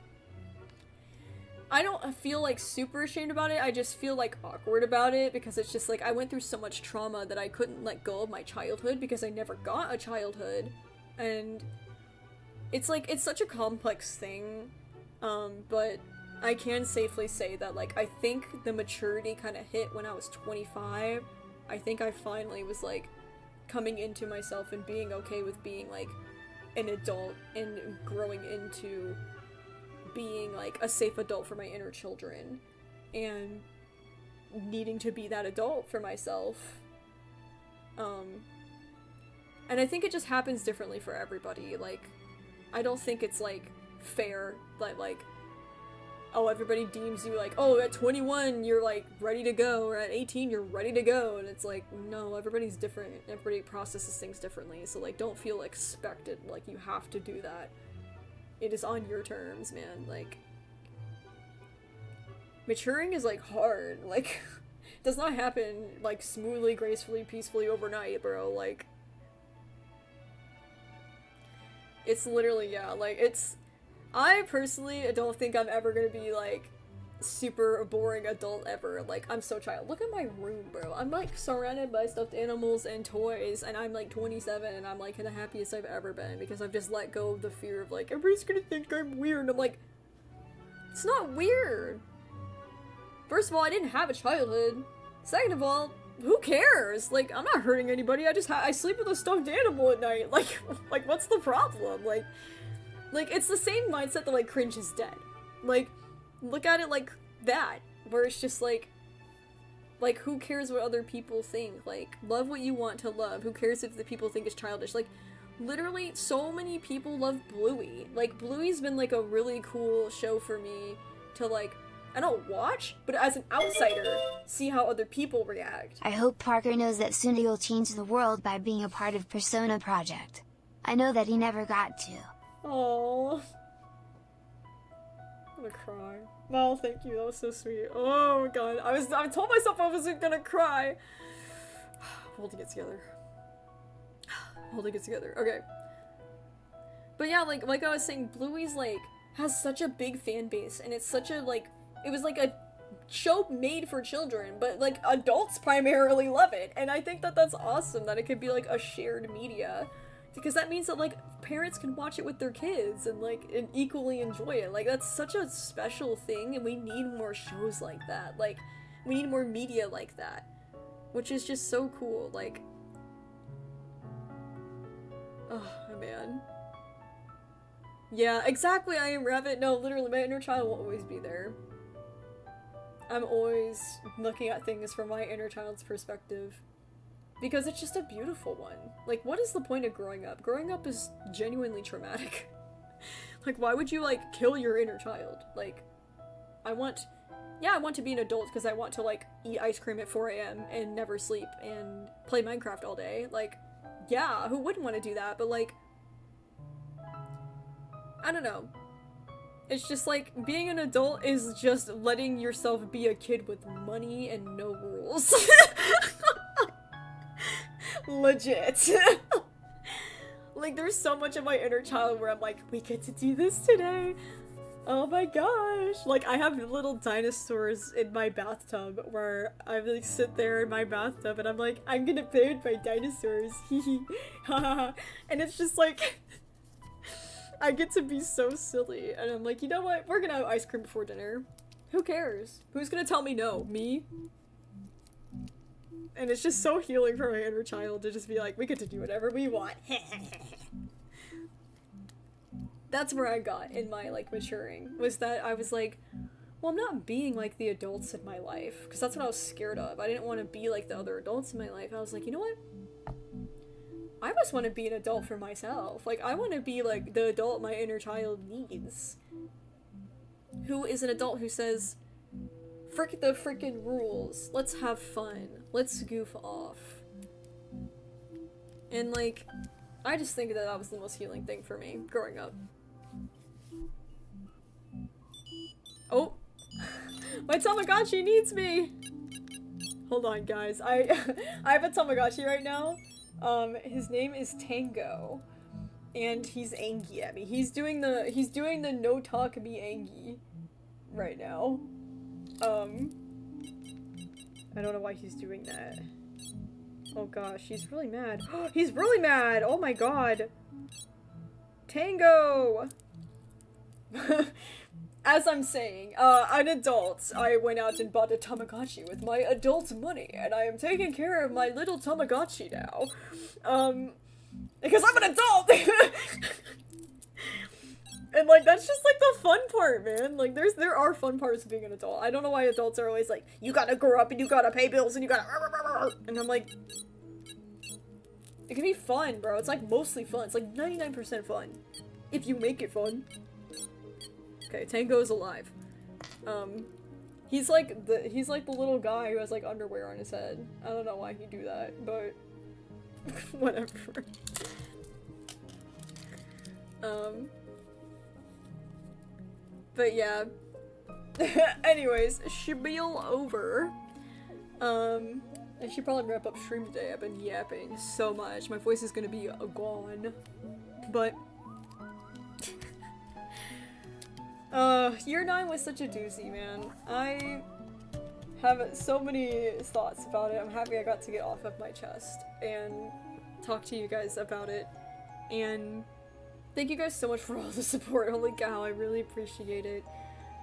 I don't feel like super ashamed about it. I just feel like awkward about it because it's just like I went through so much trauma that I couldn't let go of my childhood because I never got a childhood, and it's like it's such a complex thing, but I can safely say that like I think the maturity kind of hit when I was 25. I think I finally was like coming into myself and being okay with being like an adult and growing into being like a safe adult for my inner children and needing to be that adult for myself. And I think it just happens differently for everybody. Like, I don't think it's like fair that like, oh, everybody deems you like, oh, at 21 you're like ready to go, or at 18 you're ready to go, and it's like, no, everybody's different. Everybody processes things differently, so like don't feel expected like you have to do that. It is on your terms, man. Like, maturing is like hard. Like, it does not happen like smoothly, gracefully, peacefully overnight, bro. Like, it's literally, yeah, like it's, I personally don't think I'm ever gonna be like super boring adult ever. Like, I'm so child. Look at my room, bro. I'm like surrounded by stuffed animals and toys, and I'm like 27 and I'm like the happiest I've ever been because I've just let go of the fear of like everybody's gonna think I'm weird. And I'm like, it's not weird. First of all, I didn't have a childhood. Second of all, who cares? Like, I'm not hurting anybody. I sleep with a stuffed animal at night. Like what's the problem? Like it's the same mindset that like cringe is dead. Like, look at it like that, where it's just like who cares what other people think? Like, love what you want to love. Who cares if the people think it's childish? Like, literally, so many people love Bluey. Like, Bluey's been like a really cool show for me to like, I don't watch, but as an outsider, see how other people react. I hope Parker knows that soon he'll change the world by being a part of Persona Project. I know that he never got to. Aww. I'm gonna cry. Well, thank you, that was so sweet. Oh my god, I told myself I wasn't gonna cry. Holding it together. Holding it together, okay. But yeah, like I was saying, Bluey's like, has such a big fan base, and it's such a like, it was like a show made for children, but like adults primarily love it, and I think that that's awesome that it could be like a shared media. Because that means that, like, parents can watch it with their kids and, like, and equally enjoy it. Like, that's such a special thing, and we need more shows like that. Like, we need more media like that. Which is just so cool, like... Oh, man. Yeah, exactly, I am Rabbit. No, literally, my inner child will always be there. I'm always looking at things from my inner child's perspective. Because it's just a beautiful one. Like, what is the point of growing up? Growing up is genuinely traumatic. Like, why would you, like, kill your inner child? Like, I want to be an adult because I want to, like, eat ice cream at 4 a.m. and never sleep and play Minecraft all day. Like, yeah, who wouldn't want to do that? But, like, I don't know. It's just, like, being an adult is just letting yourself be a kid with money and no rules. Legit. Like, there's so much of my inner child where I'm like, we get to do this today. Oh my gosh. Like, I have little dinosaurs in my bathtub where I like sit there in my bathtub and I'm like, I'm gonna play with my dinosaurs. Hee haha. And it's just like, I get to be so silly. And I'm like, you know what? We're gonna have ice cream before dinner. Who cares? Who's gonna tell me no? Me? And it's just so healing for my inner child to just be like, we get to do whatever we want. That's where I got in my, like, maturing. Was that I was like, well, I'm not being like the adults in my life, because that's what I was scared of. I didn't want to be like the other adults in my life. I was like, you know what? I just want to be an adult for myself. Like, I want to be like the adult my inner child needs. Who is an adult who says, frick the frickin' rules. Let's have fun. Let's goof off. And like, I just think that that was the most healing thing for me growing up. Oh! My Tamagotchi needs me! Hold on, guys. I have a Tamagotchi right now. His name is Tango. And he's angry at me. He's doing the no talk me angry right now. I don't know why he's doing that. Oh gosh, he's really mad. He's really mad! Oh my god! Tango! As I'm saying, an adult, I went out and bought a Tamagotchi with my adult money, and I am taking care of my little Tamagotchi now. Because I'm an adult! And, like, that's just, like, the fun part, man. Like, there are fun parts of being an adult. I don't know why adults are always like, you gotta grow up, and you gotta pay bills, and you gotta... And I'm like... It can be fun, bro. It's, like, mostly fun. It's, like, 99% fun. If you make it fun. Okay, Tango's alive. He's like the little guy who has like underwear on his head. I don't know why he'd do that, but whatever. But yeah. Anyways, spiel over. I should probably wrap up stream today. I've been yapping so much. My voice is gonna be gone. But year 9 was such a doozy, man. I have so many thoughts about it. I'm happy I got to get off of my chest and talk to you guys about it. And thank you guys so much for all the support. Holy cow, I really appreciate it.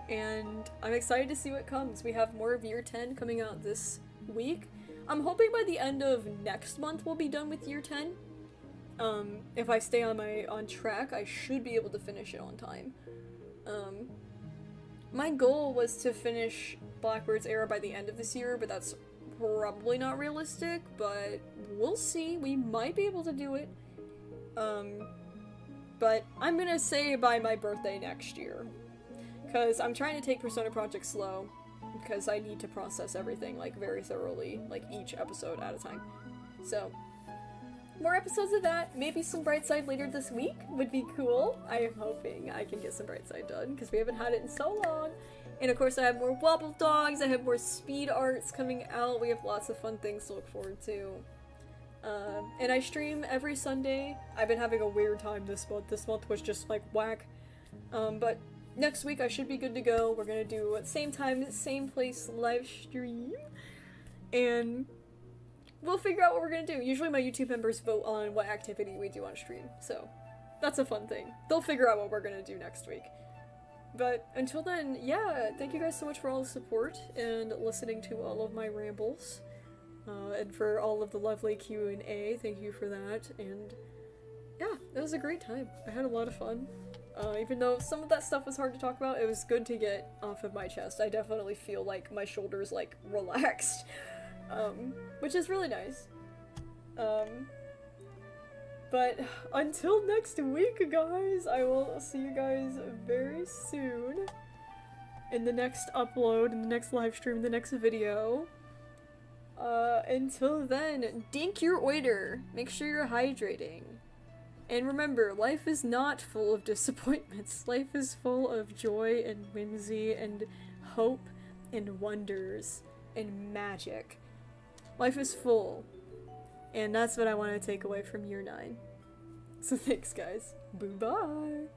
And I'm excited to see what comes. We have more of year 10 coming out this week. I'm hoping by the end of next month we'll be done with year 10. If I stay on track, I should be able to finish it on time. My goal was to finish Blackbird's era by the end of this year, but that's probably not realistic, but we'll see. We might be able to do it. But I'm gonna say by my birthday next year. Because I'm trying to take Persona Project slow, because I need to process everything, like, very thoroughly, like, each episode at a time. So, more episodes of that, maybe some Brightside later this week would be cool. I am hoping I can get some Brightside done, because we haven't had it in so long. And of course I have more Wobble Dogs, I have more speed arts coming out, we have lots of fun things to look forward to. And I stream every Sunday. I've been having a weird time this month. This month was just, like, whack. But next week I should be good to go. We're gonna do same time, same place live stream. And we'll figure out what we're gonna do. Usually my YouTube members vote on what activity we do on stream, so that's a fun thing. They'll figure out what we're gonna do next week. But until then, yeah, thank you guys so much for all the support and listening to all of my rambles. And for all of the lovely Q&A, thank you for that. And yeah, it was a great time. I had a lot of fun. Even though some of that stuff was hard to talk about, it was good to get off of my chest. I definitely feel like my shoulders, like, relaxed. Which is really nice. But until next week, guys, I will see you guys very soon. In the next upload, in the next live stream, in the next video. Until then, drink your water. Make sure you're hydrating. And remember, life is not full of disappointments. Life is full of joy and whimsy and hope and wonders and magic. Life is full. And that's what I want to take away from year 9. So thanks, guys. Bye-bye.